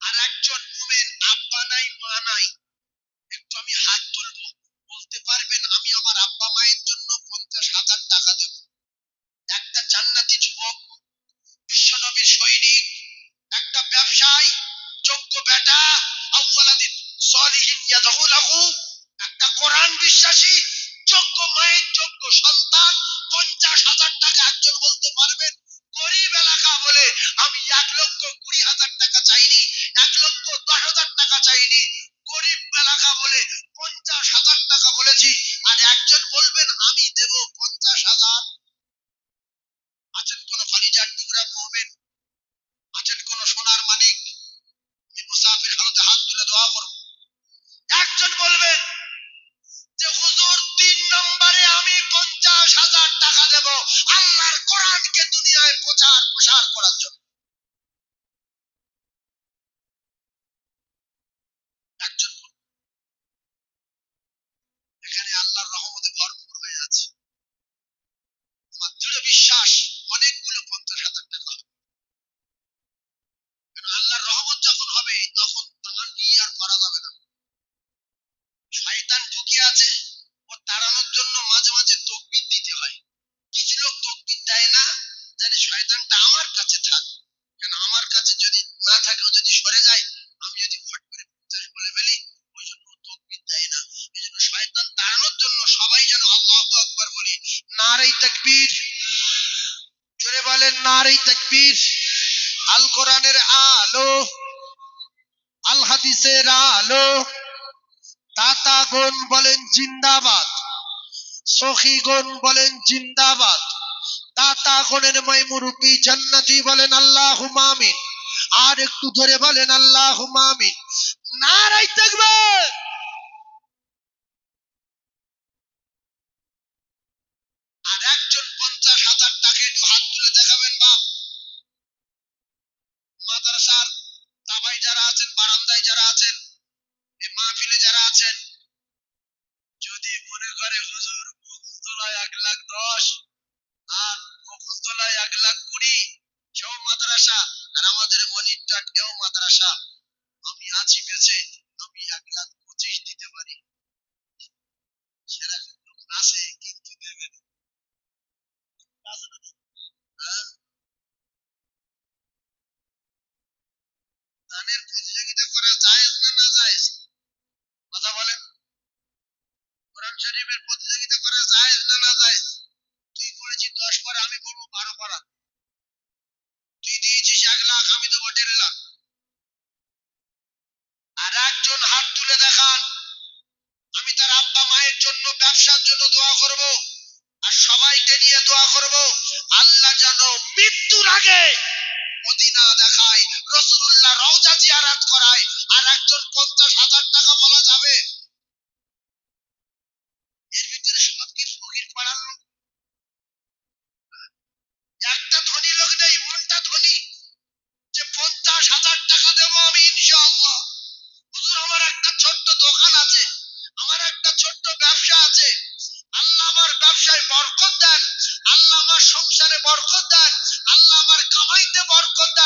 আর একজন মুমিন আব্বা নাই মা নাই, একটু আমি হাত তুলবো, বলতে পারবেন আমি আমার আব্বা মায়ের জন্য 50,000 টাকা দেব? একটা জান্নাতি যুবক, বিশ্বনবীর সৈনিক, একটা ব্যবসায়ী, যোগ্য বেটা, আউওয়ালাদিন সলিহিন ইয়াদউ লাহু, একটা কোরআন বিশ্বাসী, যোগ্য মায়ের যোগ্য সন্তান, 50,000 টাকা একজন বলতে পারবেন? গরিব এলাকা বলে আমি 1,20,000 টাকা চাইনি, 1,10,000 টাকা চাইনি, গরিব এলাকা বলে 50,000 টাকা বলেছি। আর একজন বলবেন আমি দেব 50,000? আছেন কোন ফারিজার টুকরা মুমিন, আছেন কোন সোনার মানিক, মুসাফির হালতে হাত তুলে দোয়া করব। একজন বলবেন যে হুজুর 3 নম্বরে আমি 50,000 টাকা দেব আল্লাহর কোরআনকে দুনিয়ায় প্রচার প্রসার করার জন্য। একজন এখানে আল্লাহর রহমতে ভরপুর হয়ে আছে, আমার দৃঢ় বিশ্বাস অনেকগুলো 50,000 টাকা হবে। কারণ আল্লাহর রহমত যখন হবে তখন তার নিয়ে আর করা যাবে না। শয়তান ঢুকে আছে, ও তাড়ানোর জন্য মাঝে মাঝে তাকবীর দিতে হয়। কিছু লোক তাকবীর দেয় না, জানে শয়তানটা আমার কাছে থাক, কারণ আমার কাছে যদি না থাকে, ও যদি সরে যায়, আমি যদি ফট করে 50 বলে ফেলি, ওই জন্য তাকবীর দেয় না। এই জন্য শয়তান তাড়ানোর জন্য সবাই যেন আল্লাহু আকবার বলি, নারে তাকবীর, জোরে বলেন নারে তাকবীর। আল কোরআনের আলো, আল হাদিসের আলো, দাতাগণ বলেন জিন্দাবাদ, সখীগণ বলেন জিন্দাবাদ, দাতাগণের মুরব্বি জান্নাতি বলেন আল্লাহুম্মা আমিন। আর একটু ধরে বলেন আল্লাহুম্মা আমিন। নারে তাকবীর। আর একজন 50,000 টাকা একটু হাত তুলে দেখাবেন বাপ। মাদ্রাসার তাবাই যারা আছেন, বারান্দায় যারা আছেন, এই মাহফিলে যারা আছেন, যদি মনে করে হুজুর মুখতলায় 1,10,000 আর মুখতলায় 1,20,000, সেও মাদ্রাসা, আর আমাদের মনিরটাট এও মাদ্রাসা, আমি আছি বেঁচে, আমি 1,25,000 দিতে পারি, সেরকম লোক আছে কিন্তু দেবে না। হ্যাঁ? দানের প্রতিযোগিতা করা জায়েজ না না জায়েজ? কথা বলেন। কোরআন শরীফের প্রতিযোগিতা করা জায়েজ না না জায়েজ? তুই পড়েছিস 10 পারা, আমি পড়বো 12 পারা। তুই দিয়েছিস 1,00,000, আমি দেবো 1,50,000। আর একজন হাত তুলে দেখান, আমি তার আব্বা মায়ের জন্য, ব্যবসার জন্য দোয়া করব, আর সবাইকে নিয়ে দোয়া করব আল্লাহ যেন মৃত্যুর আগে মদিনা দেখায়, রাসূলুল্লাহ রওজা জিয়ারত করায়। আর একজন 50,000 টাকা বলা যাবে? এর ভিতরে সব কি ফকির পাড়ার লোক? একটা ধনী লোক নেই, মনটা ধনী, যে 50,000 টাকা দেবো আমি ইনশাআল্লাহ। হুজুর আমার একটা ছোট্ট দোকান আছে, আমার একটা ছোট্ট ব্যবসা আছে, আল্লাহ আমার ব্যবসায় বরকত দেন, আল্লাহ আমার সংসারে বরকত দেন, আল্লাহ আমার কামাইতে বরকত দেন।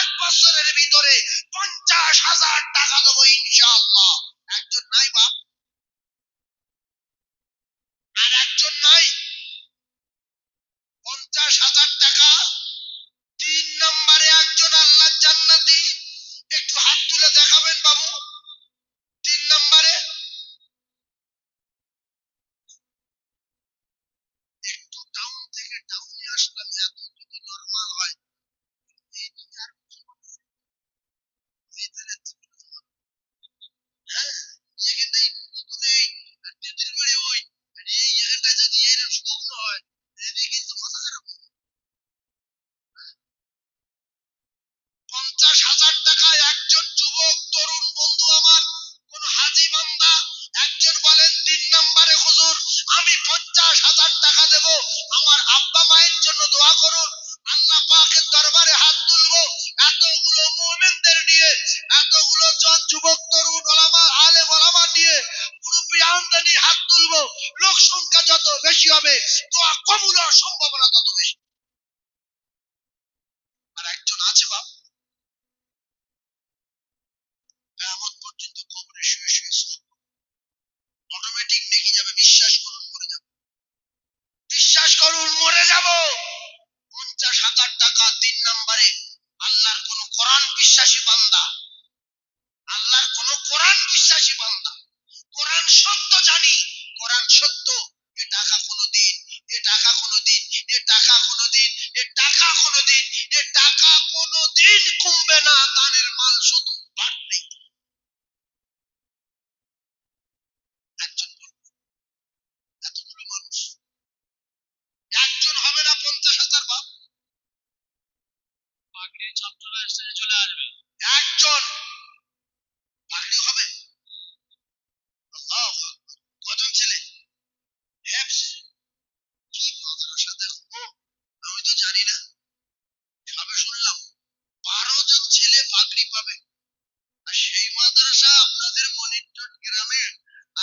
এক বছরের ভিতরে 50,000 টাকা দেবো ইনশাআল্লাহ। একজন নাই বাপ, আর একজন নাই। 50,000 টাকা। 3 নম্বরে একজন আল্লাহ জান্নাতি, একটু হাত তুলে দেখাবেন বাবু। 3 নম্বরে একটু টাউন থেকে টাউনে আসলাম, এত যদি নরমাল হয় এই দুনিয়ার ভিতরে, হ্যাঁ এখানটাই প্রথমেই তেঁতুল বাড়ি ওই এই এখানটা যদি এরকম শুকনো হয় এদিকে কিন্তু মাথা খারাপ। 50,000 টাকায় একজন যুবক তরুণ বন্ধু আমার, কোন হাজি বান্দা একজন বলেন 3 নম্বরে হুজুর আমি 50,000 টাকা দেব, আমার আব্বা মায়ের জন্য দোয়া করুন, আল্লাহ পাকের দরবারে হাত তুলবো, এতগুলো মুমিনদের নিয়ে, এতগুলো যুবক তরুণ ওলামা আলেম ওলামা নিয়ে মুরব্বি আমদানি হাত তুলবো, লোক সংখ্যা যত বেশি হবে দোয়া কবুল হওয়ার সম্ভাবনা তত বেশি। আর একজন আছে বাপ, কিয়ামত পর্যন্ত কবরে শুয়ে শুয়ে অটোমেটিক নেকি যাবে, বিশ্বাস করুন মরে যাব, বিশ্বাস করুন মরে যাব। 50,000 টাকা 3 নম্বরে আল্লাহর কোন কোরআন বিশ্বাসী বান্দা, আল্লাহর কোন কোরআন বিশ্বাসী বান্দা, কোরআন সত্য জানি, কোরআন সত্য, এ টাকা কোনোদিন, এ টাকা কোনোদিন, এ টাকা কোনোদিন, এ টাকা কোনোদিন, এ টাকা কোনোদিন কমবে না, দানের মাল শুধু বাড়বে। একজন বলবে এতগুলো মানুষ, একজন হবে না 50,000 বাপ, পাগড়ি চাপ চলে আসছে, চলে আসবে একজন, পাগড়ি হবে। আল্লাহু আকবার। কজন ছেলে হেফজ, কি মাদ্রাসা দেখো, আমি তো জানি না, সবে শুনলাম 12 জন ছেলে পাগড়ি পাবে, আর সেই মাদ্রাসা আপনাদের মনিটর গ্রামে,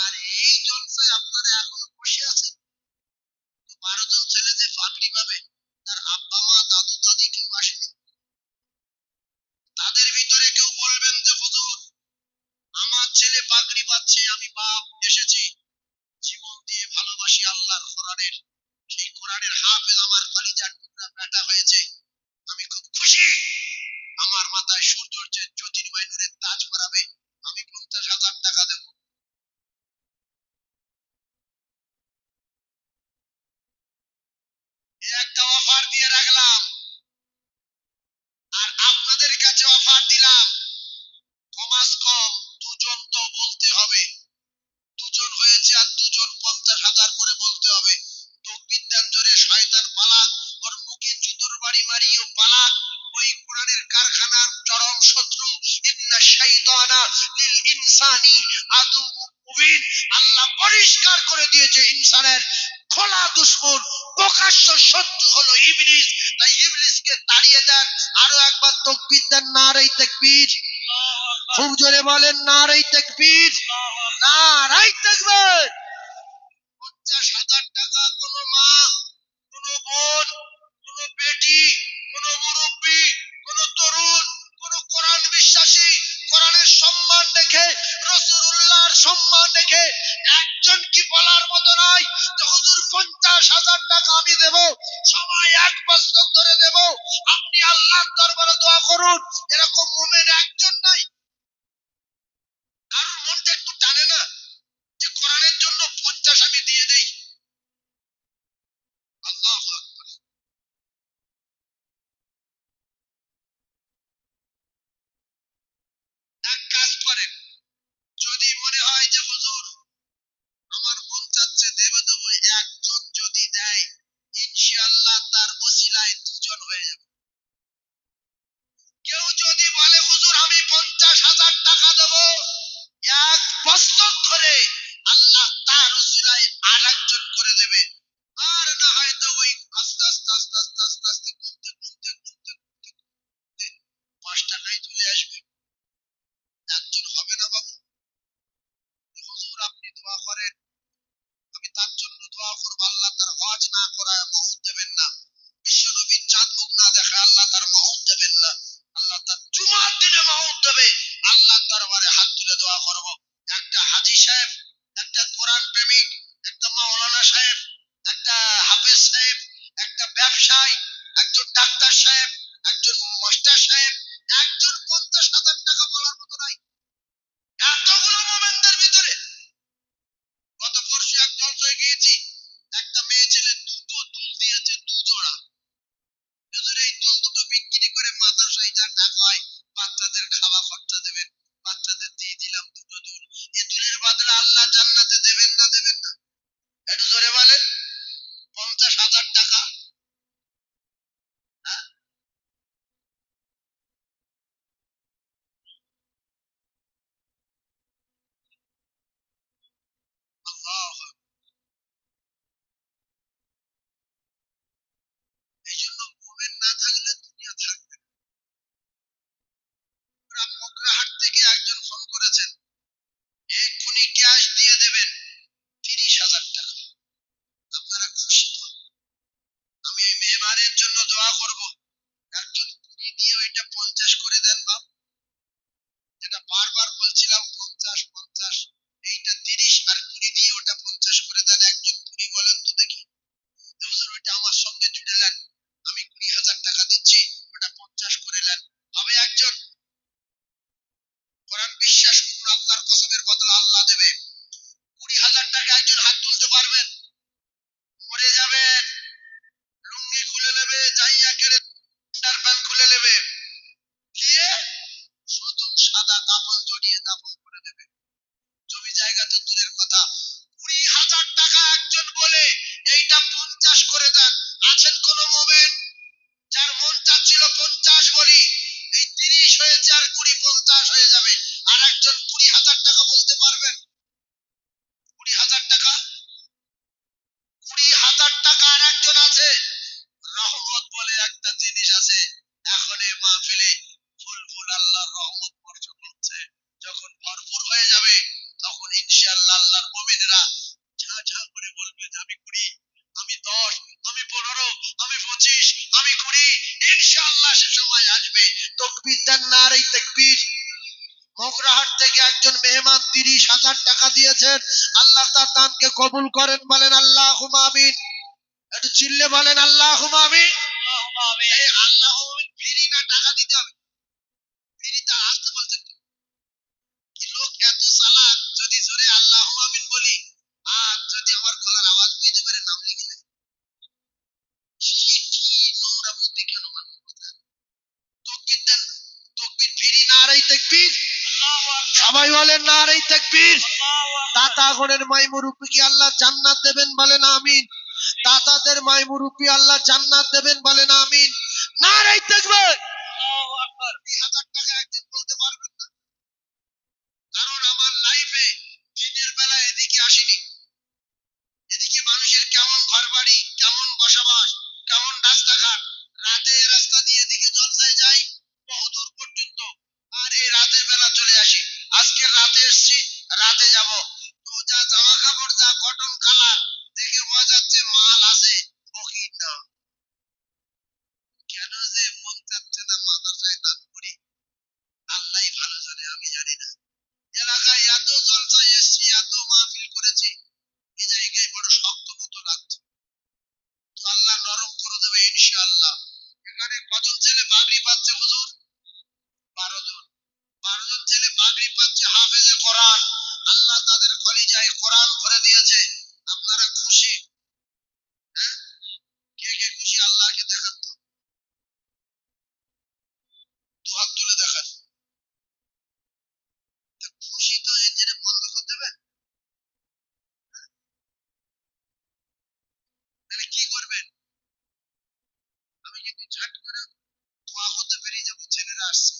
আর এই জলসায় আপনারা এখন বসে আছেন। তো 12 জন ছেলে যে পাগড়ি পাবে তার আব্বা মা দাদু দাদি কেউ আসেনি, তাদের ভিতরে কেউ বলবেন যে হুজুর আমার ছেলে পাগড়ি পাচ্ছে, আমি বাপ এসেছি জীবন দিয়ে ভালোবাসি আল্লাহর কোরআনের, সেই কোরআনের হাফেজ আমার কলিজার টুকরা বেটা হয়েছে, আমি খুব খুশি, আমার মাথায় সূর্যের জ্যোতির্ময় নূরের তাজ পরাবে, আমি 50,000 টাকা দেব। একটা অফার দিয়ে রাখলাম, আর আপনাদের কাছে অফার দিলাম, কমাস কম 2 জন তো বলতে হবে, 2 জন হয়েছে আর 2 জন 50,000 করে বলতে হবে। তকবীর জোরে শয়তান পালাক, ওর মুখে জুতোর বাড়ি মারিও পালাক, ওই কোরআনের কারখানার চরম শত্রু, ইন্না শাইতানা লিল ইনসানি আদুউম মুবিন, আল্লাহ পরিষ্কার করে দিয়েছে ইনসানের খোলা দুশমন, প্রকাশ্য শত্রু হলো ইবলিস, তাই ইবলিসকে তাড়িয়ে দেন। আরো একবার তকবীর দেন, নারে তাকবীর, খুব জোরে বলেন নারে তাকবীর, নারে তাকবীর। 50,000 টাকা কোন মা, কোন বোন, কোন বেটি, কোন মুরব্বী, কোন তরুণ, কোন কোরআন বিশ্বাসী, কোরআনের সম্মান রেখে, রাসূলুল্লাহর সম্মান রেখে একজন কি বলার মতো নাই যে হুজুর 50,000 টাকা আমি দেব, সবাই 1 বছর ধরে দেব, আপনি আল্লাহর দরবারে দোয়া করুন, এরকম মুমিন একজন নাই। কারোর মনটা একটু টানে না যে কোরআনের জন্য 50 আমি দিয়ে দেই। আল্লাহু আকবার। এক কাজ করেন, যদি মনে হয় যে হুজুর আমার মন চাচ্ছে দেব দেব, একজন যদি দেয় ইনশাআল্লাহ তার ওসিলায় 2 জন হয়ে যাবে। কেউ যদি বলে হুজুর আমি করে দেন বাপ। যেটা বারবার বলছিলাম 50-50, এইটা 30 আর 20 দিয়ে ওটা 50 করে দেন। একজন 20 বলেন তো দেখি। হুজুর ওইটা আমার সঙ্গে জুড়ে নেন, আমি 20,000 টাকা দিচ্ছি, ওটা 50 করে নেন। হবে একজন? কোরআন বিশ্বাস করুন, আল্লাহর কসমের বদলা আল্লাহ দেবে। 20,000 টাকা একজন হাত তুলতে পারবেন? মরে যাবেন, লুঙ্গি খুলে নেবে, জাইয়া কেড়ে প্যান্ট খুলে নেবে, দিয়ে শুধু সাদা কাপড় জড়িয়ে দাফন করে দেবে। জমি জায়গা তো দূরের কথা, 20,000 টাকা একজন বলে এইটা 50 করে দেন। আছেন কোন মোমেন যার মন চাচ্ছিল 50 বলি, এই 30 হয়েছে আর 20 50 হয়ে যাবে, আর একজন 20,000 টাকা বলতে পারবেন? 20,000 টাকা, 20,000 টাকা আর একজন আছে? রহমত বলে একটা জিনিস আছে, এখন এই মাহফিলে ফুল ফুল আল্লাহর রহমত বর্ষণ হচ্ছে। যখন ভরপুর হয়ে যাবে তখন ইনশাআল্লাহ আল্লাহর মুমিনরা ঝা ঝা করে বলবে যে আমি 20, আমি 10, আমি 15, আমি 25, আমি 20, ইনশাআল্লাহ সে সময় আসবে। তাকবীর দেন, নারে তাকবীর। মোগরাহাট থেকে একজন মেহমান 30,000 টাকা দিয়েছেন, আল্লাহ তার দানকে কবুল করেন, বলেন আল্লাহুম্মা আমিন। একটু চিল্লে বলেন আল্লাহুম্মা আমিন। এই আল্লাহুম্মা আমিন ফিরি না টাকা দিতে হবে? ফিরিতে আসতে বলছেন কি? লোক এত চালাক, যদি জোরে আল্লাহুম্মা আমিন বলি আর যদি আমার গলার আওয়াজ পেতে পারে নাম লিখে নেয়। কি নোংরা বুদ্ধি কেন মানুষ বোঝায়? তাকবীর দেন, তাকবীর ফিরি, নারে তাকবীর। সবাই বলেন নারে তাকবীর। দাতাগণের মাই মুরব্বিকে আল্লাহ জান্নাত দেবেন, বলেন আমিন। দাতাদের মাই মুরব্বি আল্লাহ জান্নাত দেবেন, বলেন আমিন। নারে তাকবীর। 20,000 টাকা একজন বলতে পারবেন না, কারণ আমার লাইফে দিনের বেলা এদিকে আসিনি। এদিকে মানুষের কেমন ঘর বাড়ি, কেমন বসবাস, কেমন রাস্তাঘাট, রাতে রাস্তা দিয়ে এদিকে জলসায় যাই বহু দূর পর্যন্ত, আর এই রাতের বেলা চলে আসি। আজকে রাতে এসছি, রাতে যাব। তো যা জামা কাপড়, যা কটন কালার দেখে বোঝা যাচ্ছে মাল আছে, ফকির না। কেন যে মন চাচ্ছে না মাদ্রাসায় দান করি, আল্লাহই ভালো জানে, আমি জানি না। এলাকায় এত জলসায় এসছি, এত মাহফিল করেছি, এই জায়গায় বড় শক্ত মতো লাগছে। তো আল্লাহ নরম করে দেবে ইনশাআল্লাহ। এখানে কজন ছেলে পাগড়ি পাচ্ছে হুজুর? 12 জন। 12 জন ছেলে পাগড়ি পাচ্ছে, হাফেজে কোরআন। আল্লাহ তাদের কলিজায় কোরআন ভরে দিয়েছে। আপনারা খুশি? হ্যাঁ, কে কে খুশি আল্লাহকে দেখান তো, দু হাত তুলে দেখান। খুশি তো ইঞ্জিনে বন্ধ করে দেবেন, তাহলে কি করবেন? আমি কিন্তু ঝাট করে দোয়া করতে বেরিয়ে যাবো, ছেলেরা আসছে।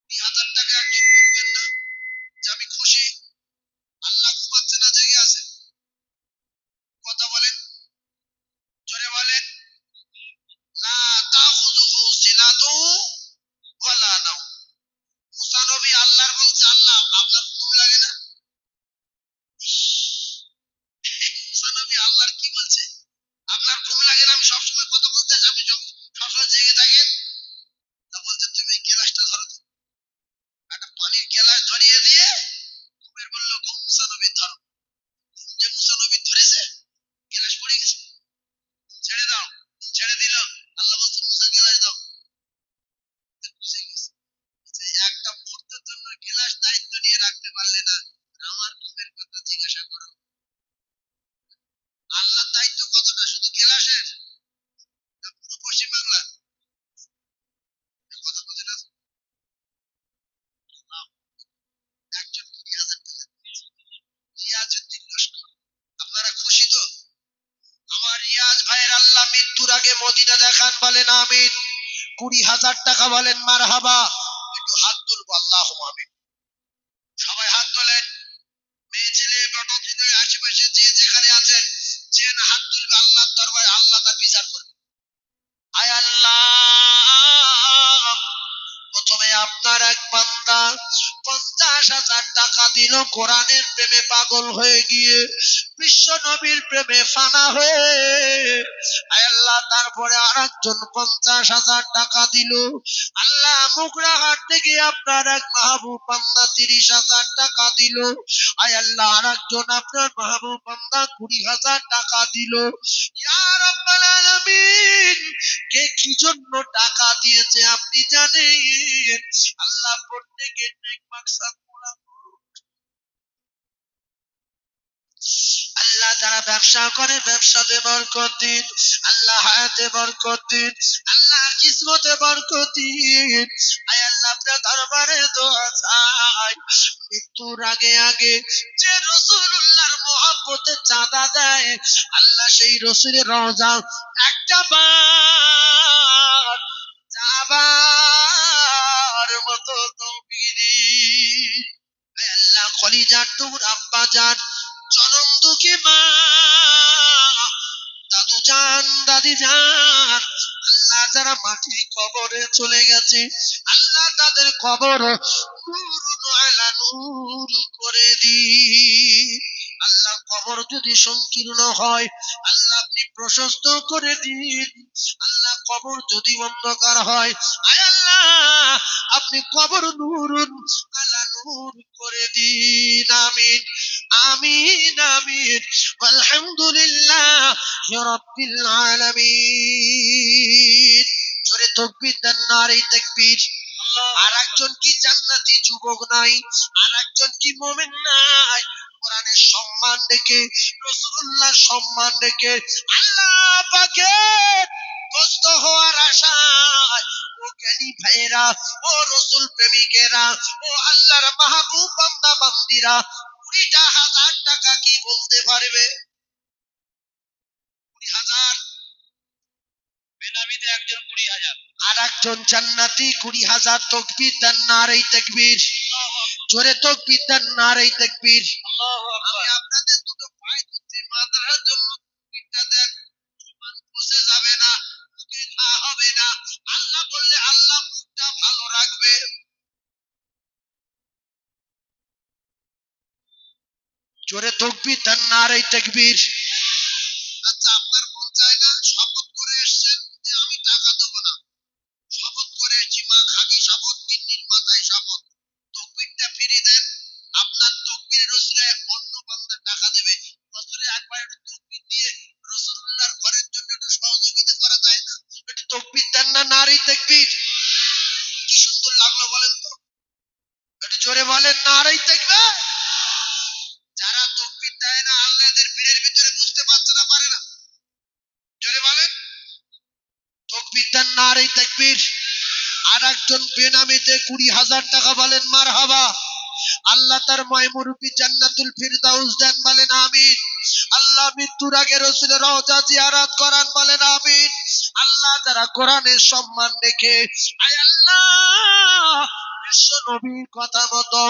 20,000 টাকা একজন বলবেন না যে আমি খুশি? আল্লাহ ঘুমাচ্ছে না, জেগে আছে। কথা বলেন, জোরে বলেন। লা তাখুযুহু সিনাতু ওয়ালা নাওম। মুসা নবী আল্লাহর বলছে, আল্লাহ আপনার ঘুম লাগে না? মুসা নবী আল্লাহর কি বলছে? আপনার ঘুম লাগে না? আমি সবসময় কথা বলতে আছি, আপনি সবসময় জেগে থাকেন। তা বলছে তুমি এই গেলাসটা ধরো তো। একটা পানির গেলাস ধরিয়ে দিয়ে ঘুমের বললো ঘুম মুসা নবী ধরো। ঘুম যে মুসা নবী ধরেছে, গেলাস পড়ে গেছে, ছেড়ে দাও। ছেড়ে দিল, আল্লাহ বলছে মুসা গেলাস দাও। বুঝে গেছে যে একটা মুহূর্তের জন্য গেলাস দায়িত্ব নিয়ে রাখতে পারলে না, আমার ঘুমের কথা জিজ্ঞাসা করো। আল্লাহর দায়িত্ব কতটা, শুধু গেলাসের না পুরো পশ্চিম বাংলা? কথা বলছে না। একজন 20,000 টাকা, রিয়াজউদ্দিন লস্কর। আপনারা খুশি তো? আমার রিয়াজ ভাইয়ের আল্লাহ মৃত্যুর আগে মদিনা দেখান, বলেন আমিন। 20,000 টাকা, বলেন মারহাবা। একটু হাত তুলবো, আল্লাহুম্মা আমিন। সবাই হাত তোলেন, মেয়ে ছেলে বড় ছেলে আশেপাশে যে যেখানে আছেন, যে না হাত তুলবে আল্লাহর দরবারে আল্লাহ তার বিচার করবে। আয় আল্লাহ, প্রথমে আপনার এক বান্দা 50,000 টাকা দিল কোরআনের প্রেমে পাগল হয়ে গিয়ে, বিশ্ব নবীর প্রেমে ফানা হয়ে। আয় আল্লাহ, তারপরে আরেকজন 50,000 টাকা দিল। আল্লাহ, মুগরাহাট থেকে আপনার এক মাহবুব বান্দা 30,000 টাকা দিল। আয় আল্লাহ, আরেকজন আপনার মাহবুব বান্দা 20,000 টাকা দিল। ইয়া রাব্বাল আলামিন, কে কি জন্য টাকা দিয়েছে আপনি জানেন? আল্লাহ প্রত্যেকের নেক মাকসাদ পুরা। আল্লাহ যারা ব্যবসা করে ব্যবসাতে বরকত দিন, আল্লাহ হায়াতে বরকত দিন, আল্লাহ কিসমতে বরকত দিন। আয় আল্লাহ, আপনার দরবারে দোয়া চাই, মৃত্যুর আগে আগে যে রাসূলুল্লাহর মহব্বতে চাঁদা দেয়, আল্লাহ সেই রাসূলের রওজা একটা বার যাবার মতো তৌফিক দিন। আয় আল্লাহ, কলিজার টুকরা আব্বা জান, জনম দুঃখী মা, দাদু জান, দাদি জান, আল্লাহ যারা মাটির কবরে চলে গেছে, আল্লাহ তাদের কবর নূর আলা নূর করে দিন। আল্লাহ, কবর যদি সংকীর্ণ হয়, আল্লাহ আপনি প্রশস্ত করে দিন। আল্লাহ, কবর যদি অন্ধকার হয়, আয় আল্লাহ আপনি কবর নূর আলা নূর করে দিন। আমিন আমিন আমিন। আলহামদুলিল্লাহ রাব্বিল আলামিন। জোরে তাকবীর দেন, নারে তাকবীর। আর একজন কি জান্নাতি যুবক নাই? আর একজন কি মুমিন নাই? কোরআনের সম্মান রেখে, রাসূলুল্লাহর সম্মান রেখে, আল্লাহ পাকের দোস্ত হওয়ার আশায়, ও জ্ঞানী ভাইরা, ও রাসূল প্রেমিকেরা, ও আল্লাহর মাহবুব বান্দা বান্দিরা, 20,000 টাকা কি বলতে পারবে? 20,000 বেনামিতে একজন 20,000, আর একজন জান্নাতি 20,000। তাকবীর দেন, নারে তাকবীর। জোরে তাকবীর দেন, নারে তাকবীর। আমি আপনাদের দুটো পায়ে ধরছি, মাদ্রাসার জন্য তাকবীরটা দেন। জীবন বসে যাবে না, মুখে ঘা হবে না। আল্লাহ বললে আল্লাহ মুখটা ভালো রাখবে। জোরে তাকবীর দেন, নারে তাকবীর। আচ্ছা, আপনার মন চায় না? শপথ করে এসেছেন যে আমি টাকা দেবো না, শপথ করে এসেছি, মা খাকি শপথ, কিন্নির মাথায় শপথ, তকবীরটা ফিরিয়ে দেন। আপনার তকবীরের ওসিলায় অন্য বান্দা টাকা দেবে। বছরে একবার একটু তকবীর দিয়ে রাসূলুল্লাহর ঘরের জন্য একটু সহযোগিতা করা যায় না? একটু তকবীর দেন না, নারী তাকবীর। কি সুন্দর লাগলো বলেন তো? একটু জোরে বলেন, নারী তাকবীর। যারা তকবীর দেয় না, আল্লাহ এদের ভিড়ের ভিতরে বুঝতে পারছে না, পারে না। জোরে বলেন তাকবীর দেন, নারে তাকবীর। আর একজন বেনামিতে 20,000 টাকা, বলেন মারহাবা। আল্লাহ তার মায়মুরুবি জান্নাতুল ফিরদাউস দেন, বলেন আমিন। আল্লাহ মৃত্যুর আগে রাসূলের রওজা জিয়ারত করান, বলেন আমিন। আল্লাহ যারা কোরআনের সম্মান রেখে, আয় আল্লাহ বিশ্ব নবীর কথা মতো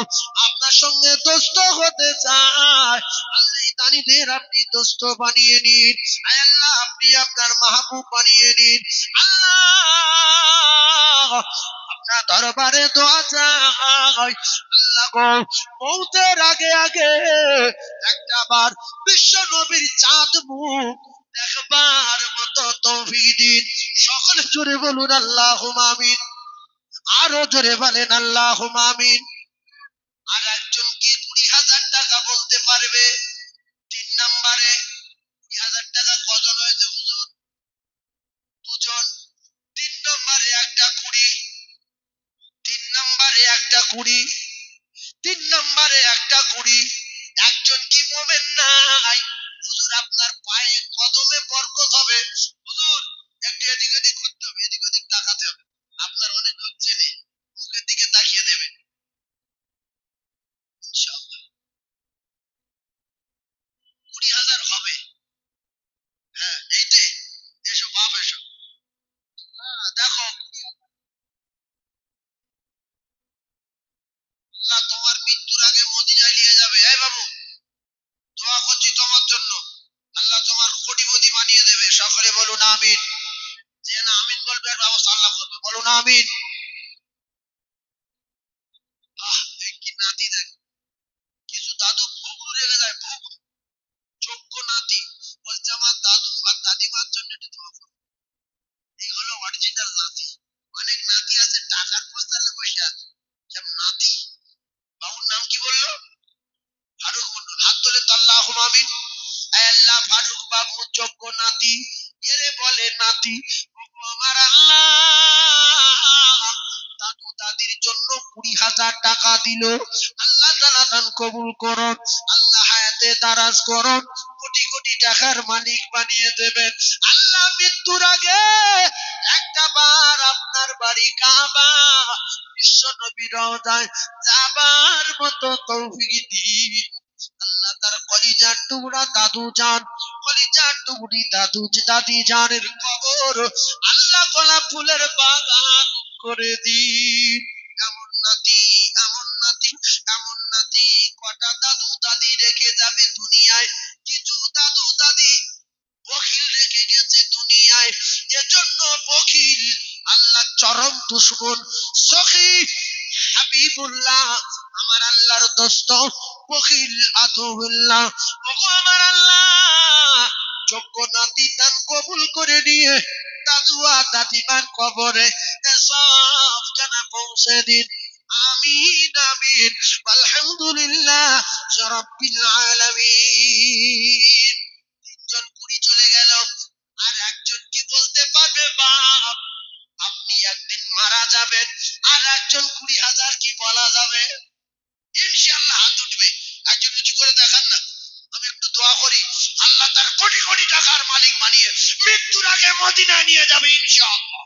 আপনার সঙ্গে দোস্ত হতে চায়, আল্লাহ দানিদের আপনি দোস্ত বানিয়ে নিন। আয় আল্লাহ আপনি আপনার মাহবুব বানিয়ে নিন। আল্লাহ আপনার দরবারে দোয়া চাই, আল্লাহ গো, মৌতের আগে আগে একটা বার বিশ্ব নবীর চাঁদ মুখ দেখবার মতো তৌফিক দিন। সকলে জোরে বলুন আল্লাহুম্মা আমিন। আরো জোরে বলেন আল্লাহুম্মা আমিন। আর একজন কি 20,000 টাকা বলতে পারবে? 3 নম্বরে 20,000 টাকা কজন হয়েছে হুজুর? দুজন। 3 নম্বরে একটা 20, 3 নম্বরে একটা 20, 3 নম্বরে একটা 20। একজন কি মুমিন নাই? হুজুর আপনার পায়ে কদমে বরকত হবে। হুজুর একটু এদিক ওদিক করতে হবে, এদিক ওদিক তাকাতে হবে। আপনার অনেক হচ্ছে নেই, মুখের দিকে তাকিয়ে দেবে ইনশাআল্লাহ। 20,000 হবে। হ্যাঁ, এইটাই। এসো বাপ, এসো। দেখো, আল্লাহ তোমার মৃত্যুর আগে মদিনায় নিয়ে যাবে। এই বাবু, দোয়া করছি তোমার জন্য, আল্লাহ তোমার কোটিপতি বানিয়ে দেবে। সকলে বলুন আমিন। যে না আমিন বলবে এর ব্যবস্থা আল্লাহ করবে, বলুন আমিন। চার পাঁচতলা বসে আছে যেমন নাতি বাবুর নাম কি বললো ফারুক মন্ডল হাত তোলে তো আল্লাহ আমিন আল্লাহ ফারুক বাবু যোগ্য নাতি এরে বলে নাতি আমার আল্লাহ দাদু দাদির জন্য 20,000 টাকা দিল আল্লাহ তাআলা দান কবুল করুন আল্লাহ হায়াতে দারাজ করুন কোটি কোটি টাকার মালিক বানিয়ে দেবেন আল্লাহ মৃত্যুর আগে একটা বার আপনার বাড়ি কাবা বিশ্ব নবী রওজায় যাবার মতো তৌফিক দিন আল্লাহ তার কলিজার টুকরা দাদু জান কলিজার টুকরি দাদু দাদি জানের কবর আল্লাহ গোলাপ ফুলের বাগান করে দিন এমন নাতি এমন নাতি এমন নাতি কটা দাদু দাদি রেখে যাবে দুনিয়ায় কিছু দাদু দাদি বখিল রেখে গেছে দুনিয়ায় এজন্য বখিল আল্লাহ চরম দুশমন সখী হাবিবুল্লাহ আমার আল্লাহর দোস্ত বখিল আদুল্লাহ ওগো আমার আল্লাহ যোগ্য নাতি দান কবুল করে নিয়ে দাদুয়া দাদিমার কবরে সব খানা পৌঁছে দিন আমিন আমিন আলহামদুলিল্লাহ রাব্বিল আলামিন তিনজন কুড়ি চলে গেল আর একজন কি বলতে পারবে বাপ আপনি একদিন মারা যাবেন আর একজন 20,000 কি বলা যাবে ইনশাআল্লাহ হাত উঠবে একজন উঁচু করে দেখান না আমি একটু দোয়া করি আল্লাহ তার কোটি কোটি টাকার মালিক বানিয়ে মৃত্যুর আগে মদিনায় নিয়ে যাবে ইনশাআল্লাহ